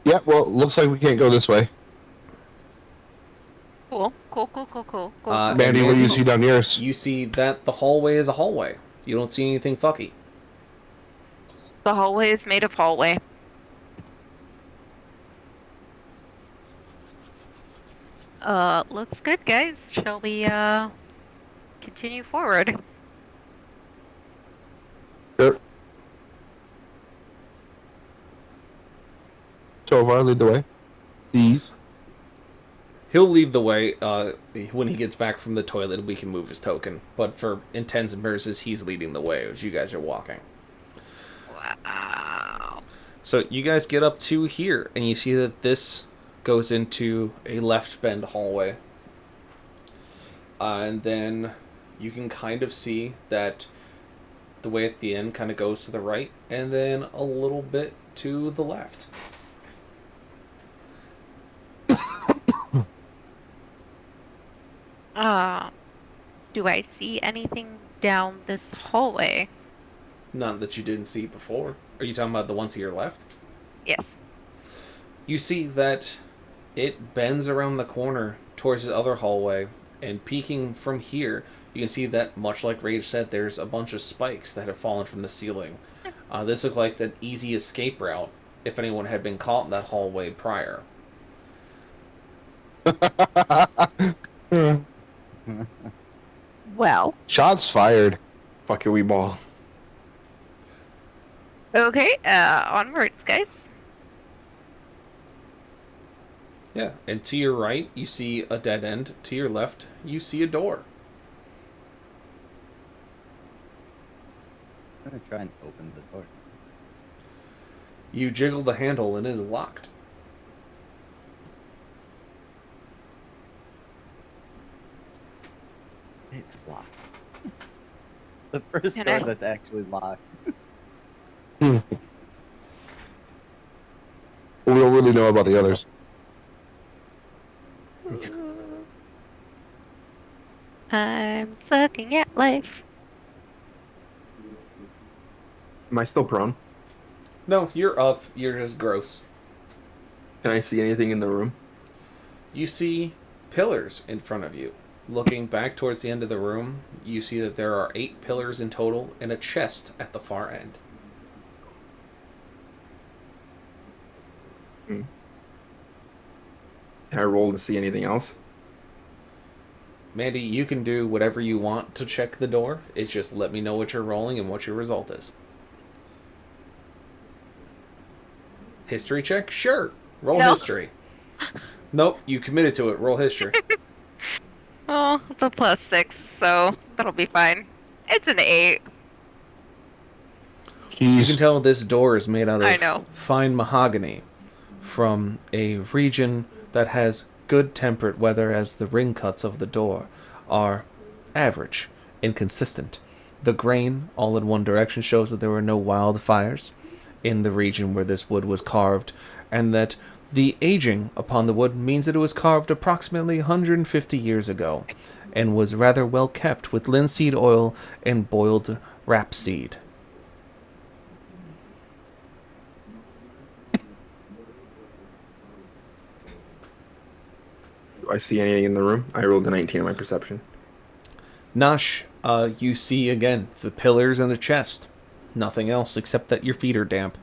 Yeah, well, looks like we can't go this way. Cool. Mandy, what do you see down yours? You see that the hallway is a hallway. You don't see anything fucky. The hallway is made of hallway. Looks good, guys. Shall we, continue forward? Sure. Tovar, lead the way. Please. He'll lead the way. When he gets back from the toilet, we can move his token. But for intents and purposes, he's leading the way as you guys are walking. Wow. So you guys get up to here, and you see that this goes into a left bend hallway. And then you can kind of see that the way at the end kind of goes to the right, and then a little bit to the left. Do I see anything down this hallway? None that you didn't see before. Are you talking about the one to your left? Yes. You see that it bends around the corner towards the other hallway, and peeking from here, you can see that, much like Rage said, there's a bunch of spikes that have fallen from the ceiling. This looked like an easy escape route if anyone had been caught in that hallway prior. Well. Shots fired. Fuck your wee ball. Okay, onwards, guys. Yeah, and to your right, you see a dead end. To your left, you see a door. I'm gonna try and open the door. You jiggle the handle and it is locked. It's locked. The first You door know. that's actually locked. We don't really know about the others. I'm sucking at life. Am I still prone? No, you're up. You're just gross. Can I see anything in the room? You see pillars in front of you. Looking back towards the end of the room, you see that there are 8 pillars in total and a chest at the far end. Can I roll to see anything else? Mandy, you can do whatever you want to check the door. It's just let me know what you're rolling and what your result is. History check? Sure. Roll No. history. Nope, you committed to it. Roll history. Oh, it's a +6, so that'll be fine. It's an 8. You can tell this door is made out I of know. fine mahogany from a region that has good temperate weather, as the ring cuts of the door are average and consistent. The grain all in one direction shows that there were no wildfires in the region where this wood was carved, and that the aging upon the wood means that it was carved approximately 150 years ago and was rather well kept with linseed oil and boiled rapeseed. Do I see anything in the room? I rolled a 19 on my perception. Nosh, you see again the pillars and the chest. Nothing else except that your feet are damp.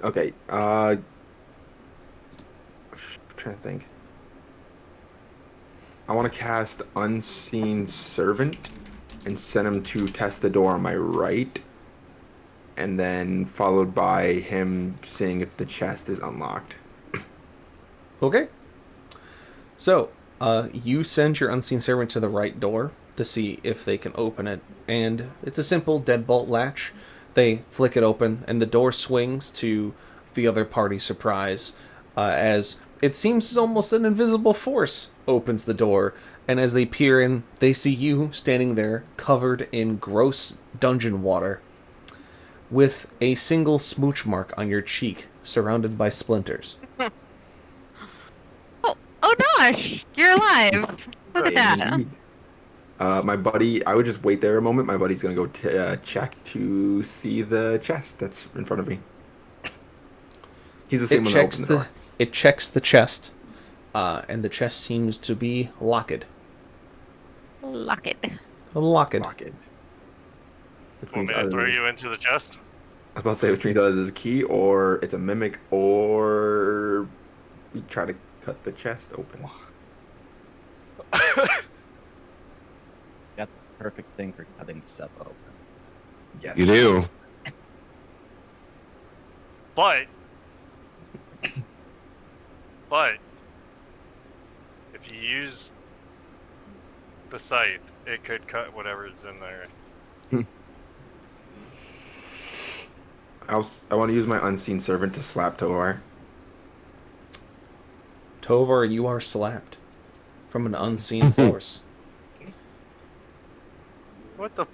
Okay, I'm trying to think. I want to cast Unseen Servant and send him to test the door on my right, and then followed by him seeing if the chest is unlocked. Okay. So, you send your unseen servant to the right door to see if they can open it, and it's a simple deadbolt latch. They flick it open, and the door swings to the other party's surprise, as it seems almost an invisible force opens the door, and as they peer in, they see you standing there, covered in gross dungeon water, with a single smooch mark on your cheek, surrounded by splinters. Oh gosh, you're alive. Look at that. Indeed. My buddy, I would just wait there a moment. My buddy's gonna go check to see the chest that's in front of me. He's the same one that opened the door. It checks the chest, and the chest seems to be locked. Lock it. Locked. Which Want means me to either, throw you into the chest? I was about to say, which means either there's a key, or it's a mimic, or we try to cut the chest open. Got the perfect thing for cutting stuff open. Yes. You do. But if you use the scythe, it could cut whatever's in there. I want to use my Unseen Servant to slap Tovar. Tovar, you are slapped from an unseen force. What the?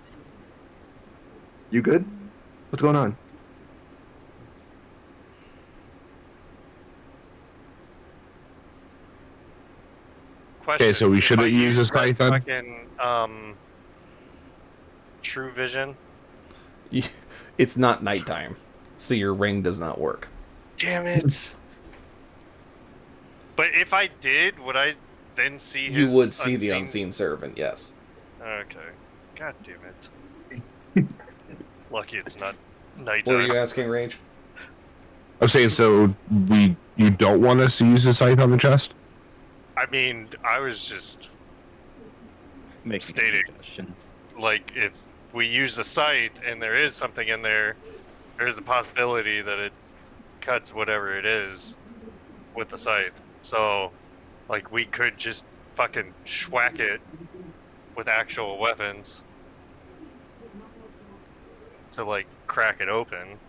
You good? What's going on? Question. Okay, so we If shouldn't I use this red python? Fucking True Vision. It's not nighttime, so your ring does not work. Damn it. But if I did, would I then see his You would see the unseen servant, yes. Okay. God damn it. Lucky it's not What nighttime. are you asking, Rage? I'm saying, so you don't want us to use the scythe on the chest? I mean, I was just stating, like, if we use the scythe and there is something in there, there's a possibility that it cuts whatever it is with the scythe. So, like, we could just fucking schwack it with actual weapons. to like crack it open.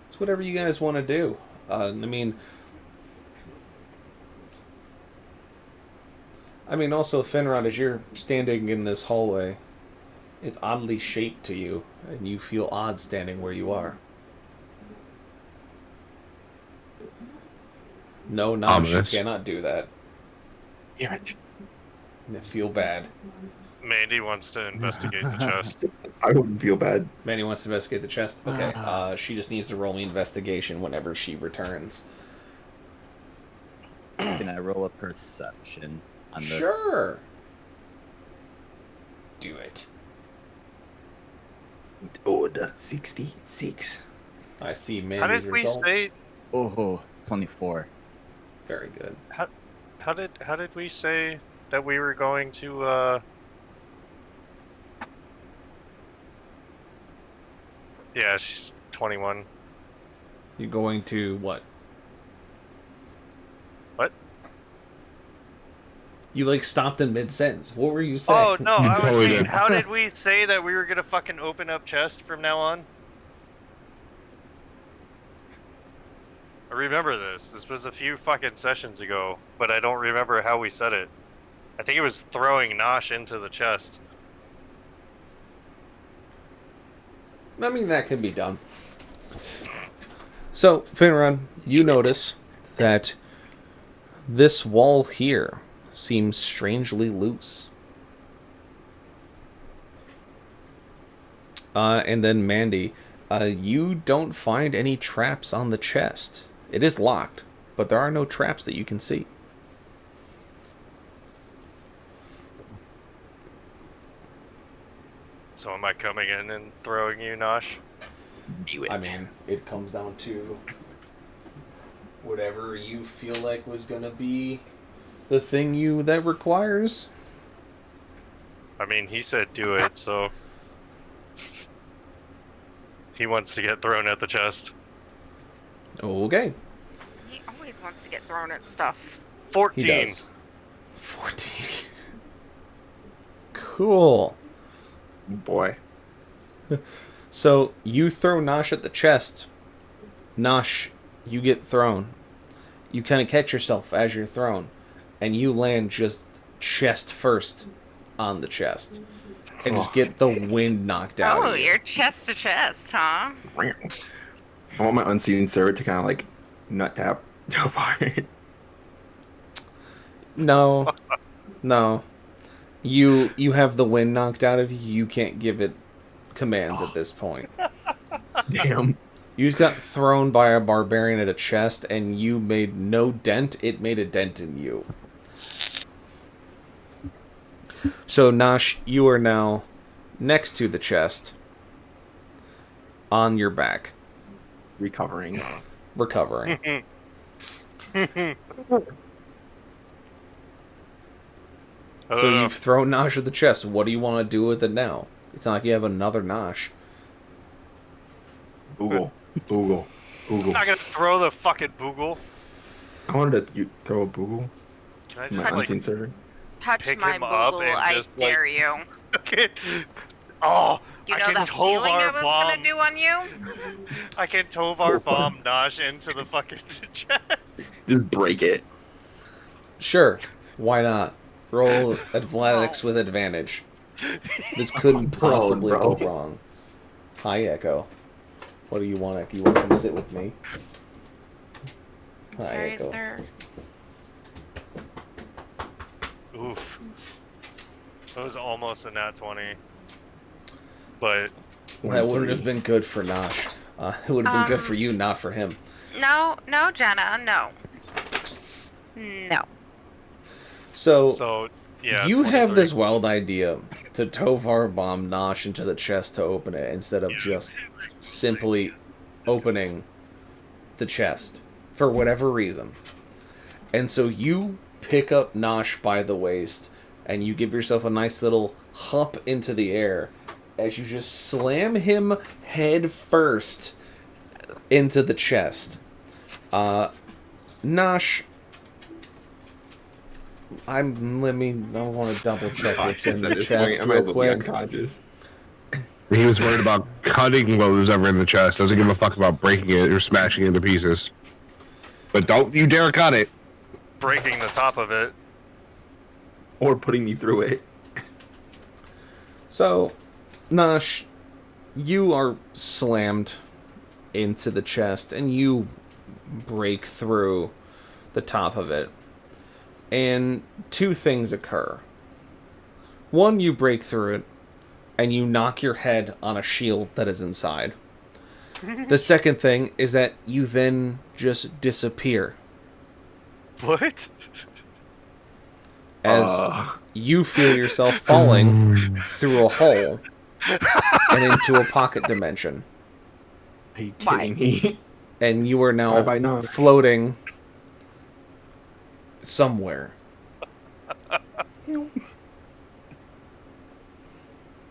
It's whatever you guys want to do. Also, Finrod, as you're standing in this hallway, it's oddly shaped to you, and you feel odd standing where you are. No, Nosh, you cannot do that. Damn it. I feel bad. Mandy wants to investigate the chest. I wouldn't feel bad. Mandy wants to investigate the chest? Okay. She just needs to roll me investigation whenever she returns. Can I roll a perception on this? Sure. Do it. Good. 66. I see How Mandy's did we results. say? Oh, 24. Very good. How did we say that we were going to? Yeah, she's 21. You're going to what? What? You stopped in mid-sentence. What were you saying? Oh no, I was saying, how did we say that we were gonna fucking open up chests from now on? I remember this. This was a few fucking sessions ago, but I don't remember how we said it. I think it was throwing Nosh into the chest. That can be done. So, Finrod, you notice that this wall here seems strangely loose. And then Mandy, you don't find any traps on the chest. It is locked, but there are no traps that you can see. So am I coming in and throwing you, Nosh? Do it. It comes down to whatever you feel like was gonna be the thing that requires. He said do it, so he wants to get thrown at the chest. Okay. He always wants to get thrown at stuff. 14. He does. 14. Cool. Boy. So you throw Nosh at the chest. Nosh, you get thrown. You kind of catch yourself as you're thrown, and you land just chest first on the chest, and just get the wind knocked out Oh, of you. you're chest to chest, huh? I want my unseen servant to kind of nut tap Topar. No. You have the wind knocked out of you. You can't give it commands at this point. Damn. You just got thrown by a barbarian at a chest, and you made no dent. It made a dent in you. So, Nosh, you are now next to the chest, on your back. Recovering. So you've thrown Nosh at the chest. What do you want to do with it now? It's not like you have another Nosh. Boogle. I'm not gonna throw the fucking boogle. I wanted to throw a boogle. Can I My just unseen servant. Touch pick my him up boogle, and I just, dare you. Oh, You I know can that feeling I Tovar was bomb. gonna do on you? I can Tovar bomb Nosh into the fucking chest. Just break it. Sure. Why not? Roll athletics with advantage. This couldn't possibly go wrong. Hi, Echo. What do you want, Echo? You want to come sit with me? Hi, Sorry, Echo. sir. Oof. That was almost a nat 20. But That wouldn't have been good for Nosh. It would have been good for you, not for him. No, Jenna, no. No. So yeah, you have 23. this wild idea to Tovar bomb Nosh into the chest to open it instead of just simply opening the chest for whatever reason. And so you pick up Nosh by the waist and you give yourself a nice little hop into the air as you just slam him head first into the chest. Nosh, I want to double check what's in At the this point, chest I might real as well be quick. unconscious. He was worried about cutting what was ever in the chest. Doesn't give a fuck about breaking it or smashing it into pieces. But don't you dare cut it. Breaking the top of it. Or putting me through it. So, Nash, you are slammed into the chest and you break through the top of it. And two things occur. One, you break through it and you knock your head on a shield that is inside. The second thing is that you then just disappear. What? As you feel yourself falling through a hole and into a pocket dimension. Are you kidding me? And you are now Bye-bye, Nash. floating somewhere.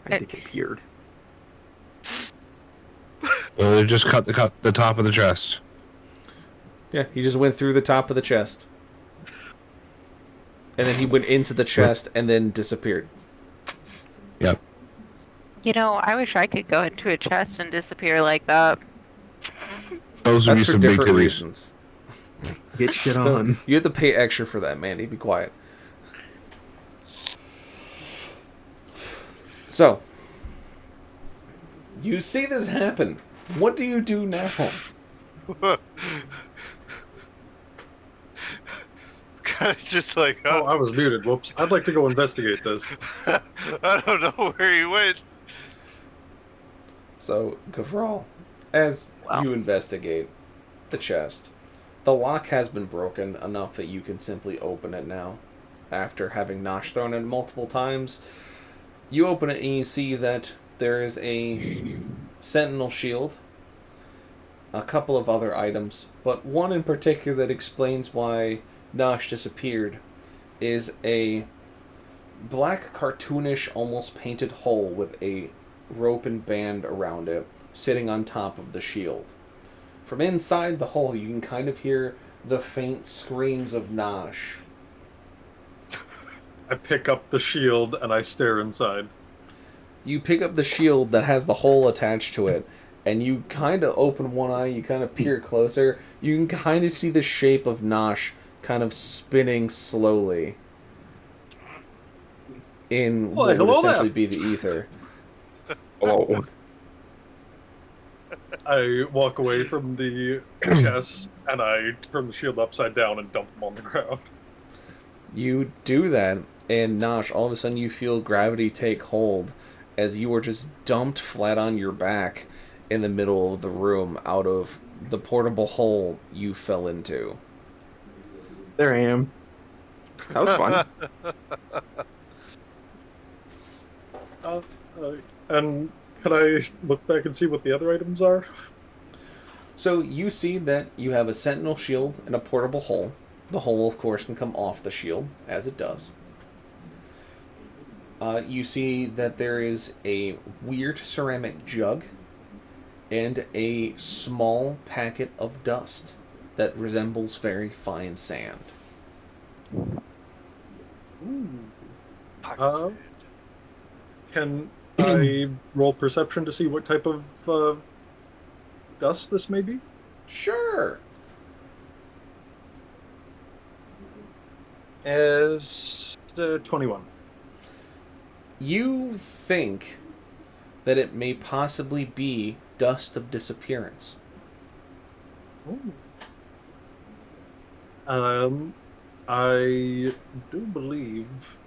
I disappeared. They just cut the top of the chest. Yeah, he just went through the top of the chest. And then he went into the chest and then disappeared. Yep. You know, I wish I could go into a chest and disappear like that. Those would be That's for some big different titties. reasons. Get shit on. You have to pay extra for that, Mandy. Be quiet. So, you see this happen. What do you do now? Kind of just like, Oh, I was muted. Whoops. I'd like to go investigate this. I don't know where he went. So, Gavral, as you investigate the chest, the lock has been broken enough that you can simply open it now. After having Nosh thrown it multiple times, you open it and you see that there is a sentinel shield, a couple of other items, but one in particular that explains why Nosh disappeared is a black cartoonish, almost painted hole with a rope and band around it, sitting on top of the shield. From inside the hole, you can kind of hear the faint screams of Nosh. I pick up the shield and I stare inside. You pick up the shield that has the hole attached to it, and you kind of open one eye, you kind of peer closer. You can kind of see the shape of Nosh kind of spinning slowly in what would essentially be the ether. Hello. I walk away from the chest and I turn the shield upside down and dump them on the ground. You do that, and Nosh, all of a sudden you feel gravity take hold as you are just dumped flat on your back in the middle of the room out of the portable hole you fell into. There I am. That was fun. And can I look back and see what the other items are? So you see that you have a sentinel shield and a portable hole. The hole, of course, can come off the shield, as it does. You see that there is a weird ceramic jug and a small packet of dust that resembles very fine sand. Can I roll perception to see what type of dust this may be? Sure. As 21. You think that it may possibly be dust of disappearance. Ooh. I do believe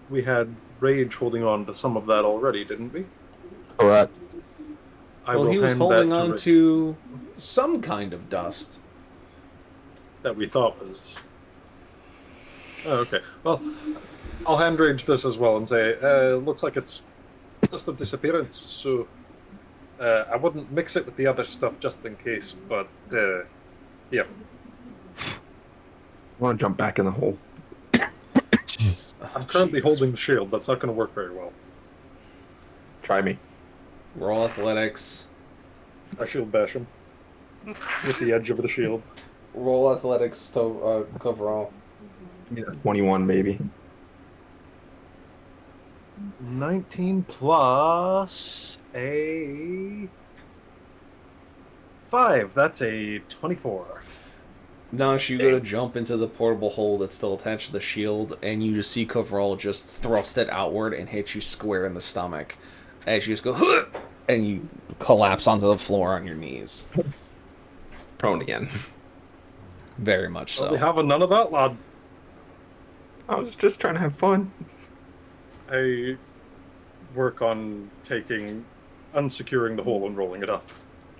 we had Rage holding on to some of that already, didn't we? Correct. Well, he was holding on to some kind of dust. That we thought was... Oh, okay. Well, I'll hand Rage this as well and say, looks like it's just a disappearance, so I wouldn't mix it with the other stuff just in case, but yeah. I want to jump back in the hole. I'm currently holding the shield. That's not going to work very well. Try me. Roll athletics. I shield bash him with the edge of the shield. Roll athletics to cover all. Yeah, 21 maybe. 19 plus a 5. That's a 24. Nosh, you go to jump into the portable hole that's still attached to the shield, and you just see Coverall just thrust it outward and hit you square in the stomach. As you just go, "Huh!" and you collapse onto the floor on your knees. Prone again. Very much so. I'll be having none of that, lad. I was just trying to have fun. I work on unsecuring the hole and rolling it up.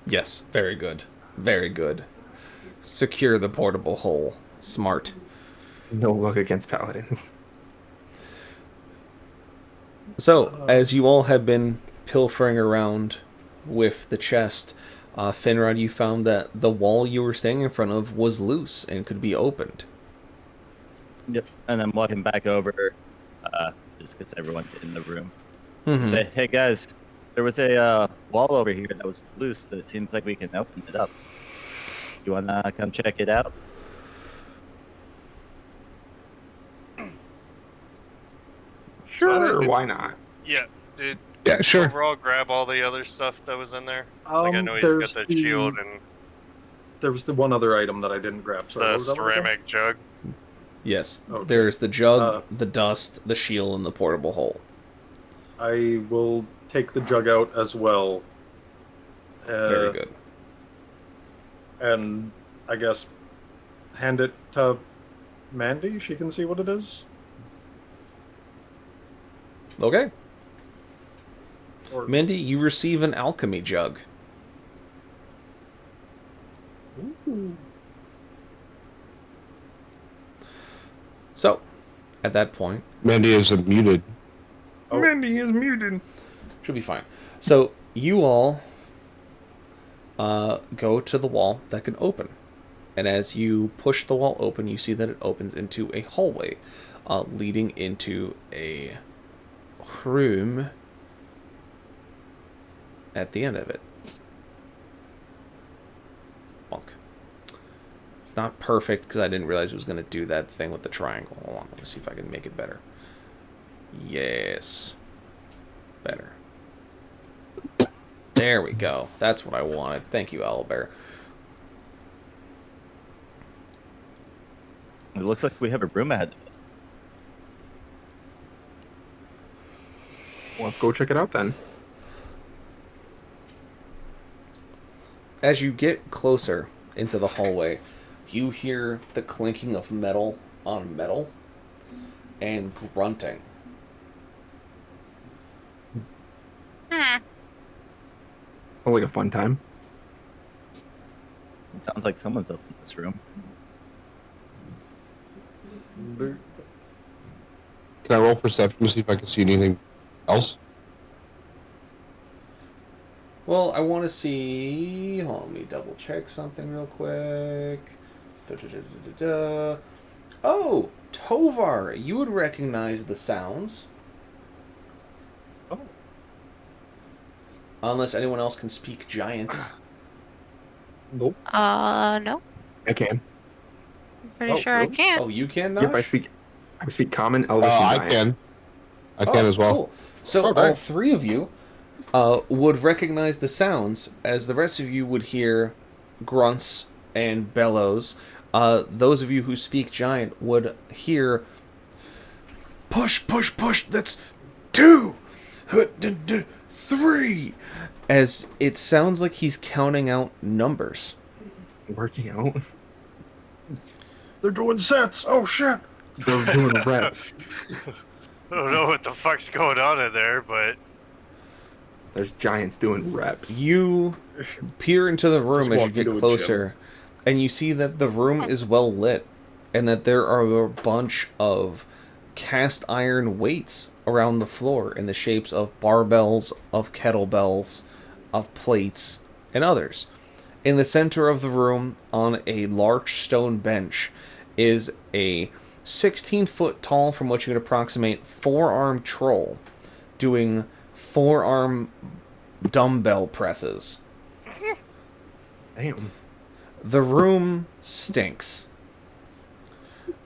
Yes, very good. Very good. Secure the portable hole. Smart. No luck against paladins. So, as you all have been pilfering around with the chest, Finrod, you found that the wall you were standing in front of was loose and could be opened. Yep. And then walking back over, just because everyone's in the room. Mhm. Say, hey guys, there was a wall over here that was loose that it seems like we can open it up. You wanna come check it out? Sure, why not? Yeah, dude. Yeah, sure. Overall, grab all the other stuff that was in there. Like I know he's there's got the shield and There was the one other item that I didn't grab. Sorry, the what was that one again? ceramic jug. Yes. Okay. There's the jug, the dust, the shield, and the portable hole. I will take the jug out as well. Very good. And I guess hand it to Mandy. She can see what it is. Okay. Or- Mindy, you receive an alchemy jug. Ooh. So, at that point... Mandy is muted. Oh. Mandy is muted. Should be fine. So, you all go to the wall that can open. And as you push the wall open, you see that it opens into a hallway leading into a room at the end of it. Bonk. It's not perfect because I didn't realize it was going to do that thing with the triangle. Hold on, let me see if I can make it better. Yes. Better. There we go. That's what I wanted. Thank you, Owlbear. It looks like we have a room ahead of us. Let's go check it out then. As you get closer into the hallway, you hear the clinking of metal on metal and grunting. Sounds like a fun time. It sounds like someone's up in this room. Can I roll perception to see if I can see anything else? Well, I want to see... Hold on, let me double check something real quick. Oh, Tovar, you would recognize the sounds. Oh. Unless anyone else can speak giant. Nope. No. I can. I'm pretty Oh, sure really? I can't. Oh, you can Yep, not? I speak common, elvish, and I giant. can. I can as well. Cool. So Oh, all nice. three of you would recognize the sounds, as the rest of you would hear grunts and bellows. Those of you who speak giant would hear push, push, push. That's 2, 3, as it sounds like he's counting out numbers. Working out. They're doing sets. Oh shit. They're doing reps. I don't know what the fuck's going on in there, but There's giants doing reps. You peer into the room Just as you walk get into a closer, and you see that the room is well lit, and that there are a bunch of cast iron weights around the floor in the shapes of barbells, of kettlebells, of plates, and others. In the center of the room, on a large stone bench, is a 16-foot tall, from what you could approximate, 4-armed troll doing 4-arm dumbbell presses. Damn. The room stinks.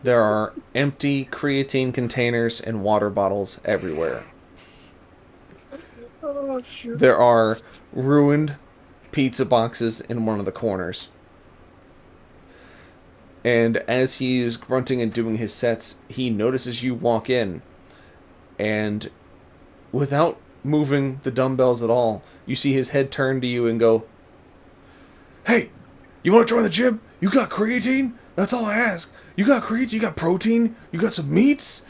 There are empty creatine containers and water bottles everywhere. Oh, shit. There are ruined pizza boxes in one of the corners. And as he is grunting and doing his sets, he notices you walk in. And without moving the dumbbells at all, you see his head turn to you and go, "Hey, you want to join the gym? You got creatine? That's all I ask. You got creatine? You got protein? You got some meats?"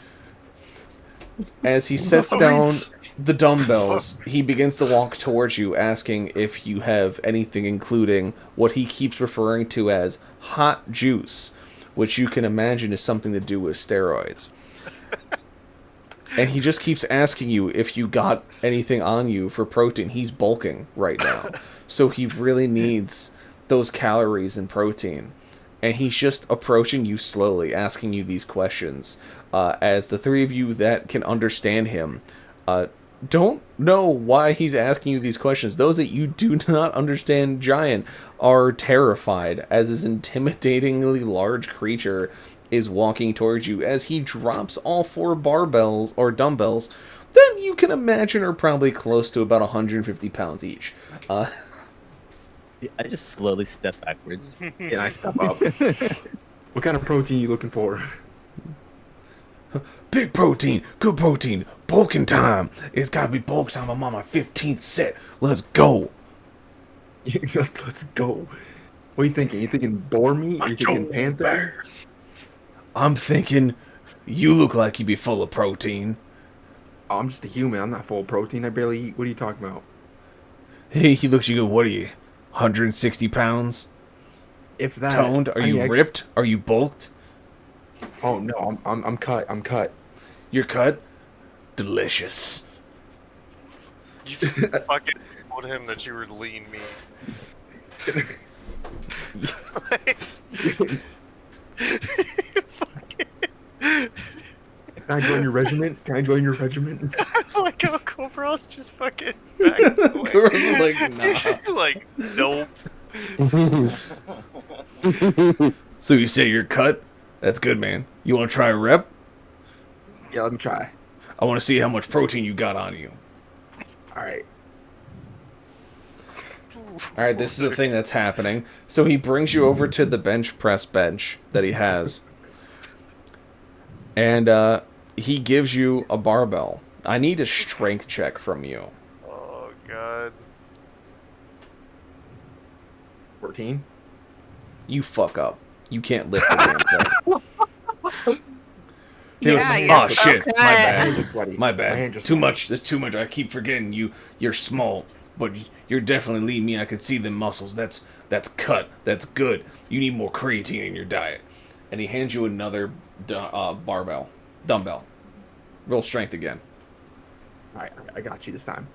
As he sets down the dumbbells, he begins to walk towards you, asking if you have anything, including what he keeps referring to as hot juice, which you can imagine is something to do with steroids. And he just keeps asking you if you got anything on you for protein. He's bulking right now, so he really needs those calories and protein. And he's just approaching you slowly, asking you these questions. As the three of you that can understand him don't know why he's asking you these questions. Those that you do not understand Giant are terrified as this intimidatingly large creature is walking towards you as he drops all 4 barbells or dumbbells that you can imagine are probably close to about 150 pounds each. I just slowly step backwards. And I step up. What kind of protein are you looking for? Big protein, good protein, bulking time. It's gotta be bulk time. I'm on my 15th set. Let's go. Let's go. What are you thinking? You thinking boar meat? Are you thinking panther? I'm thinking you look like you'd be full of protein. Oh, I'm just a human. I'm not full of protein. I barely eat. What are you talking about? Hey, he looks you good. What are you, 160 pounds? If that. Toned? Are you ripped? Are you bulked? Oh no, I'm cut. I'm cut. You're cut? Delicious. You just fucking told him that you were lean meat. Can I join your regiment? Can I join your regiment? Like how Cobra's just fucking back away. Cobra's is like, nah. Like, nope. So you say you're cut? That's good, man. You want to try a rep? Yeah, let me try. I want to see how much protein you got on you. Alright. Alright, this is the thing that's happening. So he brings you over to the bench press bench that he has. And he gives you a barbell. I need a strength check from you. Oh, God. 14? You fuck up. You can't lift the damn thing. Yeah, Oh shit! okay. My bad. Buddy. My My bad. hand just Too went. much. There's too much. I keep forgetting you. You're small, but you're definitely lean. Me, I can see the muscles. That's cut. That's good. You need more creatine in your diet. And he hands you another dumbbell. Roll strength again. Alright, I got you this time.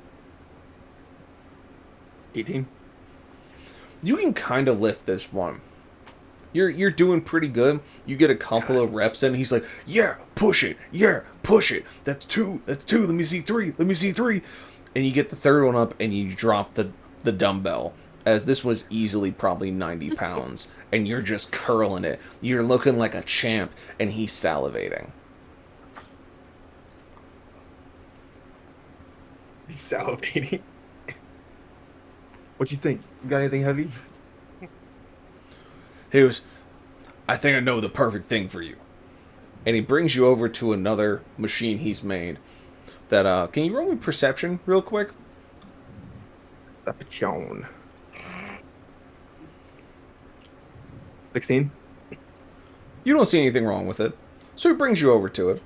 18? You can kind of lift this one. You're doing pretty good. You get a couple of reps in. He's like, yeah, push it. Yeah, push it. That's two. Let me see 3. And you get the third one up and you drop the dumbbell. As this was easily probably 90 pounds. And you're just curling it. You're looking like a champ. And he's salivating. He's salivating. What you think? You got anything heavy? He goes, I think I know the perfect thing for you. And he brings you over to another machine he's made. That, can you roll me perception real quick? Perception. 16? You don't see anything wrong with it. So he brings you over to it.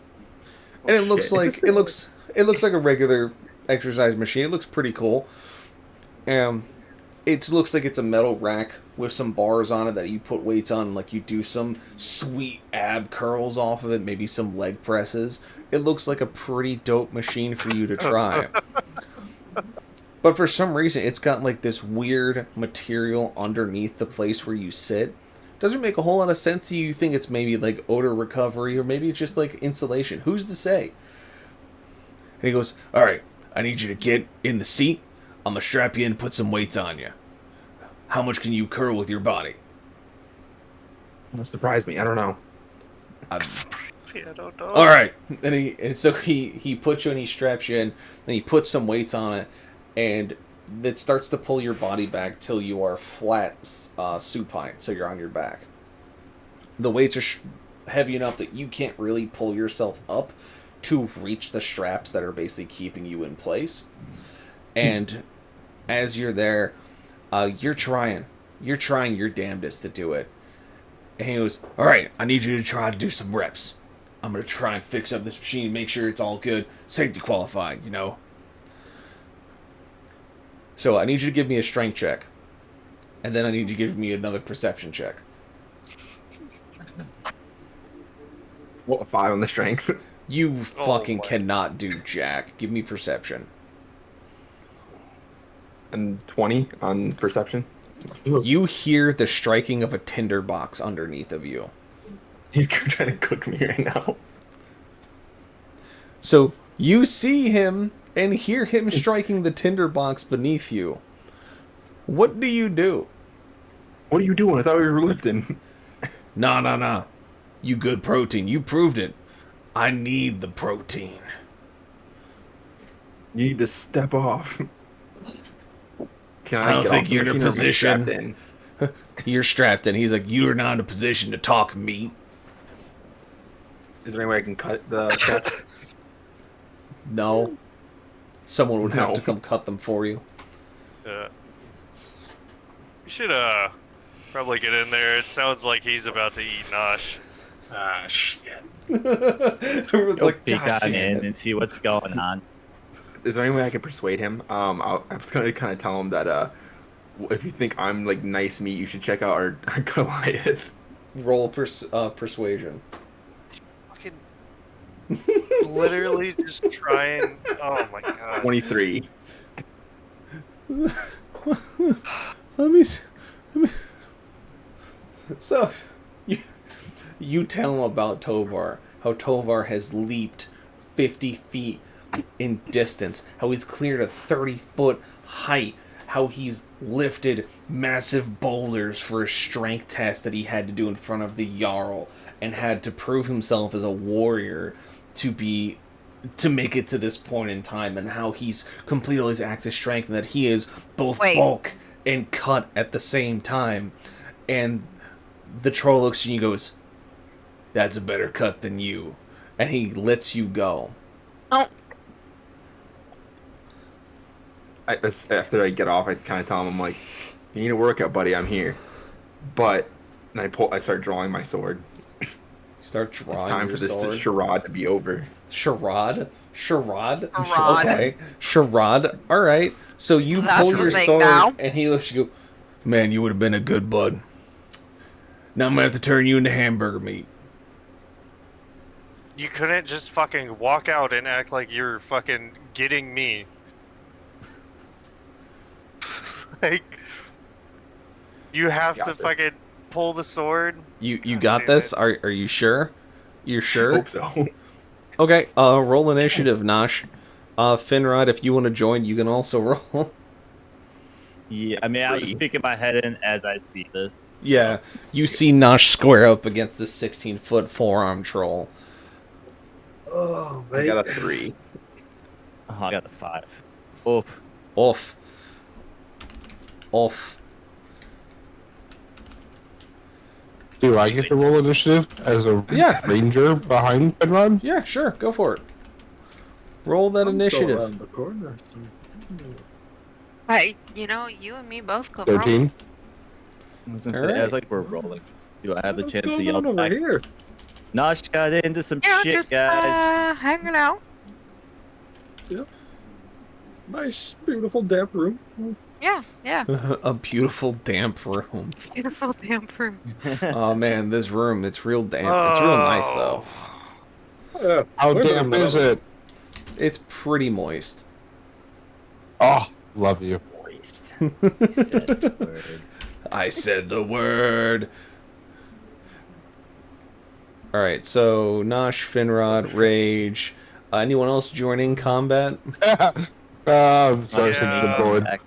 And it looks shit. like it looks like a regular exercise machine. It looks pretty cool. It looks like it's a metal rack with some bars on it that you put weights on, like you do some sweet ab curls off of it, maybe some leg presses. It looks like a pretty dope machine for you to try. But for some reason, it's got like this weird material underneath the place where you sit. Doesn't make a whole lot of sense to you. You think it's maybe like odor recovery, or maybe it's just like insulation. Who's to say? And he goes, all right, I need you to get in the seat. I'm going to strap you in and put some weights on you. How much can you curl with your body? That surprised me. I don't know. I don't know. All right, and so he puts you and he straps you in, and he puts some weights on it, and it starts to pull your body back till you are flat supine, so you're on your back. The weights are heavy enough that you can't really pull yourself up to reach the straps that are basically keeping you in place. And as you're there, you're trying your damnedest to do it. And he goes, all right, I need you to try to do some reps. I'm going to try and fix up this machine, make sure it's all good, safety qualified, you know. So I need you to give me a strength check. And then I need you to give me another perception check. What, 5 on the strength? You fucking cannot do jack. Give me perception. And 20 on perception? You hear the striking of a tinderbox underneath of you. He's trying to cook me right now. So you see him and hear him striking the tinderbox beneath you. What do you do? What are you doing? I thought we were lifting. Nah. You good protein. You proved it. I need the protein. You need to step off. Can I don't get think off the you're in a machine or am I position. strapped in? You're strapped in. He's like, you're not in a position to talk meat. Is there any way I can cut the straps? No. Someone would have No. to come cut them for you. Yeah. You should probably get in there. It sounds like he's about to eat Nosh. Ah, shit. Everyone's Go like, peek God on damn in it. and see what's going on. Is there any way I can persuade him? I was gonna kind of tell him that if you think I'm like nice meat, you should check out our Goliath. Roll persuasion. Fucking literally just trying. Oh my god. 23. Let me. So, you tell him about Tovar. How Tovar has leaped 50 feet in distance. How he's cleared a 30-foot height. How he's lifted massive boulders for a strength test that he had to do in front of the Jarl, and had to prove himself as a warrior to make it to this point in time, and how he's completed all his acts of strength, and that he is both bulk and cut at the same time. And the troll looks at you and goes, "That's a better cut than you," and he lets you go. Oh. After I get off, I kind of tell him, I'm like, "You need a workout, buddy. I'm here." But and I start drawing my sword. Start drawing. It's time your for this sword. charade to be over. Charade? Charade. Okay. Charade. All right. So you That's pull the your thing sword, now. and he looks at you. Man, you would have been a good bud. Now I'm gonna have to turn you into hamburger meat. You couldn't just fucking walk out and act like you're fucking getting me. Like, you have to fucking pull the sword. You got this? Are you sure? You're sure? I hope so. Okay, roll initiative, Nosh. Finrod, if you want to join, you can also roll. Yeah, I mean, I was peeking my head in as I see this. Yeah, you see Nosh square up against this 16-foot forearm troll. Oh, I got a 3. Oh, I got the 5. Oof. Off. Off. Do I get to roll initiative as a ranger behind Penrod? Yeah, sure, go for it. Roll that I'm still initiative. around the corner. Hey, you and me both go 13. I was gonna All say, right. as like we're rolling, do I have the What's chance to going yell on over back? here? Nosh got into some Yeah, shit, just guys. hanging out. Nice, beautiful damp room. Yeah. A beautiful damp room. Beautiful damp room. Oh man, this room, it's real damp. It's real nice though. How damp is it? It's pretty moist. Oh, love you. Moist. He said the word. I said the word. Alright, so Nosh, Finrod, Rage. Anyone else joining combat? I'm sorry, I'm bored. I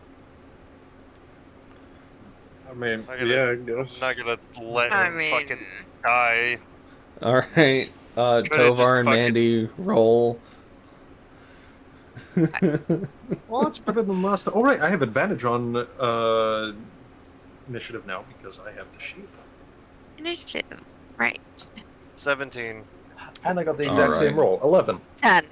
mean, I'm yeah, I guess. not gonna let I him mean- fucking die. All right, Tovar and Mandy, roll. Well, that's better than last time. Oh, right, I have advantage on initiative now because I have the sheep. Initiative, right. 17. And I got the exact same roll, 11. 10.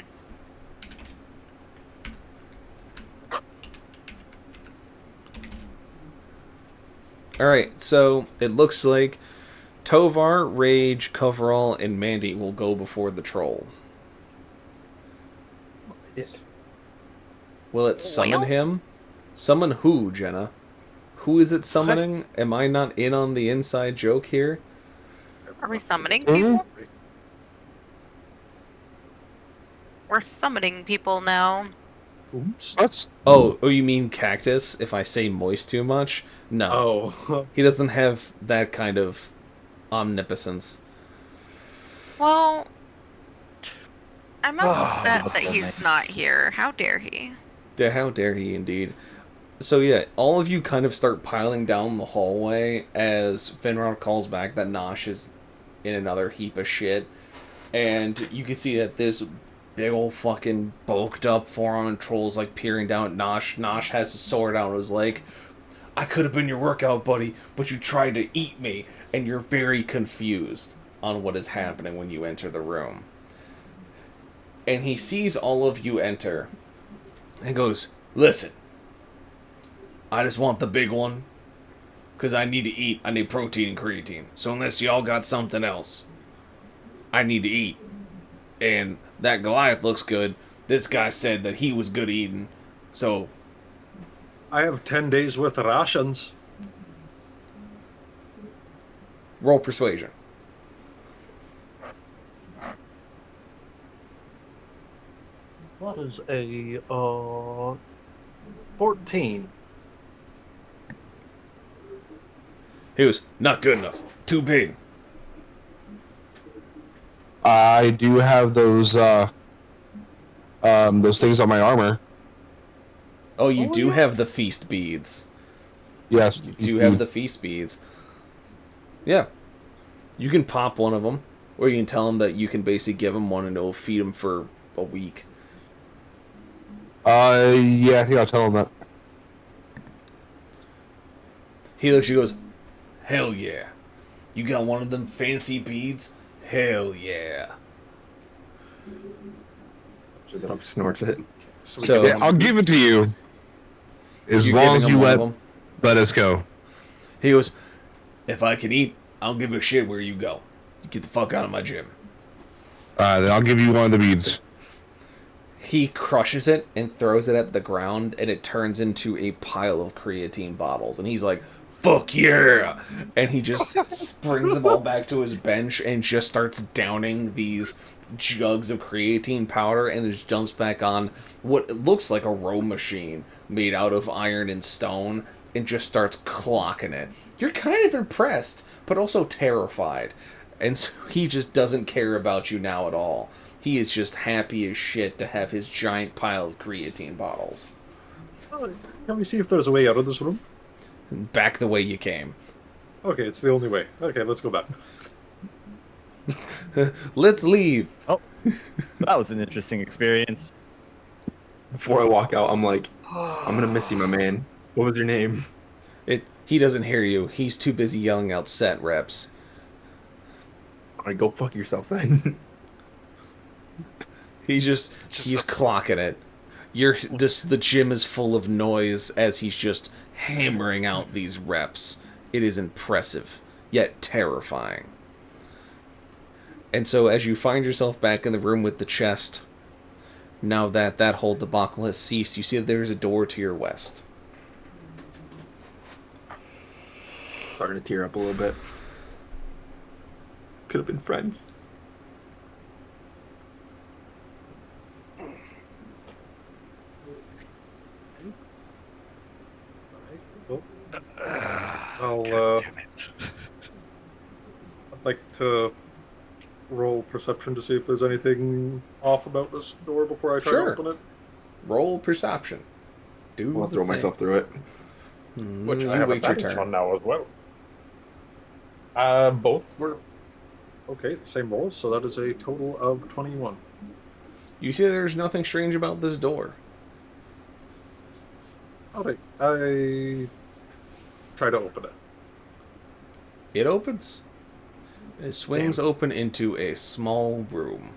Alright, so it looks like Tovar, Rage, Coverall, and Mandy will go before the troll. Will it summon him? Summon who, Jenna? Who is it summoning? Am I not in on the inside joke here? Are we summoning people? We're summoning people now. Oops. Oh, you mean Cactus? If I say moist too much? No. Oh. He doesn't have that kind of omnipotence. Well, I'm upset that he's not here. How dare he? Yeah, how dare he, indeed. So yeah, all of you kind of start piling down the hallway as Finrod calls back that Nosh is in another heap of shit. And you can see that this big old fucking bulked up four-armed troll's like peering down at Nosh. Nosh has his sword out his leg. I could have been your workout buddy, but you tried to eat me, and you're very confused on what is happening when you enter the room. And he sees all of you enter and goes, "Listen, I just want the big one, because I need to eat. I need protein and creatine. So unless y'all got something else, I need to eat. And that Goliath looks good. This guy said that he was good eating, so..." I have 10 days worth of rations. Roll persuasion. That is a 14. He was not good enough. Too big. I do have those things on my armor. Oh, you do have the feast beads. Yes, you do have the feast beads. Yeah. You can pop one of them, or you can tell him that you can basically give him one and it'll feed him for a week. Yeah, I think I'll tell him that. He looks, she goes, "Hell yeah. You got one of them fancy beads? Hell yeah." Snorts it. So yeah, I'll give it to you. As long as you let us go. He goes, "If I can eat, I don't give a shit where you go. You get the fuck out of my gym." Then I'll give you one of the beads. He crushes it and throws it at the ground, and it turns into a pile of creatine bottles. And he's like, "Fuck yeah!" And he just brings them all back to his bench and just starts downing these jugs of creatine powder, and just jumps back on what looks like a row machine made out of iron and stone, and just starts clocking it. You're kind of impressed, but also terrified. And so he just doesn't care about you now at all. He is just happy as shit to have his giant pile of creatine bottles. Can we see if there's a way out of this room? Back the way you came. Okay, it's the only way. Okay, let's go back. Let's leave. Oh, that was an interesting experience. Before I walk out, I'm like, I'm gonna miss you, my man. What was your name? He doesn't hear you. He's too busy yelling out set reps. Alright, go fuck yourself then. He's clocking it. The gym is full of noise as he's just hammering out these reps. It is impressive, yet terrifying. And so as you find yourself back in the room with the chest, now that that whole debacle has ceased, you see that there's a door to your west. Starting to tear up a little bit. Could have been friends. I'd like to roll perception to see if there's anything off about this door before I try to open it. Roll perception. I'll throw myself through it. Which I have advantage on now as well. Both were Okay, the same rolls, so that is a total of 21. You see there's nothing strange about this door. Alright, I try to open it. It opens. It swings open into a small room.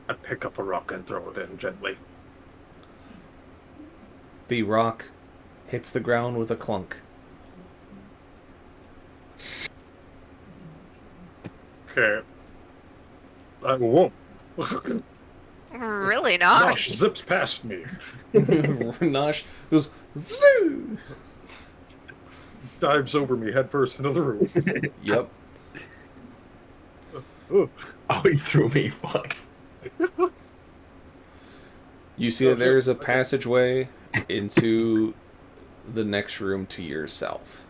I pick up a rock and throw it in gently. The rock hits the ground with a clunk. Okay. Whoa. Really not. Nosh zips past me. Nosh goes, zoo! Dives over me headfirst into the room. Yep. Oh, he threw me. Fuck. You see that there's a passageway into the next room to your south.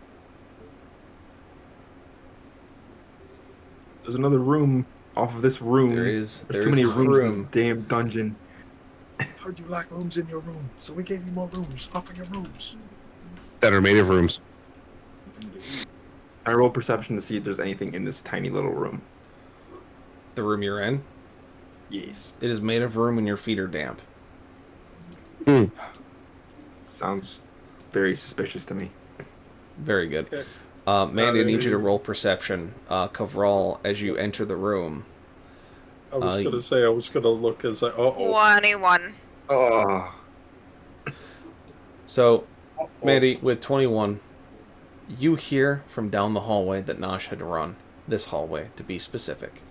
There's another room off of this room. There's too many a rooms in room. this damn dungeon. Heard you lack rooms in your room, so we gave you more rooms. Offer your rooms. That are made of rooms. I roll perception to see if there's anything in this tiny little room. The room you're in? Yes. It is made of room and your feet are damp. Sounds very suspicious to me. Very good. Mandy, I need you to roll perception. Kavral, as you enter the room. I was gonna say, I was gonna look as I. 21. Oh. So, Mandy, with 21, you hear from down the hallway that Nosh had run. This hallway, to be specific.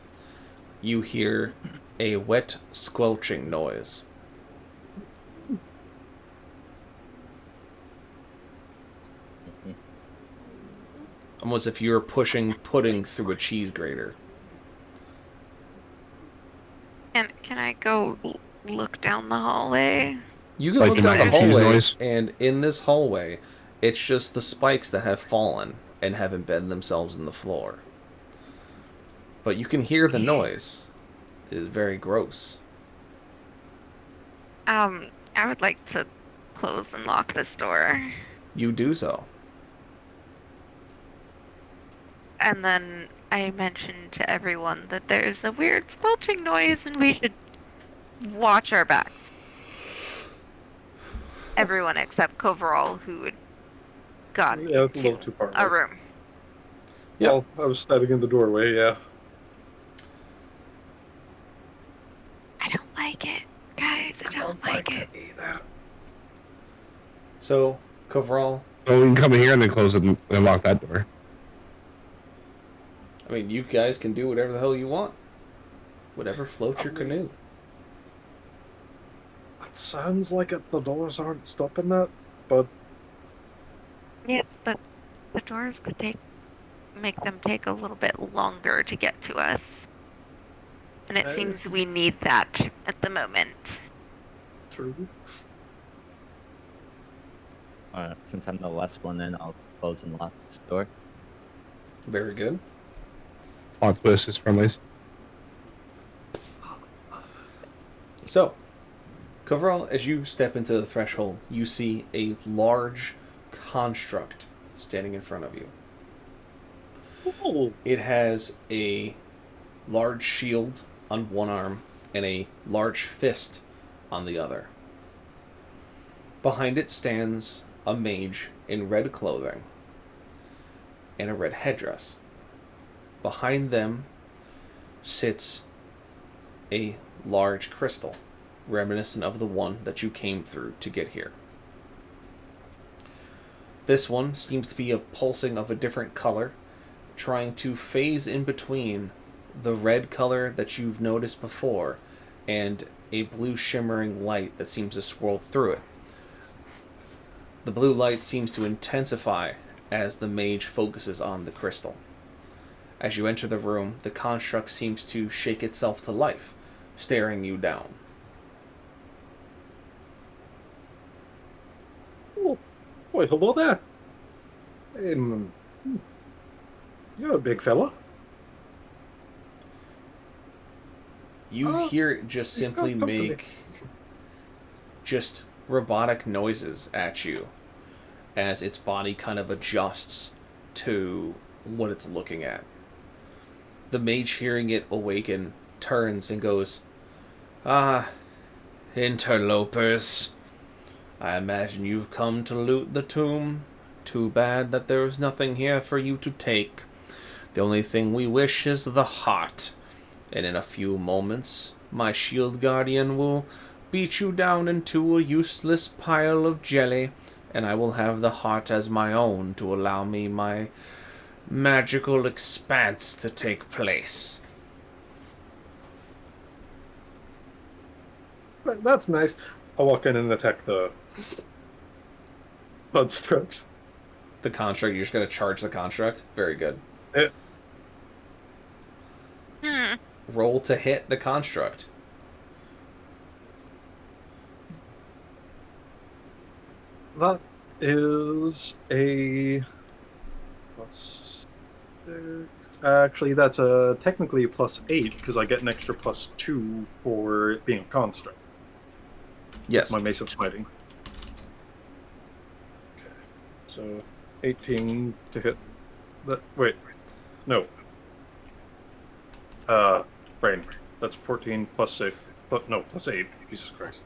You hear a wet, squelching noise. Almost if you were pushing pudding through a cheese grater. And can I go look down the hallway? You can Like look the down the mac and cheese hallway, noise? and in this hallway, it's just the spikes that have fallen and have embedded themselves in the floor. But you can hear the noise. It is very gross. I would like to close and lock this door. You do so. And then I mentioned to everyone that there's a weird squelching noise and we should watch our backs. Everyone except Coverall, who had gotten Yeah, it's a little too far a away. room. Well, I was standing in the doorway, yeah. I don't like it. Guys, I don't like it. Either. So, Coverall, Well, we can come in here and then close it and lock that door. I mean, you guys can do whatever the hell you want. Whatever floats your canoe. That sounds like the doors aren't stopping that, but Yes, but the doors could make them take a little bit longer to get to us. And it seems we need that at the moment. true. Alright, since I'm the last one in, I'll close and lock this door. Very good. Plot twist is friendlies. So, Coverall, as you step into the threshold, you see a large construct standing in front of you. Oh, It has a large shield on one arm and a large fist on the other. Behind it stands a mage in red clothing and a red headdress. Behind them sits a large crystal, reminiscent of the one that you came through to get here. This one seems to be a pulsing of a different color, trying to phase in between the red color that you've noticed before and a blue shimmering light that seems to swirl through it. The blue light seems to intensify as the mage focuses on the crystal. As you enter the room, the construct seems to shake itself to life, staring you down. oh, boy, hello there. You're a big fella. You hear it just he's simply got company. make just robotic noises at you as its body kind of adjusts to what it's looking at. The mage, hearing it awaken, turns and goes, "Ah, interlopers. I imagine you've come to loot the tomb. Too bad that there is nothing here for you to take. The only thing we wish is the heart. And in a few moments, my shield guardian will beat you down into a useless pile of jelly, and I will have the heart as my own to allow me my magical expanse to take place." That's nice. I'll walk in and attack the construct. The construct, you're just going to charge the construct? Very good. Roll to hit the construct. That is a plus 6. Actually, that's technically a +8 because I get an extra +2 for it being a construct. Yes. My Mace of Smiting. Okay. So 18 to hit that. Wait. No. Brain. That's 14 +6. No, +8. Jesus Christ.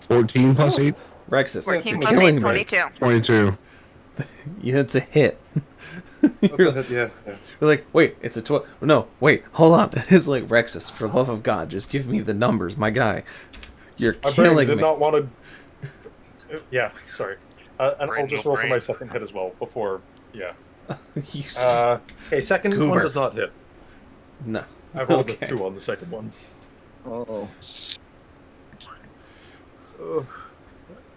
14 plus 8? Rexus. 14 you're plus 8, killing me. 22. 22. Yeah, it's a hit. That's a hit, yeah. You're like, wait, it's a 12. No, wait, hold on. It's like, Rexus, for love of God, just give me the numbers, my guy. You're My brain killing did me. not want to. Yeah, sorry. And Brain I'll just no roll for brain. my second hit as well before. Yeah. You Okay, second one Goober. does not hit. No. I rolled Okay. a 2 on the second one. Oh.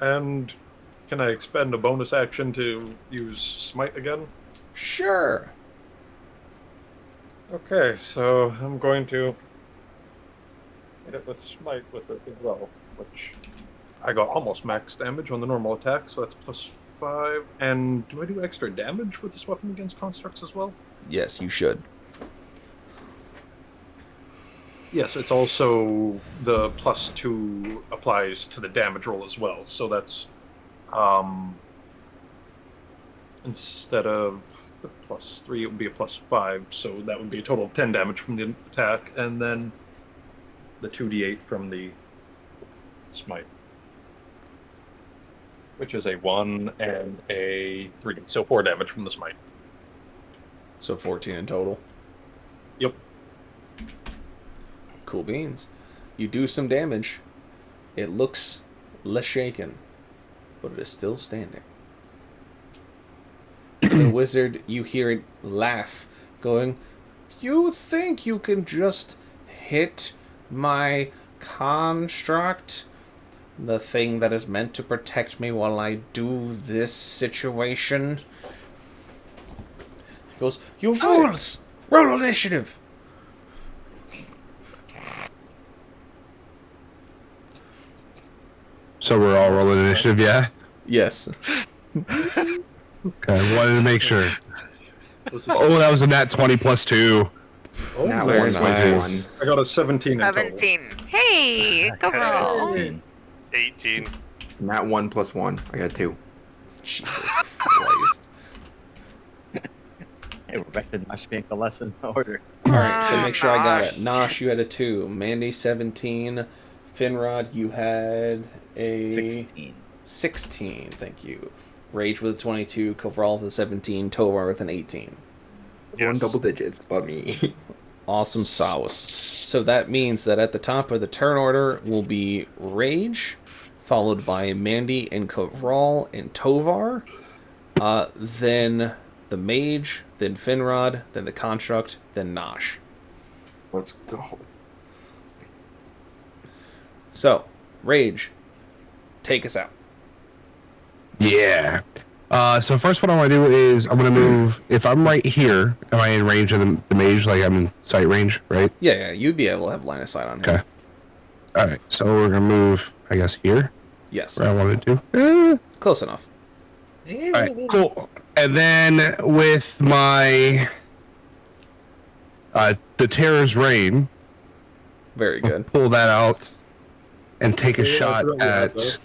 And can I expend a bonus action to use Smite again? Sure. Okay, so I'm going to hit it with Smite with it as well, which I got almost max damage on the normal attack, so that's +5. And do I do extra damage with this weapon against constructs as well? Yes, you should. Yes, it's also the +2 applies to the damage roll as well. So that's instead of the +3, it would be a +5. So that would be a total of 10 damage from the attack, and then the 2d8 from the smite, which is a 1 and a 3. So 4 damage from the smite. So 14 in total. Yep. Cool beans. You do some damage. It looks less shaken, but it is still standing. The wizard, you hear it laugh, going, "You think you can just hit my construct? The thing that is meant to protect me while I do this situation?" He goes, "You fools! Roll initiative!" So we're all rolling initiative, yeah? Yes. Okay, wanted to make sure. Oh, that was a nat 20 plus 2. Oh, Now very one plus nice. 1. I got a 17 in total. 17. Hey, go Had a roll. 16. 18. Nat 1 plus 1. I got 2. Jesus Christ. Hey, we're back to Nash being the lesson order. Alright, so make sure I got Nosh. it. Nosh, you had a 2. Mandy, 17. Finrod, you had a 16. 16. Thank you. Rage with a 22. Kovral with a 17. Tovar with an 18. One double digits, but me. Awesome sauce. So that means that at the top of the turn order will be Rage, followed by Mandy and Kovral and Tovar. Then the Mage, then Finrod, then the Construct, then Nosh. Let's go. So, Rage, take us out. Yeah. So first what I want to do is I'm going to move, if I'm right here, am I in range of the mage, like I'm in sight range, right? Yeah, you'd be able to have line of sight on him. Okay. Alright, so we're going to move, I guess, here, Yes. where I wanted to. Close enough. Alright, cool. And then with my, the Terror's Reign, Very good. pull that out and take a Yeah, I shot forgot you had at,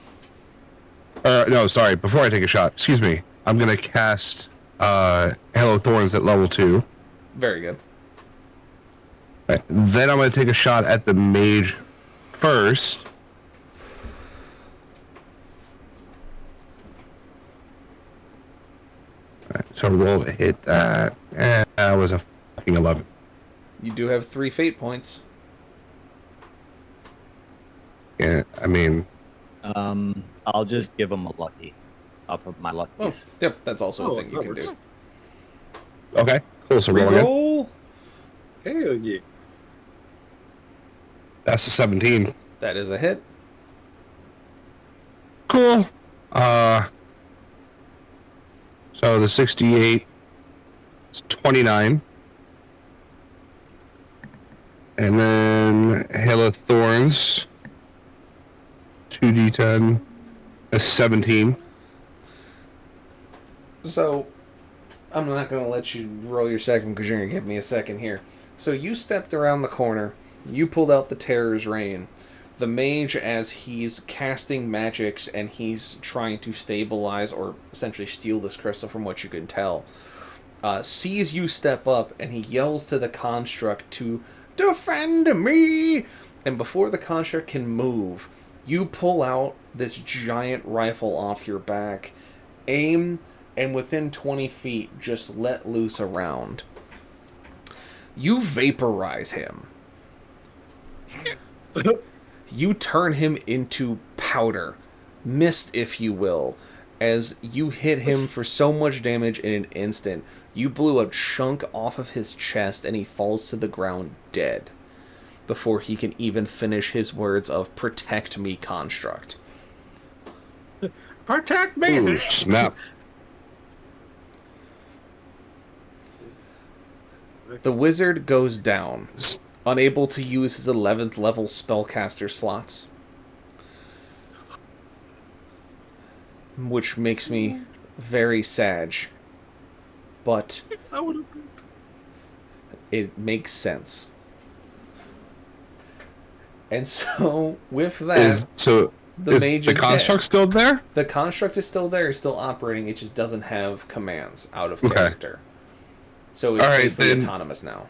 No, sorry. Before I take a shot, excuse me. I'm gonna cast Halo Thorns at level 2. Very good. Right. Then I'm gonna take a shot at the mage first. Right, so roll to hit that. That was a fucking 11. You do have 3 fate points. Yeah, I mean... I'll just give him a lucky off of my luckies. Oh, yep, that's also a thing you can works. do. Okay, cool. So roll again. Reroll. Hell yeah. That's a 17. That is a hit. Cool. So the 68 is 29. And then Hail of Thorns, 2d10, a 17. So, I'm not going to let you roll your second because you're going to give me a second here. So you stepped around the corner. You pulled out the Terror's Reign. The mage, as he's casting magics and he's trying to stabilize or essentially steal this crystal from what you can tell, sees you step up and he yells to the construct to defend me! And before the construct can move, you pull out this giant rifle off your back, aim, and within 20 feet just let loose a round. You vaporize him. You turn him into powder, mist if you will, as you hit him for so much damage in an instant. You blew a chunk off of his chest and he falls to the ground dead before he can even finish his words of "protect me, construct." Protect me! Ooh, snap. The wizard goes down, unable to use his 11th level spellcaster slots. Which makes me very sad. But it makes sense. And so, with that, Is the mage is construct dead. still there? The construct is still there, still operating, it just doesn't have commands out of character. So it's basically autonomous now.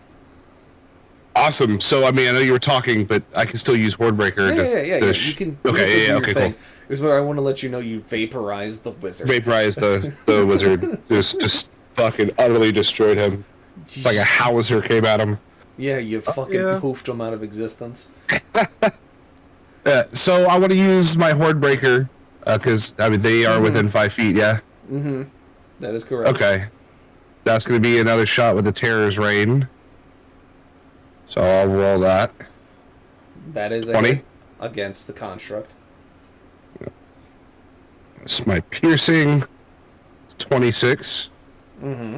Awesome. So, I mean, I know you were talking, but I can still use Hordebreaker. Yeah. You can. Okay, okay, cool. Here's where I want to let you know you vaporized the wizard. Vaporized the wizard. Just fucking utterly destroyed him. It's like a howitzer came at him. Yeah, you fucking poofed him out of existence. So I want to use my Hordebreaker because I mean they are within 5 feet. Yeah. Mm-hmm. That is correct. Okay. That's going to be another shot with the Terror's Reign. So I'll roll that. That is a 20 hit against the construct. That's my piercing. 26. Mm-hmm.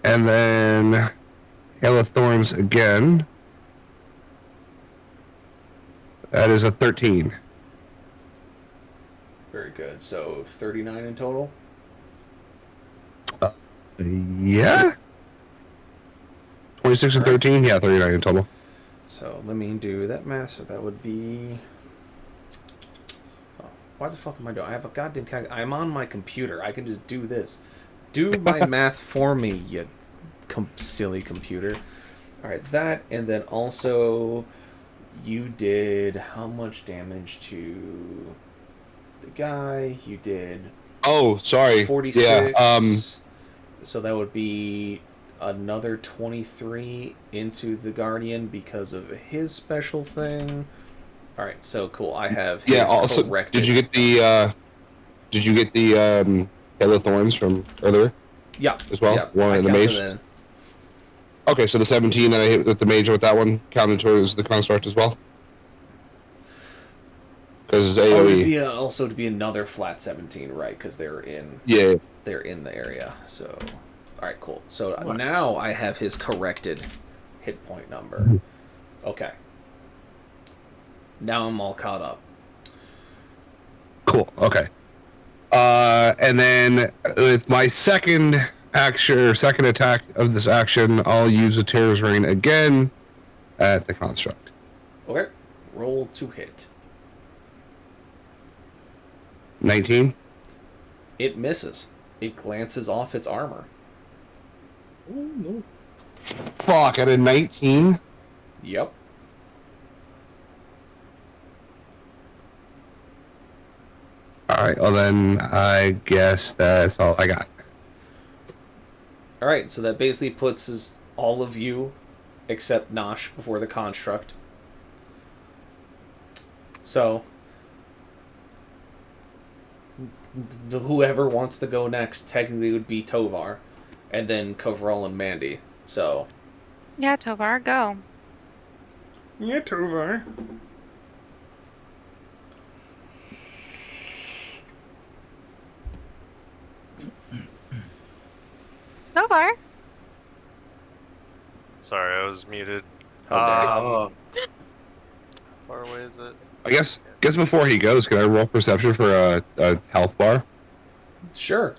And then Hail of Thorns again. That is a 13. Very good. So 39 in total. Yeah. 26 and 13. Yeah, 39 in total. So let me do that math. So that would be. Oh, why the fuck am I doing? I have a goddamn I'm on my computer. I can just do this. Do my math for me, you silly computer. All right, that, and then also you did how much damage to the guy? You did. Oh, sorry. 46. Yeah. So that would be another 23 into the Guardian because of his special thing. All right, so cool. I have his also, corrected. did you get the Hail of Thorns from earlier? Yeah. As well? Yeah, One in the mage? Okay, so the 17 that I hit with the mage with that one counted towards the construct as well? Because AoE. Also to be another flat 17, right? Because they're in. Yeah. They're in the area. So, all right, cool. So now I have his corrected hit point number. Okay. Now I'm all caught up. Cool. Okay. And then with my second attack of this action, I'll use a Terror's Reign again at the construct. Okay. Roll to hit. 19. It misses. It glances off its armor. Oh, no. Fuck, at a 19? Yep. Alright, well then, I guess that's all I got. Alright, so that basically puts all of you, except Nosh, before the construct. So, whoever wants to go next technically would be Tovar, and then Kovral and Mandy. So, Yeah, Tovar, go. yeah, Tovar. Tovar. Sorry, I was muted. Oh, Far away is it? I guess before he goes, can I roll perception for a health bar? Sure.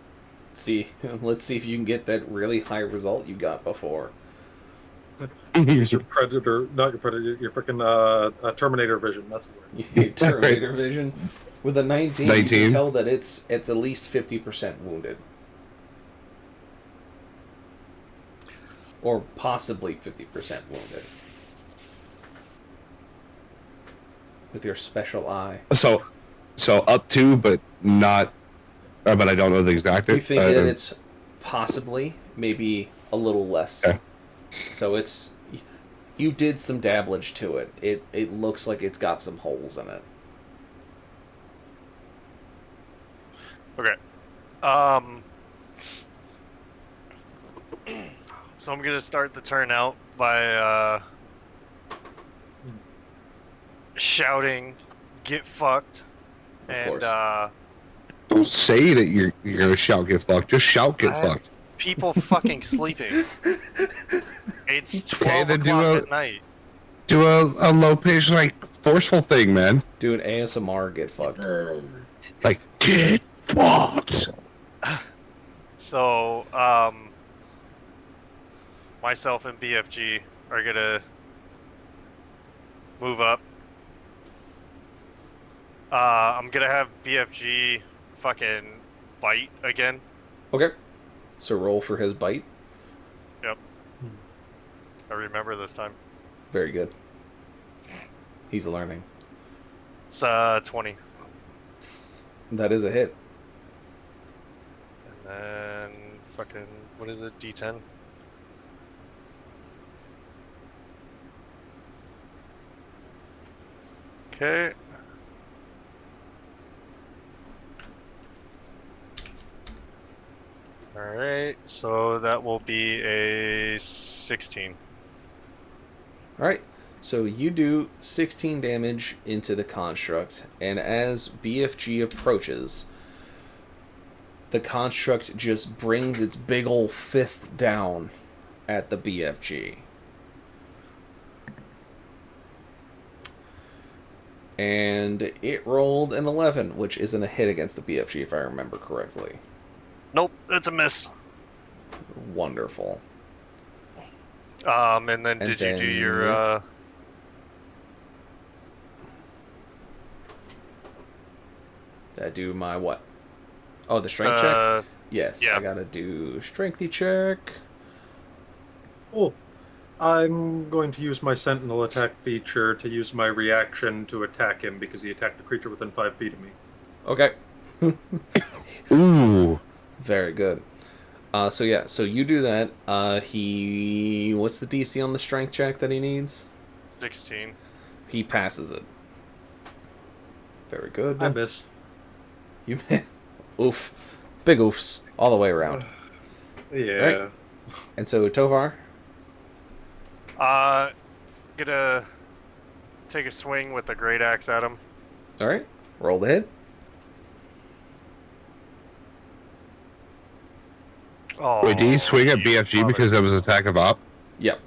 Let's see if you can get that really high result you got before. Use your predator, not your predator, your freaking Terminator vision. That's the word. Terminator vision. With a 19, you 19. can tell that it's at least 50% wounded. Or possibly 50% wounded. With your special eye. So up to, but not. But I don't know the exact. You think that it's possibly, maybe a little less. Okay. So it's. You did some dabblage to it. It looks like it's got some holes in it. Okay. So I'm gonna start the turn out by shouting, "Get fucked!" Of and don't say that you're gonna shout "get fucked." Just shout "get fucked." people fucking sleeping. It's 12 o'clock at night. Do a low pitch, like forceful thing, man. Do an ASMR "get fucked." Like "get fucked." So myself and BFG are gonna move up. I'm gonna have BFG fucking bite again. Okay. So roll for his bite. Yep. I remember this time. Very good. He's learning. It's 20. That is a hit. And then fucking what is it? D10. Okay. Alright, so that will be a 16. Alright, so you do 16 damage into the construct, and as BFG approaches, the construct just brings its big ol' fist down at the BFG. And it rolled an 11, which isn't a hit against the BFG if I remember correctly. Nope, it's a miss. Wonderful. And then did you do your Did I do my what? Oh, the strength check? Yes, yeah. I gotta do strengthy check. Oh, I'm going to use my sentinel attack feature to use my reaction to attack him because he attacked a creature within 5 feet of me. Okay. Ooh. Very good. So yeah, so you do that. What's the DC on the strength check that he needs? 16. He passes it. Very good. I miss. You oof. Big oofs all the way around. Yeah. Right? And so Tovar? Gonna take a swing with the great axe at him. Alright. Roll the hit. Oh, Wait, did he swing at BFG because that was attack of op? Yep.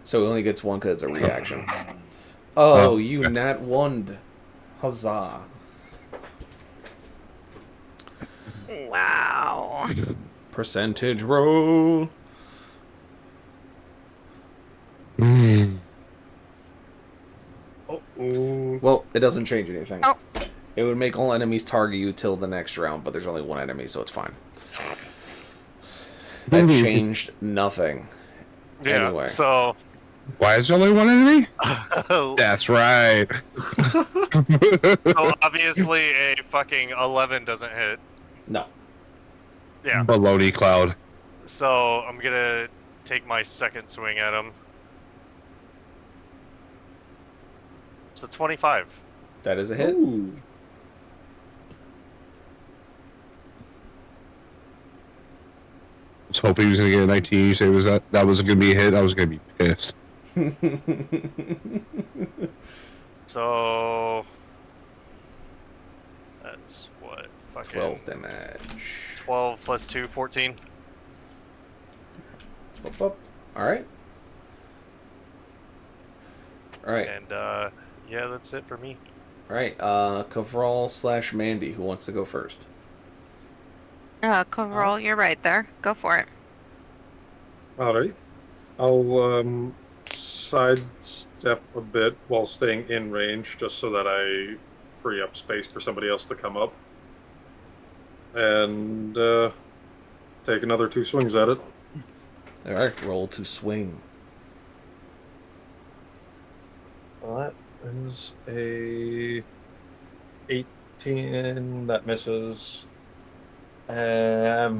So he only gets one because it's a reaction. Oh, you nat one. Huzzah. Wow. Percentage roll. Oh. Well, it doesn't change anything. Oh. It would make all enemies target you till the next round, but there's only one enemy, so it's fine. That changed nothing. Yeah, Anyway. so... Why is there only one enemy? That's right. So obviously a fucking 11 doesn't hit. No. Yeah. Baloney cloud. So I'm gonna take my second swing at him. It's a 25. That is a hit. Ooh. I was hoping he was gonna get a 19. You say that was gonna be a hit. I was gonna be pissed. So that's what, fucking 12 damage. 12 plus 2, 14. Alright. Alright. And yeah, that's it for me. Alright, Kavral / Mandy, who wants to go first? Coverall, you're right there. Go for it. Alright. I'll sidestep a bit while staying in range, just so that I free up space for somebody else to come up. And take another 2 swings at it. Alright, roll to swing. That is a 18. That misses. That's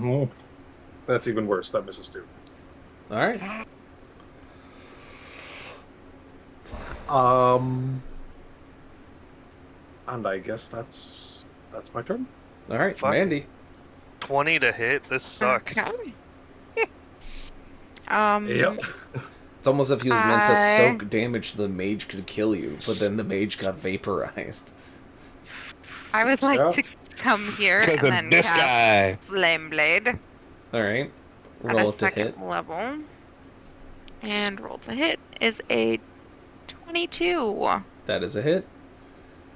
even worse. That misses too. Alright. And I guess that's my turn. Alright, Fuck. Mandy. 20 to hit. This sucks. Okay. Yep. It's almost as if he was meant to soak damage so the mage could kill you, but then the mage got vaporized. I would like to come here and Because then of this cast guy. Flame Blade Alright. at Roll a to second hit. level. And roll to hit is a 22. That is a hit.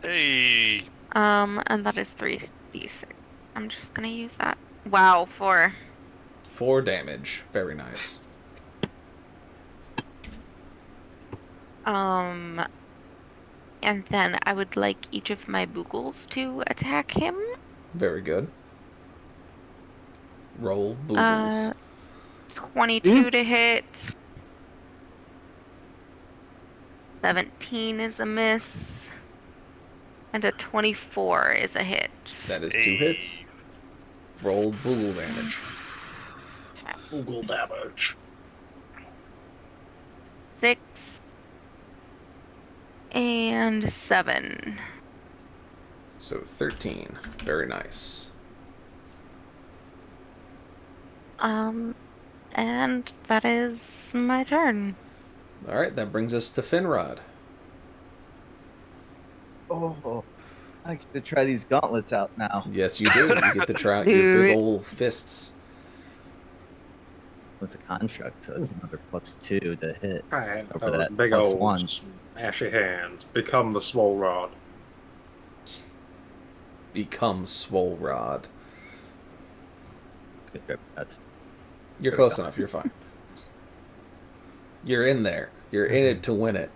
Hey. And that is 3d6. I'm just gonna use that. Wow, 4. 4 damage. Very nice. And then I would like each of my boogles to attack him. Very good. Roll boogles. 22 to hit. 17 is a miss. And a 24 is a hit. That is 2 hits. Roll boogle damage. Google damage. 6 and 7. So 13. Very nice. And that is my turn. Alright, that brings us to Finrod. Oh, I get to try these gauntlets out now. Yes, you do. You get to try out your big old fists. What's the construct? So it's another +2 to hit. Right. Over that Big +1. old ashy hands. Become the swole rod. Become Swole Rod. That's You're close enough. You're fine. You're in there. You're in it to win it.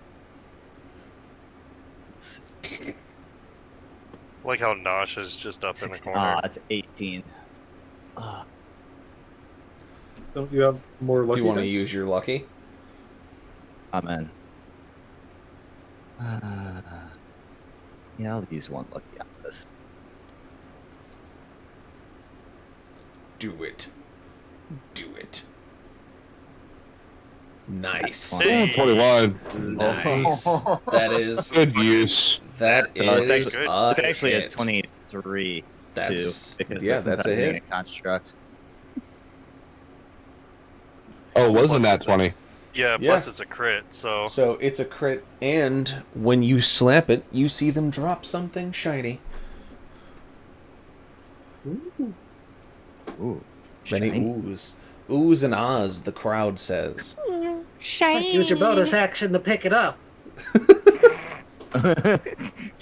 Like how Nosh is just up in the 16. corner. Ah, it's 18. Don't you have more lucky Do you want to dice? use your lucky? I'm in. Yeah, I'll use 1 lucky on this. Do it. Do it. Nice. Hey. 21. Nice. That is Good use. that So is it's actually a hit. 23 That's too, because yeah, since that's I'm a doing hit. a construct. Oh, wasn't that 20? Yeah, Yeah. plus it's a crit, so... So it's a crit, and when you slap it, you see them drop something shiny. Ooh. Many oohs. Oohs and ahs, the crowd says. Shiny. Use your bonus action to pick it up.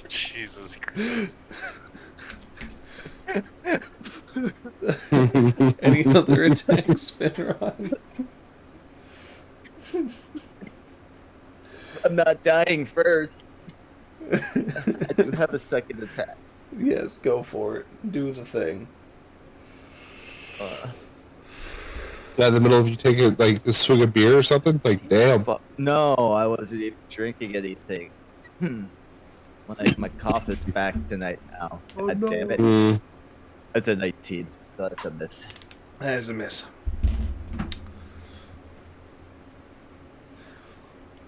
Jesus Christ. Any other attacks, Finrod? I'm not dying first. I do have a second attack. Yes, go for it. Do the thing. In the middle of you taking like a swig of beer or something? Like, damn. No, I wasn't even drinking anything. My cough is back tonight now. Oh, God damn it. Mm. That's a 19. That's a miss. That is a miss.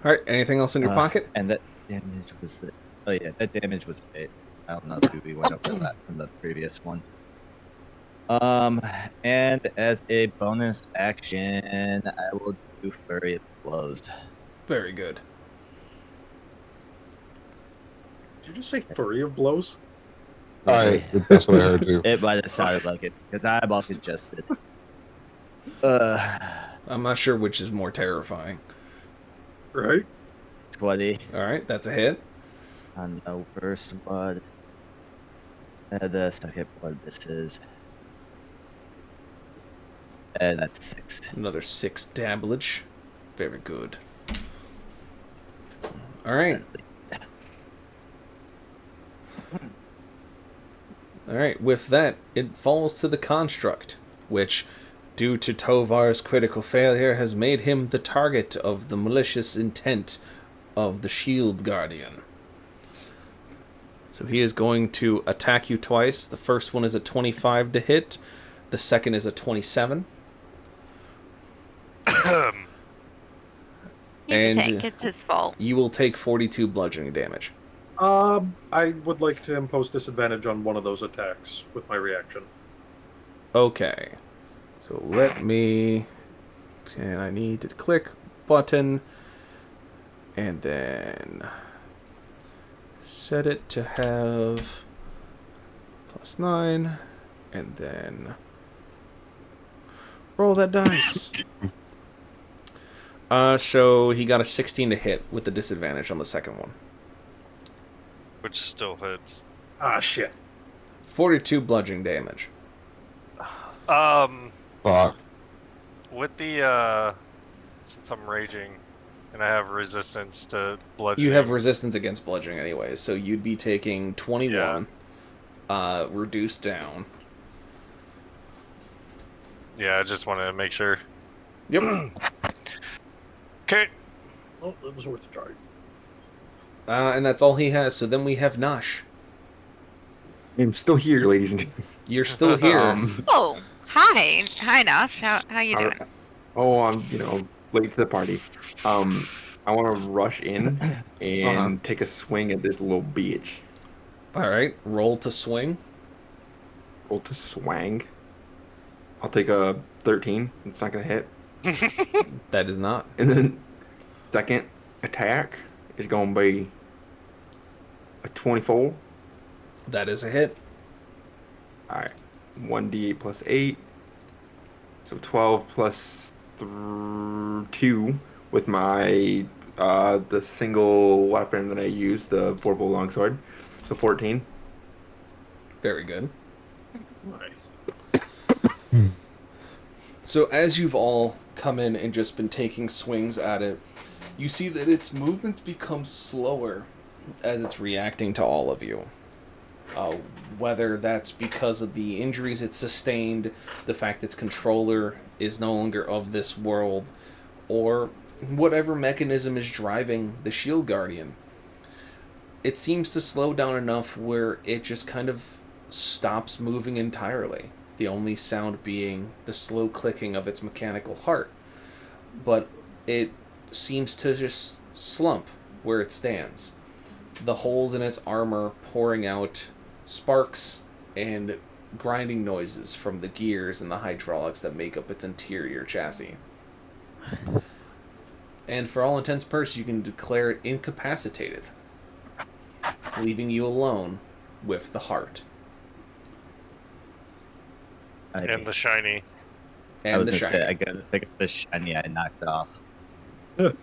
Alright, anything else in your pocket? And that damage was the. Oh yeah, that damage was 8. I don't know if we went over that from the previous one. And as a bonus action, I will do Flurry of Blows. Very good. Did you just say Flurry of Blows? That's what I heard too. It might have sounded like it, because I'm all congested. I'm not sure which is more terrifying. Right? 20. Alright, that's a hit. On the first one. And the second one, this is. And that's 6. Another 6 damage. Very good. Alright. Alright, with that, it falls to the construct, which, due to Tovar's critical failure, has made him the target of the malicious intent of the Shield Guardian. So he is going to attack you twice. The first one is a 25 to hit. The second is a 27. It's his fault. You will take 42 bludgeoning damage. I would like to impose disadvantage on one of those attacks with my reaction. Okay. So let me... And I need to click button. And then... set it to have... +9. And then... roll that dice. So he got a 16 to hit with the disadvantage on the second one. Which still hits. Ah, shit. 42 bludgeoning damage. Fuck. With the, since I'm raging, and I have resistance to bludgeoning. You have resistance against bludgeoning anyway, so you'd be taking 21, reduced down. Yeah, I just wanted to make sure. Yep. Okay. Well, it was worth a try. And that's all he has, so then we have Nosh. I'm still here, ladies and gentlemen. You're still here. Oh, hi. Hi, Nosh. How you doing? Oh, I'm, late to the party. I want to rush in and take a swing at this little bitch. Alright, roll to swing. Roll to swang. I'll take a 13. It's not going to hit. That is not. And then second attack is going to be a 24. That is a hit. Alright. 1d8 plus 8. So 12 plus 2 with my the single weapon that I use, the four-bow longsword. So 14. Very good. So as you've all come in and just been taking swings at it, you see that its movements become slower as it's reacting to all of you. Whether that's because of the injuries it sustained, the fact its controller is no longer of this world, or whatever mechanism is driving the Shield Guardian. It seems to slow down enough where it just kind of stops moving entirely. The only sound being the slow clicking of its mechanical heart. But it seems to just slump where it stands. The holes in its armor pouring out sparks and grinding noises from the gears and the hydraulics that make up its interior chassis. And for all intents and purposes, you can declare it incapacitated, leaving you alone with the heart. And the shiny. I was just say, I gotta pick up the shiny I knocked off. And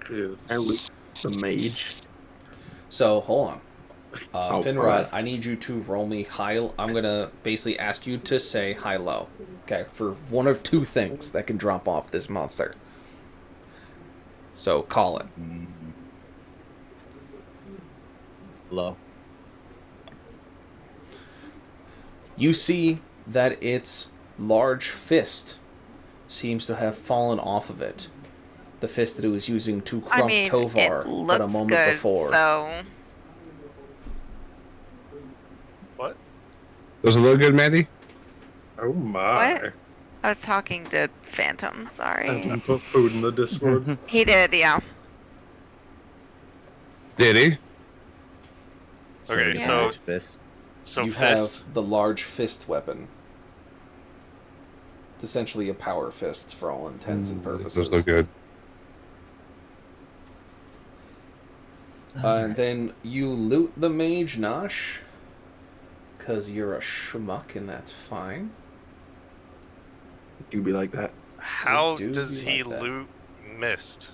the mage. So, hold on. Finrod, right. I need you to roll me high. I'm going to basically ask you to say high-low. Okay, for one of two things that can drop off this monster. So, call it. Low. You see that its large fist seems to have fallen off of it. The fist that it was using to crump Tovar it but a looks moment good, before. so What? Does it look good, Mandy? Oh my. what? I was talking to Phantom. Sorry. Phantom put food in the Discord. He did, yeah. Did he? Okay, Yeah. so fist. so You fist. have the large fist weapon. It's essentially a power fist for all intents and It purposes. does look good. And then you loot the mage, Nosh. Because you're a schmuck and that's fine. Do be like that. How do does be he like that. loot mist?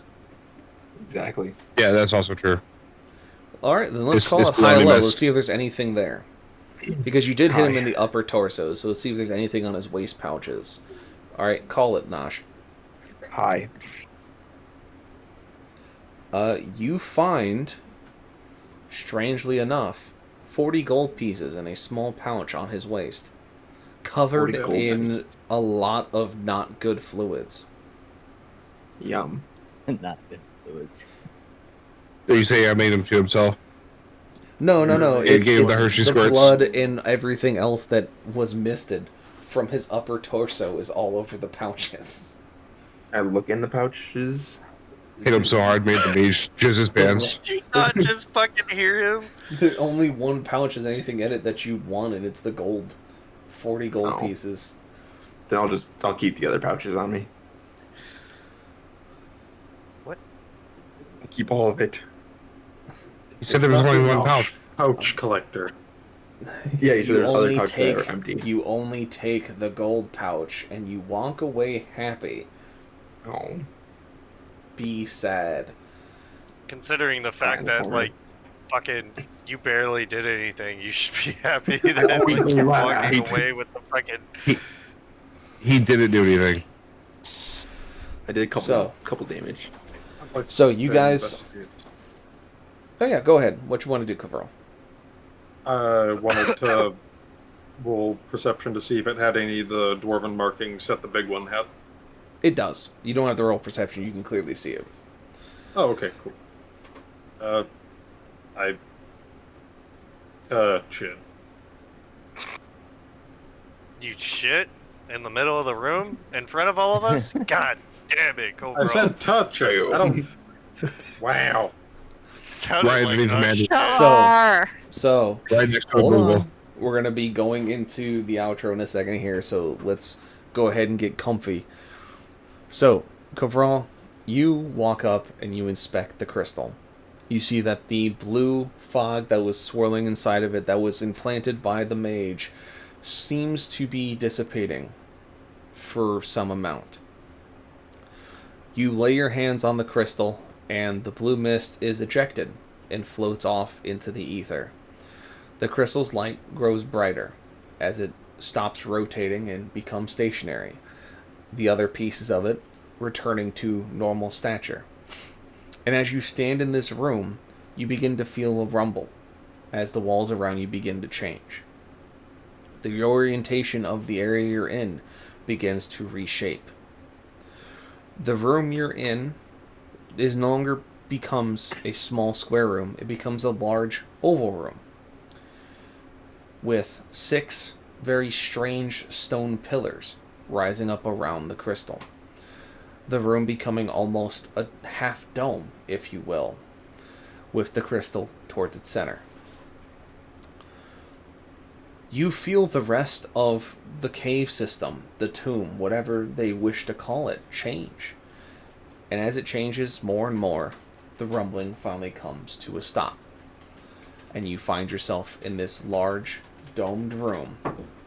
Exactly. Yeah, that's also true. Alright, then let's It's- call it's it high-low. blondie Let's mist. see if there's anything there. Because you did hit him Hi. in the upper torso, so let's see if there's anything on his waist pouches. Alright, call it, Nosh. Hi. You find, strangely enough, 40 gold pieces in a small pouch on his waist. Covered 40 gold in pieces. a lot of not good fluids. Yum. Not good fluids. Did you say I made him to himself? No. It gave the Hershey the squirts. blood and everything else that was misted from his upper torso is all over the pouches. I look in the pouches. Hit him so hard, made the mage jizz his pants. Did you not just fucking hear him? The only one pouch has anything in it that you want, and it's the gold. 40 gold Oh. pieces. Then I'll keep the other pouches on me. What? I keep all of it. He said there was only one pouch. Pouch collector. Yeah, you said there's other only pouches that are empty. You only take the gold pouch, and you walk away happy. Oh. Be sad. Considering the fact Oh, that sorry. like fucking you barely did anything, you should be happy that like, you're Wow. walking away with the fucking. He didn't do anything. I did a So- couple damage. So you guys... Oh yeah, go ahead. What you want to do, Kavro? I wanted to roll perception to see if it had any of the dwarven markings that the big one had. It does. You don't have to roll perception. You can clearly see it. Oh, okay, cool. Shit. You shit in the middle of the room in front of all of us? God damn it, Cobra. I said touch. I don't. Wow. It sounded Right like underneath us. Mandy. So Right next to hold Google. on. We're gonna be going into the outro in a second here, so let's go ahead and get comfy. So, Kavral, you walk up and you inspect the crystal. You see that the blue fog that was swirling inside of it, that was implanted by the mage, seems to be dissipating for some amount. You lay your hands on the crystal, and the blue mist is ejected and floats off into the ether. The crystal's light grows brighter as it stops rotating and becomes stationary, the other pieces of it returning to normal stature. And as you stand in this room, you begin to feel a rumble as the walls around you begin to change. The orientation of the area you're in begins to reshape. The room you're in is no longer becomes a small square room, it becomes a large oval room with 6 very strange stone pillars rising up around the crystal. The room becoming almost a half dome, if you will, with the crystal towards its center. You feel the rest of the cave system, the tomb, whatever they wish to call it, change. And as it changes more and more, the rumbling finally comes to a stop. And you find yourself in this large, domed room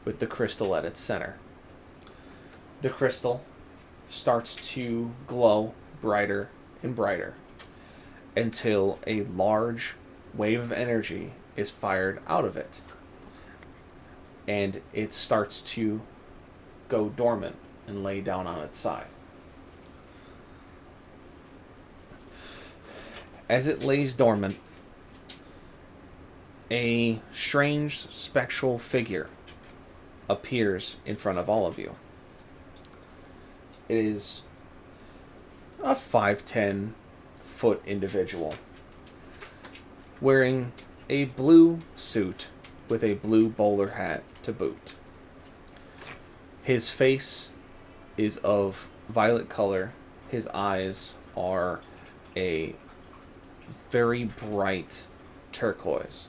with the crystal at its center. The crystal starts to glow brighter and brighter until a large wave of energy is fired out of it. And it starts to go dormant and lay down on its side. As it lays dormant, a strange spectral figure appears in front of all of you. It is a 5'10" foot individual wearing a blue suit with a blue bowler hat to boot. His face is of violet color. His eyes are a very bright turquoise.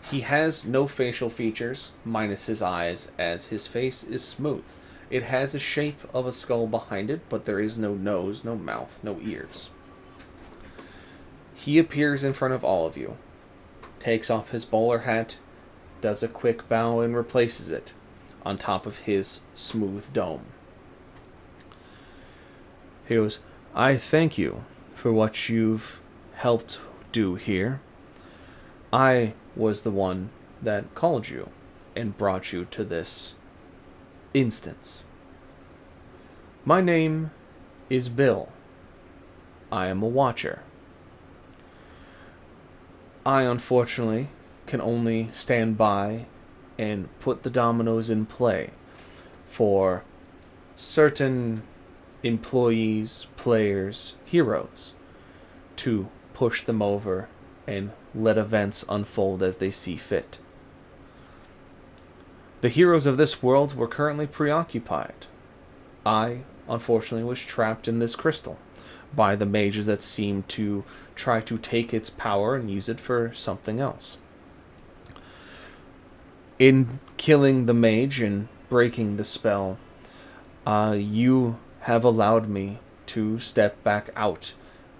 He has no facial features, minus his eyes, as his face is smooth. It has a shape of a skull behind it, but there is no nose, no mouth, no ears. He appears in front of all of you, takes off his bowler hat, does a quick bow, and replaces it on top of his smooth dome. He goes, "I thank you for what you've helped do here. I was the one that called you and brought you to this instance. My name is Bill. I am a watcher. I, unfortunately, can only stand by and put the dominoes in play for certain employees, players, heroes to push them over and let events unfold as they see fit. The heroes of this world were currently preoccupied. I, unfortunately, was trapped in this crystal by the mages that seemed to try to take its power and use it for something else. In killing the mage and breaking the spell, you have allowed me to step back out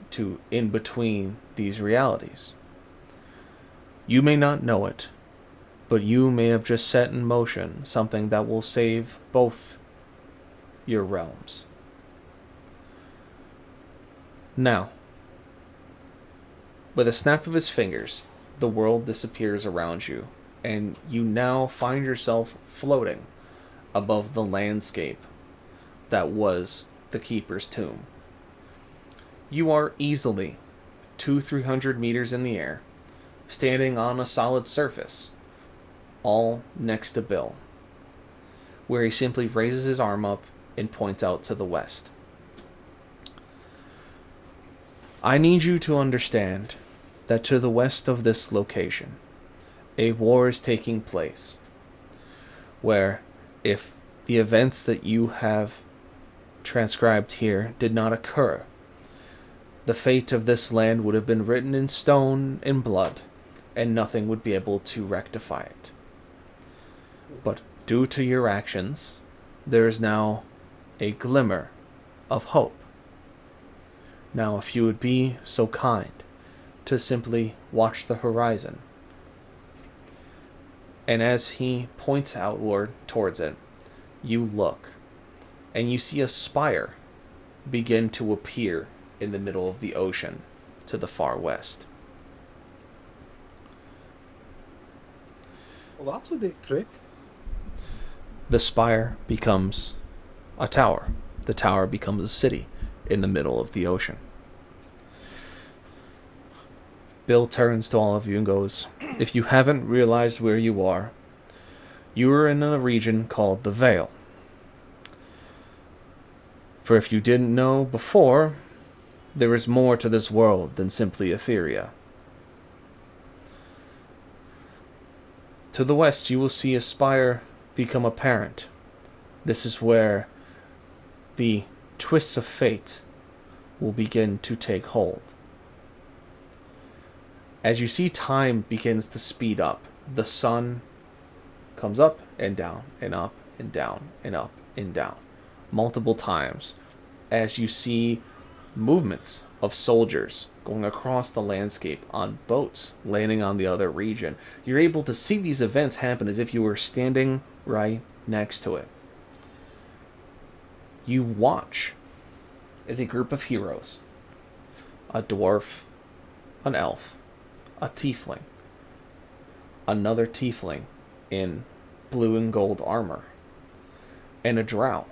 to in between these realities. You may not know it, but you may have just set in motion something that will save both your realms. Now, with a snap of his fingers, the world disappears around you, and you now find yourself floating above the landscape that was the Keeper's Tomb. You are easily 200-300 meters in the air, standing on a solid surface, all next to Bill, where he simply raises his arm up and points out to the west. I need you to understand that to the west of this location, a war is taking place, where if the events that you have transcribed here did not occur, the fate of this land would have been written in stone and blood, and nothing would be able to rectify it. But due to your actions, there is now a glimmer of hope. Now, if you would be so kind to simply watch the horizon. And as he points outward towards it, you look, and you see a spire begin to appear in the middle of the ocean to the far west. Well, that's a neat trick. The spire becomes a tower. The tower becomes a city in the middle of the ocean. Bill turns to all of you and goes, "If you haven't realized where you are in a region called the Vale. For if you didn't know before, there is more to this world than simply Etheria. To the west, you will see a spire become apparent. This is where the twists of fate will begin to take hold. As you see time begins to speed up, the sun comes up and down and up and down and up and down multiple times as you see movements of soldiers going across the landscape on boats landing on the other region. You're able to see these events happen as if you were standing right next to it. You watch as a group of heroes, a dwarf, an elf, a tiefling, another tiefling in blue and gold armor, and a drow,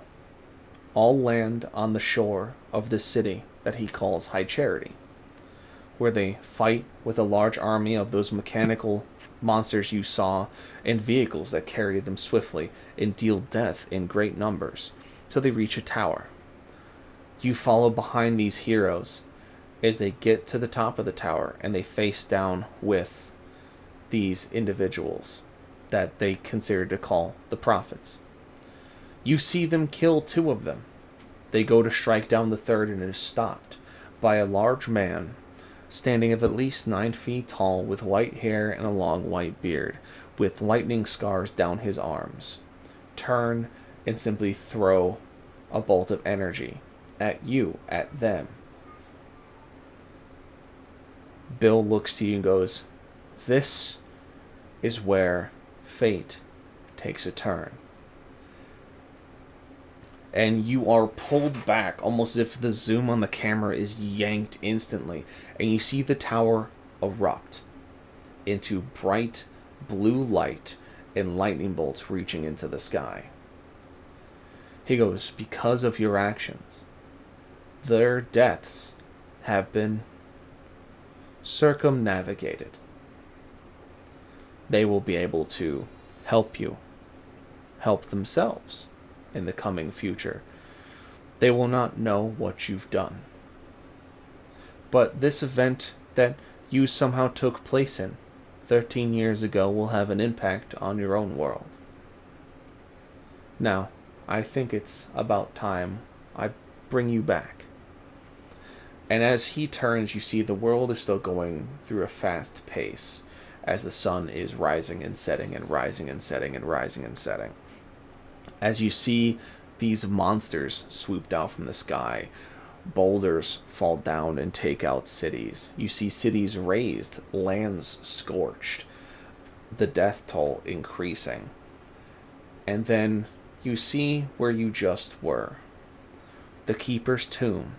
all land on the shore of this city that he calls High Charity, where they fight with a large army of those mechanical monsters you saw in vehicles that carry them swiftly and deal death in great numbers, till they reach a tower. You follow behind these heroes as they get to the top of the tower and they face down with these individuals that they consider to call the prophets. You see them kill 2 of them. They go to strike down the third and it is stopped by a large man standing of at least 9 feet tall with white hair and a long white beard with lightning scars down his arms. Turn and simply throw a bolt of energy at you, at them. Bill looks to you and goes, "This is where fate takes a turn." And you are pulled back, almost as if the zoom on the camera is yanked instantly, and you see the tower erupt into bright blue light and lightning bolts reaching into the sky. He goes, "Because of your actions, their deaths have been circumnavigated. They will be able to help you, help themselves in the coming future. They will not know what you've done. But this event that you somehow took place in 13 years ago will have an impact on your own world. Now, I think it's about time I bring you back." And as he turns, you see the world is still going through a fast pace as the sun is rising and setting and rising and setting and rising and setting. As you see these monsters swoop down from the sky, boulders fall down and take out cities. You see cities razed, lands scorched, the death toll increasing. And then you see where you just were. The Keeper's Tomb,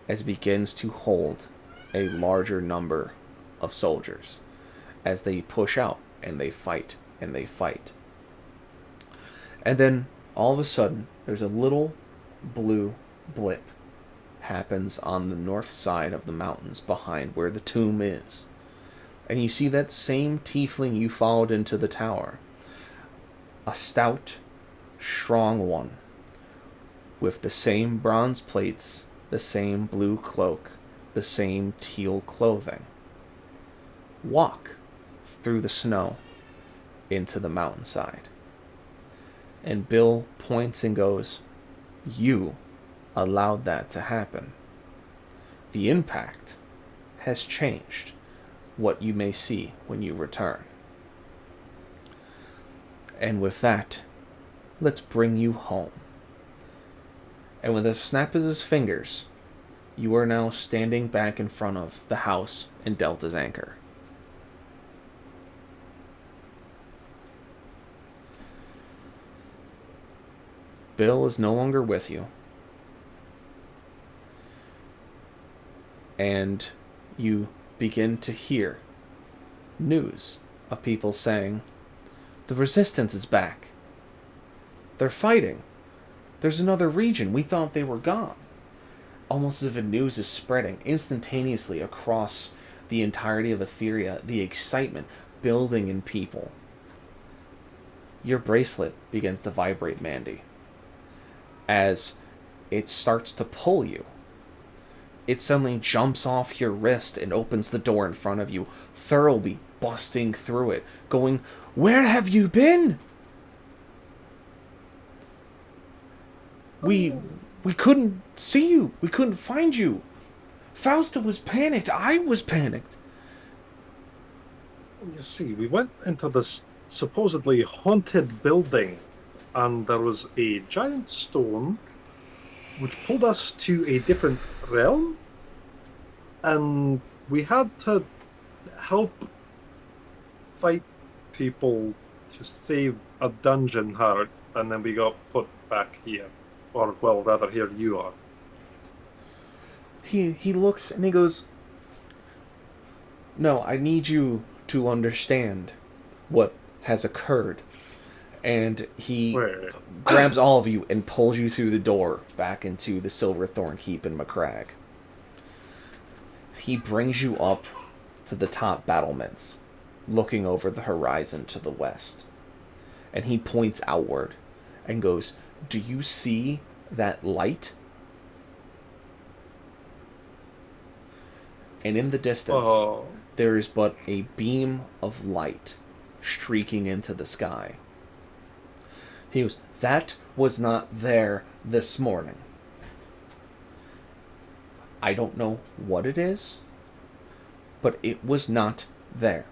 as it begins to hold a larger number of soldiers as they push out and they fight and they fight. And then all of a sudden there's a little blue blip happens on the north side of the mountains behind where the tomb is. And you see that same tiefling you followed into the tower. A stout, strong one with the same bronze plates, the same blue cloak, the same teal clothing, walk through the snow into the mountainside. And Bill points and goes, "You allowed that to happen. The impact has changed what you may see when you return. And with that, let's bring you home." And with a snap of his fingers, you are now standing back in front of the house in Delta's Anchor. Bill is no longer with you. And you begin to hear news of people saying, "The resistance is back. They're fighting. There's another region. We thought they were gone." Almost as if the news is spreading instantaneously across the entirety of Etheria, the excitement building in people. Your bracelet begins to vibrate, Mandy, as it starts to pull you. It suddenly jumps off your wrist and opens the door in front of you, thoroughly busting through it, going, "Where have you been? We couldn't see you. We couldn't find you. Fausta was panicked. I was panicked." You see, we went into this supposedly haunted building, and there was a giant stone which pulled us to a different realm, and we had to help fight people to save a dungeon heart, and then we got put back here. Or, well, rather, here you are. He looks and he goes, "No, I need you to understand what has occurred." And he grabs all of you and pulls you through the door back into the Silverthorn Keep in McCrag. He brings you up to the top battlements. looking over the horizon to the west. And he points outward and goes, "Do you see that light?" And in the distance, there is but a beam of light streaking into the sky. He goes, "That was not there this morning. I don't know what it is, but it was not there."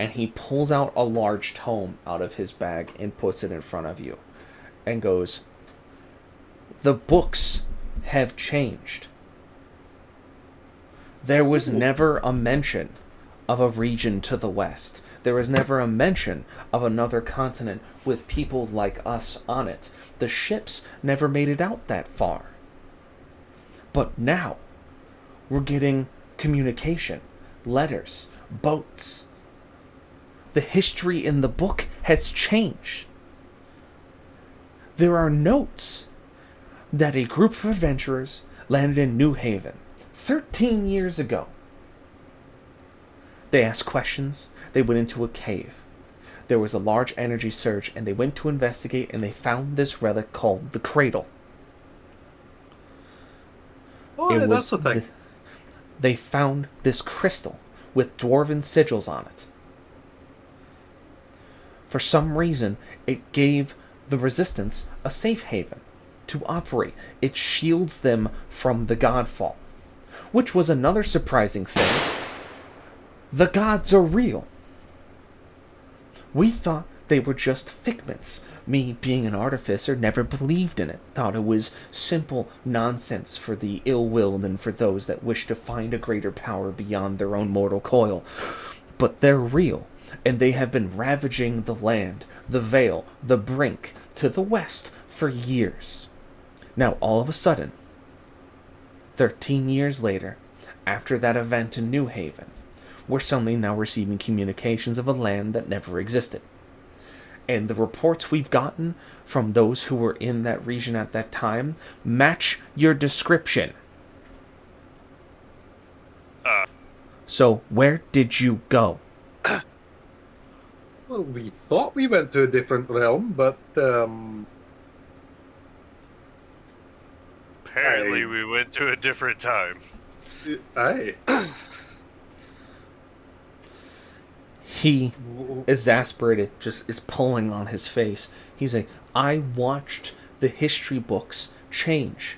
And he pulls out a large tome out of his bag and puts it in front of you and goes, "The books have changed. There was never a mention of a region to the west. There was never a mention of another continent with people like us on it. The ships never made it out that far. But now, we're getting communication, letters, boats. The history in the book has changed. There are notes that a group of adventurers landed in New Haven 13 years ago. They asked questions. They went into a cave. There was a large energy surge, and they went to investigate, and they found this relic called the Cradle. Oh, that's the thing. They found this crystal with dwarven sigils on it. For some reason, it gave the Resistance a safe haven to operate. It shields them from the Godfall, which was another surprising thing. The gods are real. We thought they were just figments. Me, being an artificer, never believed in it. Thought it was simple nonsense for the ill-willed and for those that wish to find a greater power beyond their own mortal coil. But they're real, and they have been ravaging the land, the Vale, the Brink, to the west for years. Now, all of a sudden, 13 years later, after that event in New Haven, we're suddenly now receiving communications of a land that never existed. And the reports we've gotten from those who were in that region at that time match your description. So, where did you go? Well, we thought we went to a different realm, but apparently we went to a different time. Aye. He, exasperated, just is pulling on his face. He's like, "I watched the history books change.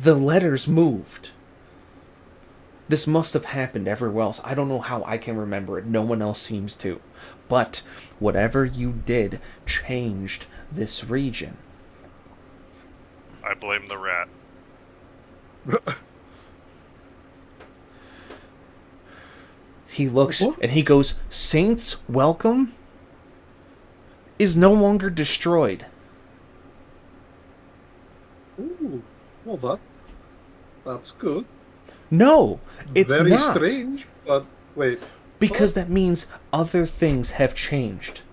The letters moved. This must have happened everywhere else. I don't know how I can remember it. No one else seems to. But whatever you did changed this region." I blame the rat. He looks and he goes, "Saints Welcome is no longer destroyed." Ooh, well that's good. No, it's very not. strange. But wait, because that means other things have changed.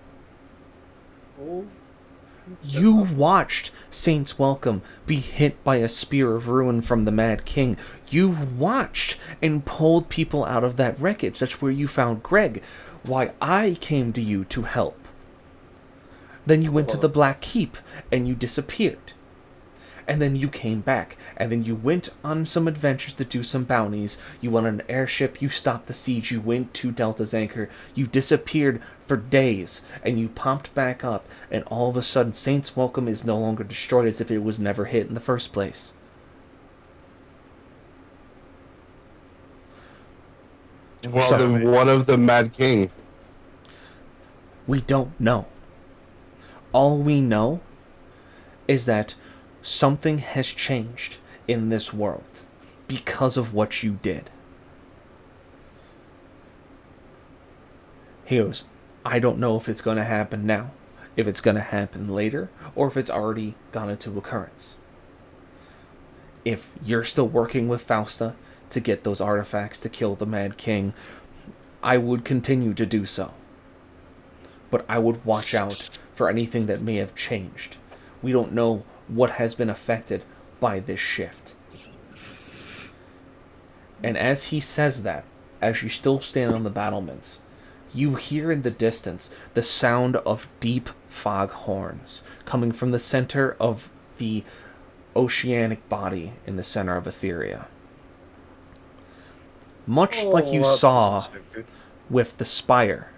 Oh. You watched Saints Welcome be hit by a spear of ruin from the Mad King. You watched and pulled people out of that wreckage. That's where you found Greg. Why, I came to you to help. Then you went to the Black Keep and you disappeared. And then you came back, and then you went on some adventures to do some bounties. You went on an airship, you stopped the siege, you went to Delta's Anchor, you disappeared for days, and you popped back up, and all of a sudden Saints Welcome is no longer destroyed as if it was never hit in the first place. Well, then one of the Mad King. We don't know. All we know is that something has changed in this world because of what you did. He goes, "I don't know if it's going to happen now, if it's going to happen later, or if it's already gone into occurrence. If you're still working with Fausta to get those artifacts to kill the Mad King, I would continue to do so. But I would watch out for anything that may have changed. We don't know what has been affected by this shift." And as he says that, as you still stand on the battlements, you hear in the distance the sound of deep fog horns coming from the center of the oceanic body in the center of Etheria. Much like you saw with the spire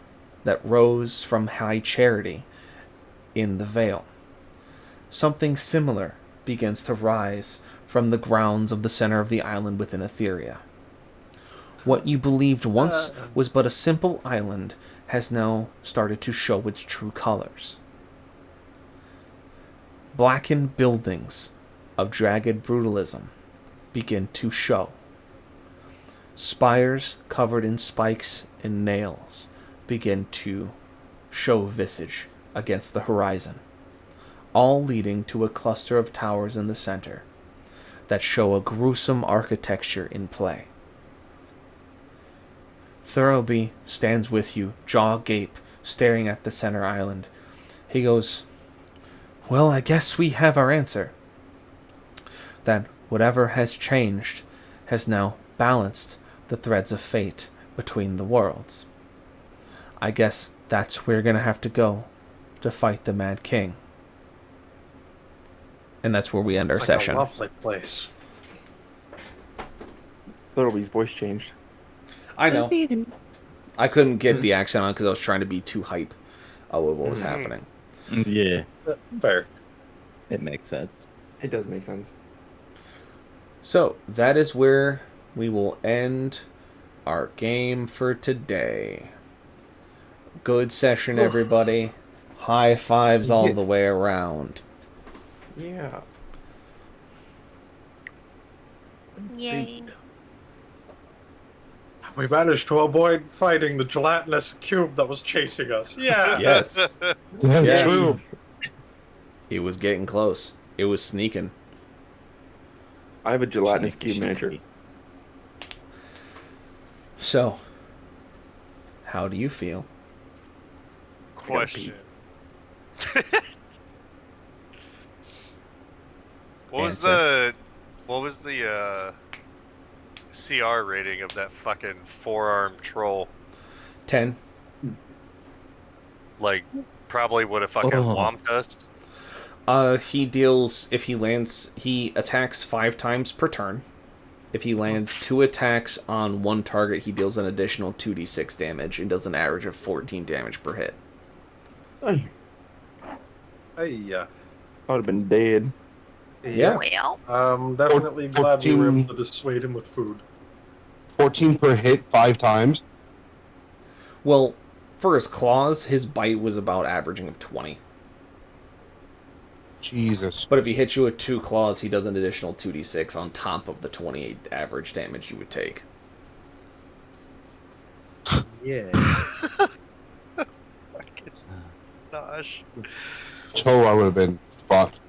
that rose from High Charity in the Vale, something similar begins to rise from the grounds of the center of the island within Etheria. What you believed once was but a simple island has now started to show its true colors. Blackened buildings of jagged brutalism begin to show. Spires covered in spikes and nails begin to show visage against the horizon, all leading to a cluster of towers in the center that show a gruesome architecture in play. Thurlby stands with you, jaw agape, staring at the center island. He goes, "Well, I guess we have our answer. That whatever has changed has now balanced the threads of fate between the worlds. I guess that's where we're going to have to go to fight the Mad King." And that's where we end our session. A lovely place. Littleby's voice changed. I know. I couldn't get the accent on because I was trying to be too hype with what was happening. Yeah. Fair. It makes sense. It does make sense. So, that is where we will end our game for today. Good session, everybody. High fives all the way around. Yeah. Yay. We managed to avoid fighting the gelatinous cube that was chasing us. Yeah. Yes. Yeah, true. He was getting close. It was sneaking. I have a gelatinous cube miniature. So, how do you feel? Question. What was the CR rating of that fucking four-arm troll? 10. Like, probably would have fucking whomped us. He deals, if he lands, he attacks 5 times per turn. If he lands 2 attacks on one target, he deals an additional 2d6 damage and does an average of 14 damage per hit. Hey. Hey, I would have been dead. Yeah. Well, Definitely glad we were able to dissuade him with food. 14 per hit 5 times. Well, for his claws, his bite was about averaging of 20. Jesus. But if he hits you with 2 claws, he does an additional 2d6 on top of the 28 average damage you would take. Yeah. Fucking gosh. So I would have been fucked.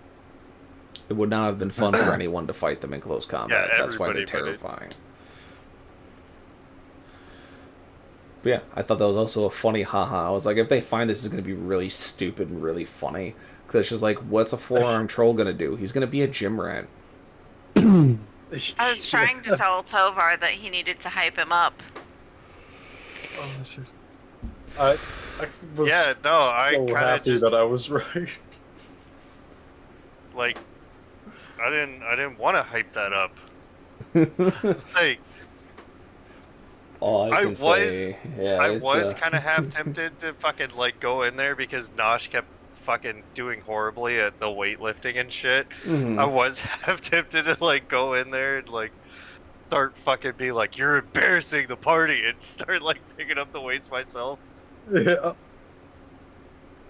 It would not have been fun for anyone to fight them in close combat. Yeah, that's why they're everybody terrifying. But yeah, I thought that was also a funny haha. I was like, if they find this is going to be really stupid and really funny, because it's just like, what's a 4-arm troll going to do? He's going to be a gym rat. I was trying to tell Tovar that he needed to hype him up. I was I so kind of happy just that I was right. like, I didn't want to hype that up. Like, All I was kind of half tempted to fucking like go in there because Nosh kept fucking doing horribly at the weightlifting and shit. Mhm. I was half tempted to like go in there and like start fucking be like, "You're embarrassing the party," and start like picking up the weights myself. Yeah.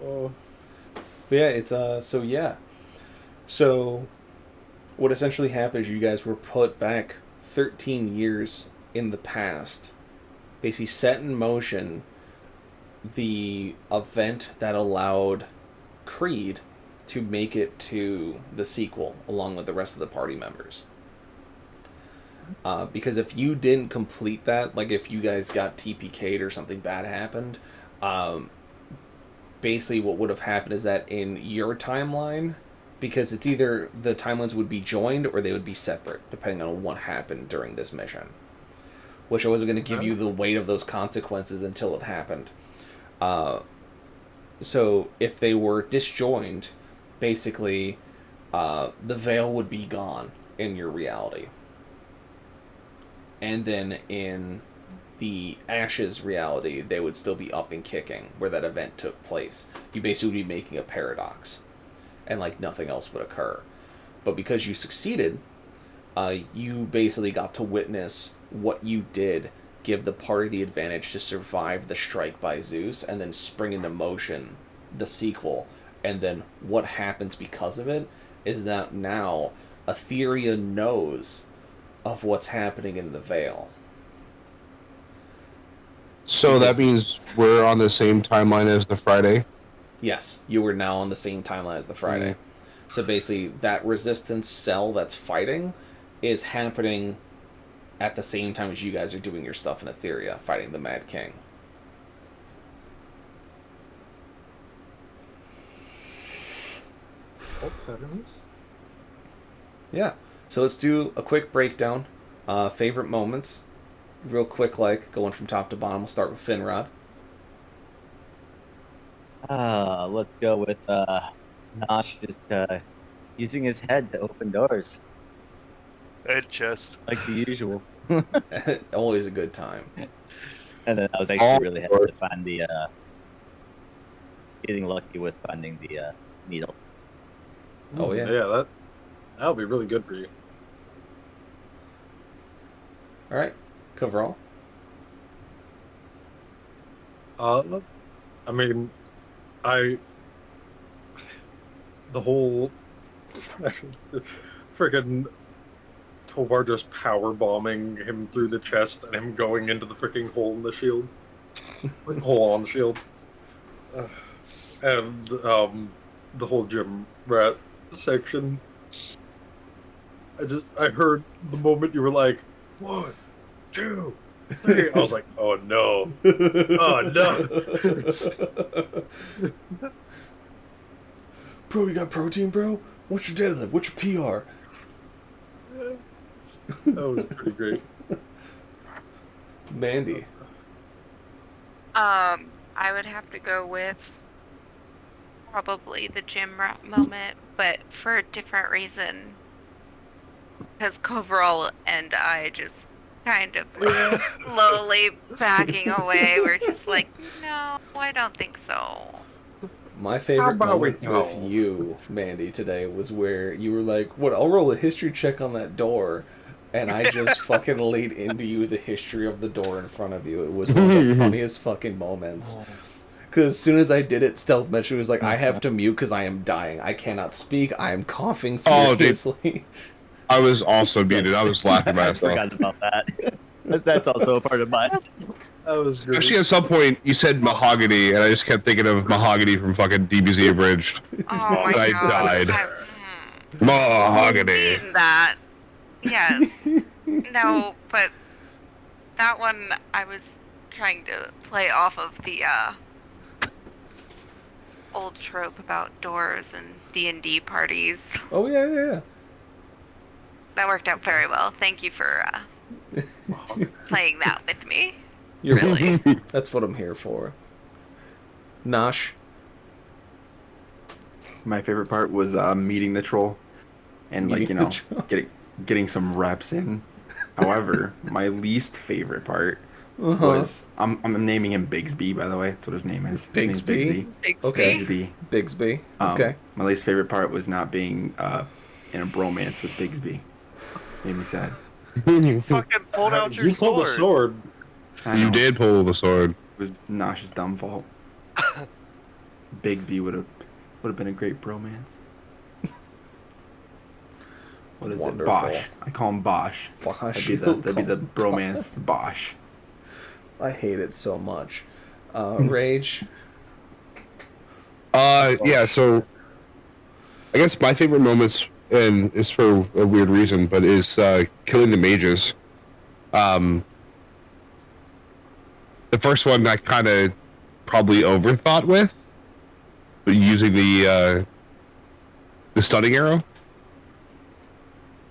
Oh. But yeah, it's So what essentially happened is you guys were put back 13 years in the past. Basically set in motion the event that allowed Creed to make it to the sequel along with the rest of the party members. Because if you didn't complete that, like if you guys got TPK'd or something bad happened, basically what would have happened is that in your timeline, because it's either the timelines would be joined or they would be separate, depending on what happened during this mission. which I wasn't going to give you the weight of those consequences until it happened. So if they were disjoined, basically, the veil would be gone in your reality. And then in the Ashes reality, they would still be up and kicking where that event took place. You basically would be making a paradox, and like nothing else would occur. But because you succeeded, you basically got to witness what you did give the party the advantage to survive the strike by Zeus and then spring into motion the sequel. And then what happens because of it is that now Etheria knows of what's happening in the Veil. So that means we're on the same timeline as the Friday? Yes, you are now on the same timeline as the Friday. Mm. So basically, that resistance cell that's fighting is happening at the same time as you guys are doing your stuff in Etheria, fighting the Mad King. Yeah. So let's do a quick breakdown. Favorite moments. Real quick, like, going from top to bottom. We'll start with Finrod. Let's go with Nosh just using his head to open doors. Head chest. Like the usual. Always a good time. And then I was actually really happy to find the getting lucky with finding the needle. Oh yeah. Yeah, that'll be really good for you. All right, Coverall. I mean, the whole freaking Tovar just power bombing him through the chest and him going into the freaking hole in the shield, hole on the shield, and the whole gym rat section. I heard the moment you were like, 1, 2, 3. I was like, oh no, oh no. Bro, you got protein, bro? What's your deadlift? What's your PR? That was pretty great. Mandy. I would have to go with probably the gym rat moment, but for a different reason. Because Coverall and I just kind of slowly backing away. We're just like, no, I don't think so. My favorite moment with you, Mandy, today was where you were like, what, I'll roll a history check on that door. And I just fucking laid into you the history of the door in front of you. It was one of the funniest fucking moments. Because as soon as I did it, Stealth Metro was like, I have to mute because I am dying. I cannot speak. I am coughing furiously. I was also muted. I was laughing myself. I forgot about that. That's also a part of mine. That was great. Actually, at some point, you said mahogany, and I just kept thinking of mahogany from fucking DBZ Abridged. Oh my god. I died. Mahogany. That. Yes. No, but that one I was trying to play off of the old trope about doors and D&D parties. Oh yeah. That worked out very well. Thank you for playing that with me. You're really. That's what I'm here for. Nosh. My favorite part was meeting the troll, and getting some reps in. However, my least favorite part was I'm naming him Bigsby, by the way. That's what his name is. His name's Bigsby. Okay. Bigsby. Okay. My least favorite part was not being in a bromance with Bigsby. Made me sad. You fucking pulled out your sword. You pulled the sword. You did pull the sword. It was Nosh's dumb fault. Bigsby would have been a great bromance. What is it? Bosch. I call him Bosch. That'd be the bromance Bosch. I hate it so much. Rage. Yeah, so I guess my favorite moments, and it's for a weird reason, but is killing the mages. The first one I kind of probably overthought with, using the stunning arrow.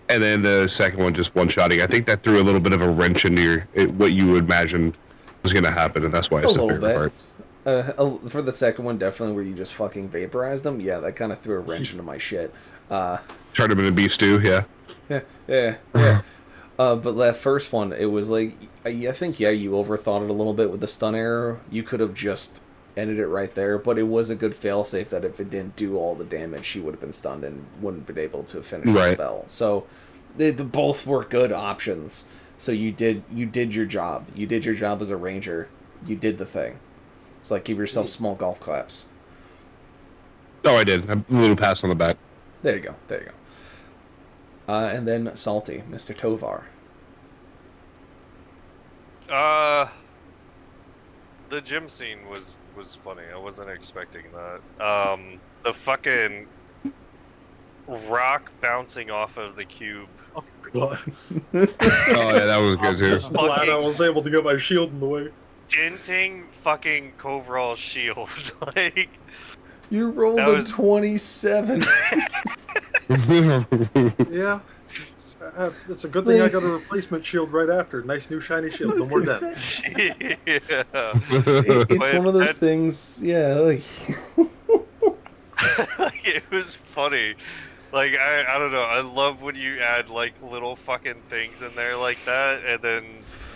and then the second one just one-shotting. I think that threw a little bit of a wrench into what you would imagine was going to happen, and that's why it's a the little favorite bit. part. For the second one, definitely where you just fucking vaporized them. Yeah, that kind of threw a wrench into my shit. Turned him into beef stew, yeah. Yeah. But that first one, it was like, I think, you overthought it a little bit with the stun arrow. You could have just ended it right there, but it was a good failsafe that if it didn't do all the damage, she would have been stunned and wouldn't have been able to finish the spell. So, they both were good options. So you did your job. You did your job as a ranger. You did the thing. It's like, give yourself small golf claps. Oh, I did. I'm a little pass on the back. There you go. And then Salty, Mr. Tovar. The gym scene was funny. I wasn't expecting that. The fucking rock bouncing off of the cube. Oh, God. Oh, yeah, that was good, too. I'm glad I was able to get my shield in the way. Denting fucking Coverall's shield. Like, you rolled a 27. Yeah. It's a good thing I got a replacement shield right after. Nice new shiny shield. No more death. It's one of those things, yeah. Like... It was funny. Like, I don't know. I love when you add, like, little fucking things in there like that. And then,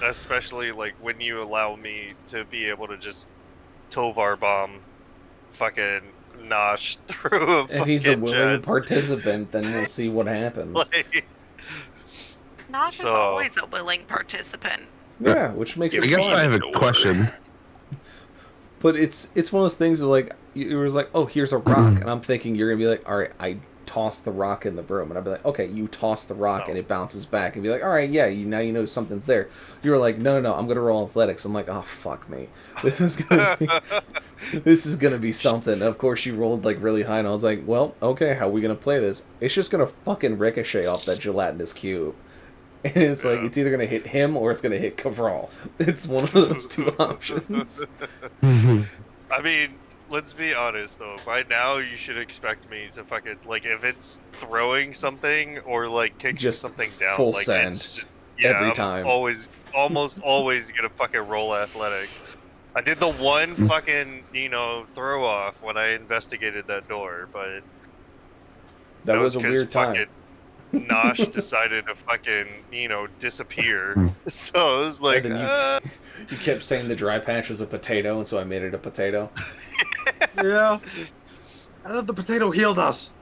especially, like, when you allow me to be able to just Tovar bomb fucking Nosh through a If he's a willing chest. participant, then we'll see what happens. Like, Nosh is always a willing participant. Yeah, which makes it I guess fun. I have a question. But it's one of those things where, like, it was like, oh, here's a rock, and I'm thinking you're gonna be like, all right, I toss the rock in the room, and I'd be like, okay, you toss the rock and it bounces back, and be like, all right, yeah, now you know something's there. You were like, no, I'm gonna roll athletics. I'm like, oh fuck me, this is gonna be something. Of course, you rolled like really high, and I was like, well, okay, how are we gonna play this? It's just gonna fucking ricochet off that gelatinous cube. And it's like, it's either going to hit him or it's going to hit Kavral. It's one of those two options. I mean, let's be honest, though. By now, you should expect me to fucking, like, if it's throwing something or, like, kicking just something down, full like, send. it's just, Every I'm time. almost always gonna fucking roll athletics. I did the one fucking, throw off when I investigated that door, but... That was a 'cause weird time. fucking Nosh decided to fucking, disappear. So it was like, And then you kept saying the dry patch was a potato, and so I made it a potato. Yeah. I thought the potato healed us.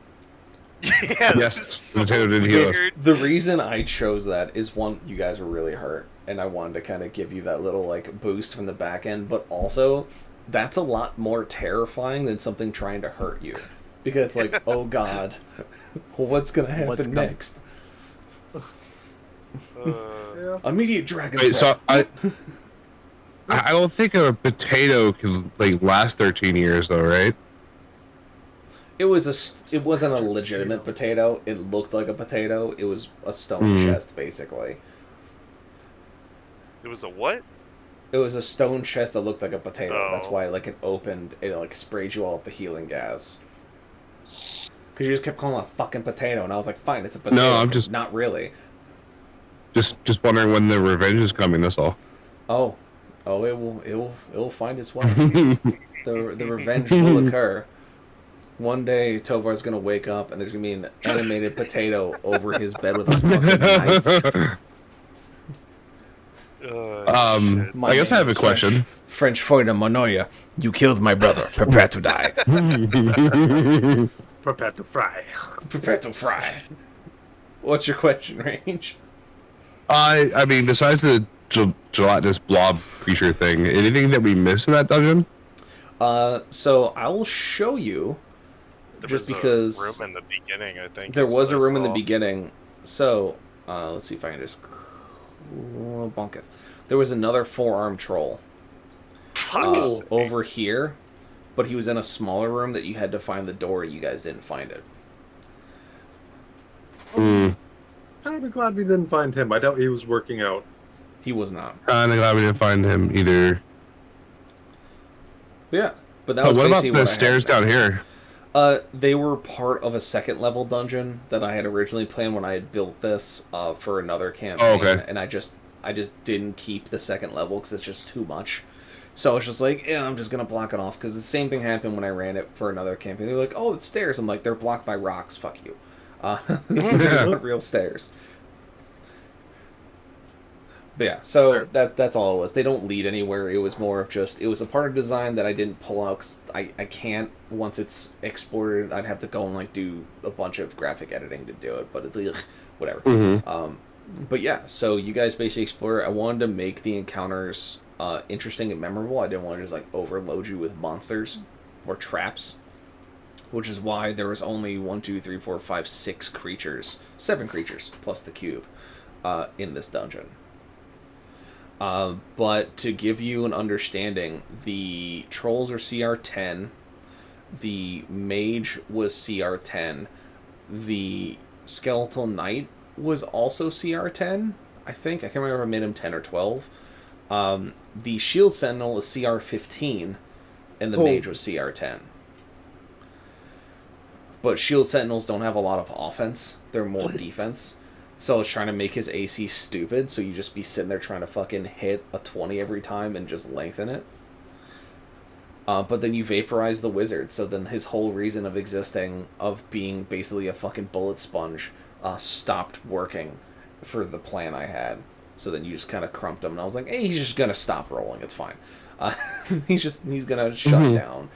Yes, the potato did heal us. The reason I chose that is, one, you guys were really hurt, and I wanted to kind of give you that little, like, boost from the back end, but also, that's a lot more terrifying than something trying to hurt you. Because it's like, oh god, what's gonna happen next? Immediate dragon. Wait, so I don't think a potato can like last 13 years though, right? It wasn't a legitimate potato. It looked like a potato. It was a stone chest, basically. It was a what? It was a stone chest that looked like a potato. Oh. That's why, like, it opened, it like sprayed you all with the healing gas. Because you just kept calling it a fucking potato, and I was like, fine, it's a potato. No, I'm just not really. Just wondering when the revenge is coming. That's all. Oh, it will find its way. The revenge will occur. One day, Tovar's gonna wake up, and there's gonna be an animated potato over his bed with a fucking knife. I guess I have a question. French Foyda Monoya, you killed my brother. Prepare to die. Prepare to fry. Prepare to fry. What's your question, Range? I mean, besides the gelatinous blob creature thing, anything that we missed in that dungeon? So I will show you. There just was because a room in the beginning, I think. there is was a what I room in the saw. beginning. So let's see if I can just bonk it. There was another forearm troll over here, but he was in a smaller room that you had to find the door. You guys didn't find it. Kind of glad we didn't find him. I doubt he was working out. He was not. Kind of glad we didn't find him either. Yeah, but that So was what about basically the what I had stairs planned. down here? They were part of a second level dungeon that I had originally planned when I had built this for another campaign. Oh, okay. And I just didn't keep the second level because it's just too much. So I was just like, yeah, I'm just gonna block it off because the same thing happened when I ran it for another campaign. They're like, oh, it's stairs. I'm like, they're blocked by rocks. Fuck you. They're not real stairs. But yeah, so that's all it was. They don't lead anywhere. It was more of just, it was a part of design that I didn't pull out because I can't, once it's exported, I'd have to go and like do a bunch of graphic editing to do it, but it's like, whatever. Mm-hmm. But yeah, so you guys basically explore. I wanted to make the encounters interesting and memorable. I didn't want to just like overload you with monsters or traps, which is why there was only 7 creatures plus the cube in this dungeon. But to give you an understanding, the trolls are CR10, the mage was CR10, the skeletal knight was also CR10, I think. I can't remember if I made him 10 or 12. The shield sentinel is CR15, and the mage was CR10. But shield sentinels don't have a lot of offense, they're more defense. So I was trying to make his AC stupid, so you just be sitting there trying to fucking hit a 20 every time and just lengthen it. But then you vaporize the wizard, so then his whole reason of existing, of being basically a fucking bullet sponge, stopped working for the plan I had. So then you just kind of crumped him, and I was like, hey, he's just gonna stop rolling, it's fine. He's gonna shut down,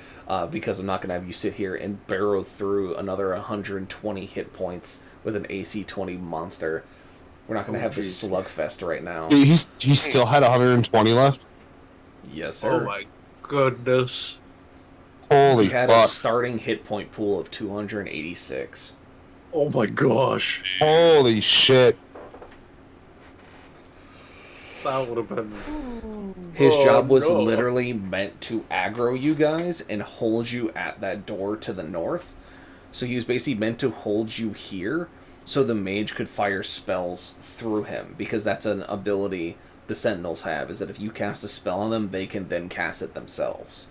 because I'm not gonna have you sit here and barrow through another 120 hit points with an AC 20 monster. We're not gonna have this slugfest right now. You still had 120 left? Yes, sir. Oh my goodness. Holy We had fuck. a starting hit point pool of 286. Oh my gosh. Holy shit. That would have been... His job was literally meant to aggro you guys and hold you at that door to the north. So he was basically meant to hold you here so the mage could fire spells through him, because that's an ability the sentinels have, is that if you cast a spell on them, they can then cast it themselves.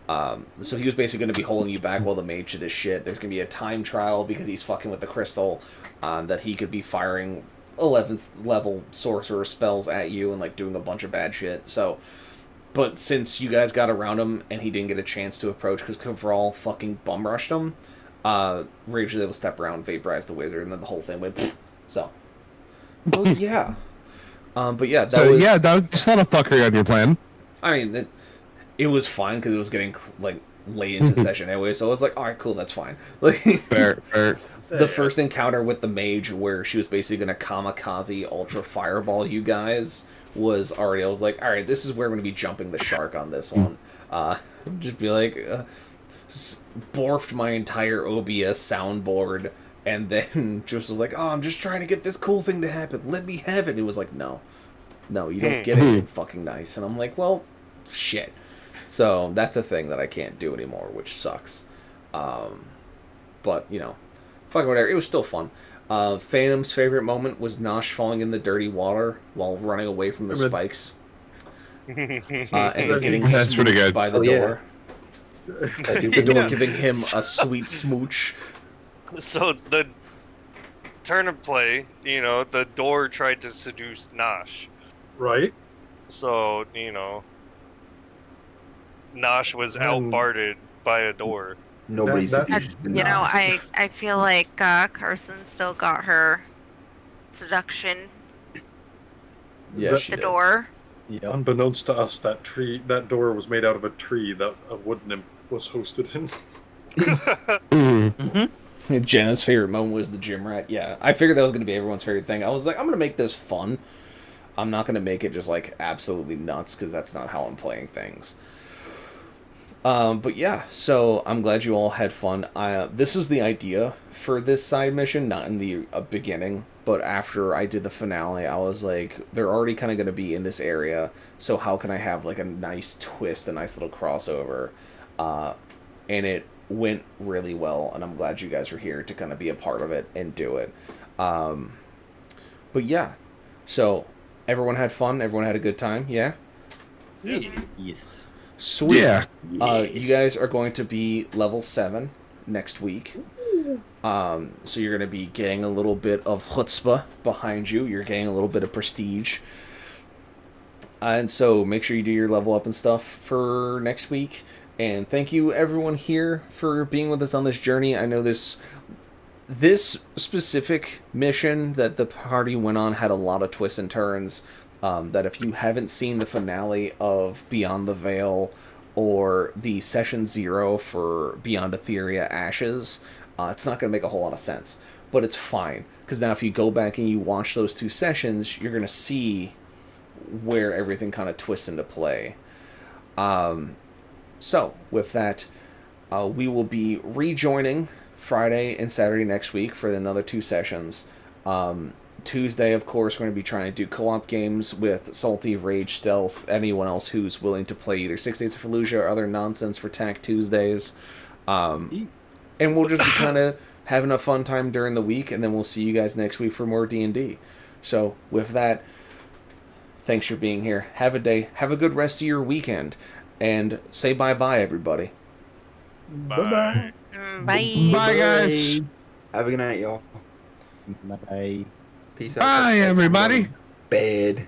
So he was basically going to be holding you back while the mage did his shit. There's going to be a time trial because he's fucking with the crystal, that he could be firing 11th level sorcerer spells at you and like doing a bunch of bad shit. So, but since you guys got around him and he didn't get a chance to approach because Kavral fucking bum rushed him, Rage was able to step around, vaporize the wizard, and then the whole thing went. So, well, yeah. But yeah, that was... Yeah, that's not a fuckery on your plan. I mean, it was fine because it was getting like late into the session anyway, so I was like, all right, cool, that's fine. Like, fair. The first encounter with the mage, where she was basically going to kamikaze ultra fireball you guys, was already... I was like, all right, this is where I'm going to be jumping the shark on this one. Just be like, borfed my entire OBS soundboard, and then just was like, oh, I'm just trying to get this cool thing to happen. Let me have it. It was like, no, you don't get it. Fucking nice. And I'm like, well, shit. So that's a thing that I can't do anymore, which sucks. But, you know, fucking whatever. It was still fun. Phantom's favorite moment was Nosh falling in the dirty water while running away from the spikes. And then getting That's pretty good. by the door. The door giving him a sweet smooch. So the turn of play, you know, the door tried to seduce Nosh. Right. So, you know, Nosh was outbarded by a door. Nobody's You know, I feel like Carson still got her seduction. Yeah, she the did. door. Yep. Unbeknownst to us, that door was made out of a tree that a wood nymph was hosted in. Jenna's favorite moment was the gym rat. Yeah, I figured that was going to be everyone's favorite thing. I was like, I'm going to make this fun. I'm not going to make it just like absolutely nuts, because that's not how I'm playing things. But yeah, so I'm glad you all had fun. This is the idea for this side mission, not in the beginning, but after I did the finale, I was like, they're already kind of going to be in this area, so how can I have like a nice twist, a nice little crossover? And it went really well, and I'm glad you guys were here to kind of be a part of it and do it. But yeah, so everyone had fun, everyone had a good time, yeah? Yes. Sweet. Yeah. You guys are going to be level 7 next week. So you're going to be getting a little bit of chutzpah behind you. You're getting a little bit of prestige. And so make sure you do your level up and stuff for next week. And thank you everyone here for being with us on this journey. I know this specific mission that the party went on had a lot of twists and turns. That if you haven't seen the finale of Beyond the Veil or the Session 0 for Beyond Etheria Ashes, it's not going to make a whole lot of sense. But it's fine, because now if you go back and you watch those 2 sessions, you're going to see where everything kind of twists into play. So, with that, we will be rejoining Friday and Saturday next week for another 2 sessions. Tuesday, of course, we're going to be trying to do co-op games with Salty, Rage, Stealth, anyone else who's willing to play either 6 Days of Fallujah or other nonsense for TAC Tuesdays. And we'll just be kind of having a fun time during the week, and then we'll see you guys next week for more D&D. So, with that, thanks for being here. Have a day. Have a good rest of your weekend. And say bye-bye, everybody. Bye. Bye. Bye, guys. Have a good night, y'all. Bye. Peace out. Bye, everybody. Bed.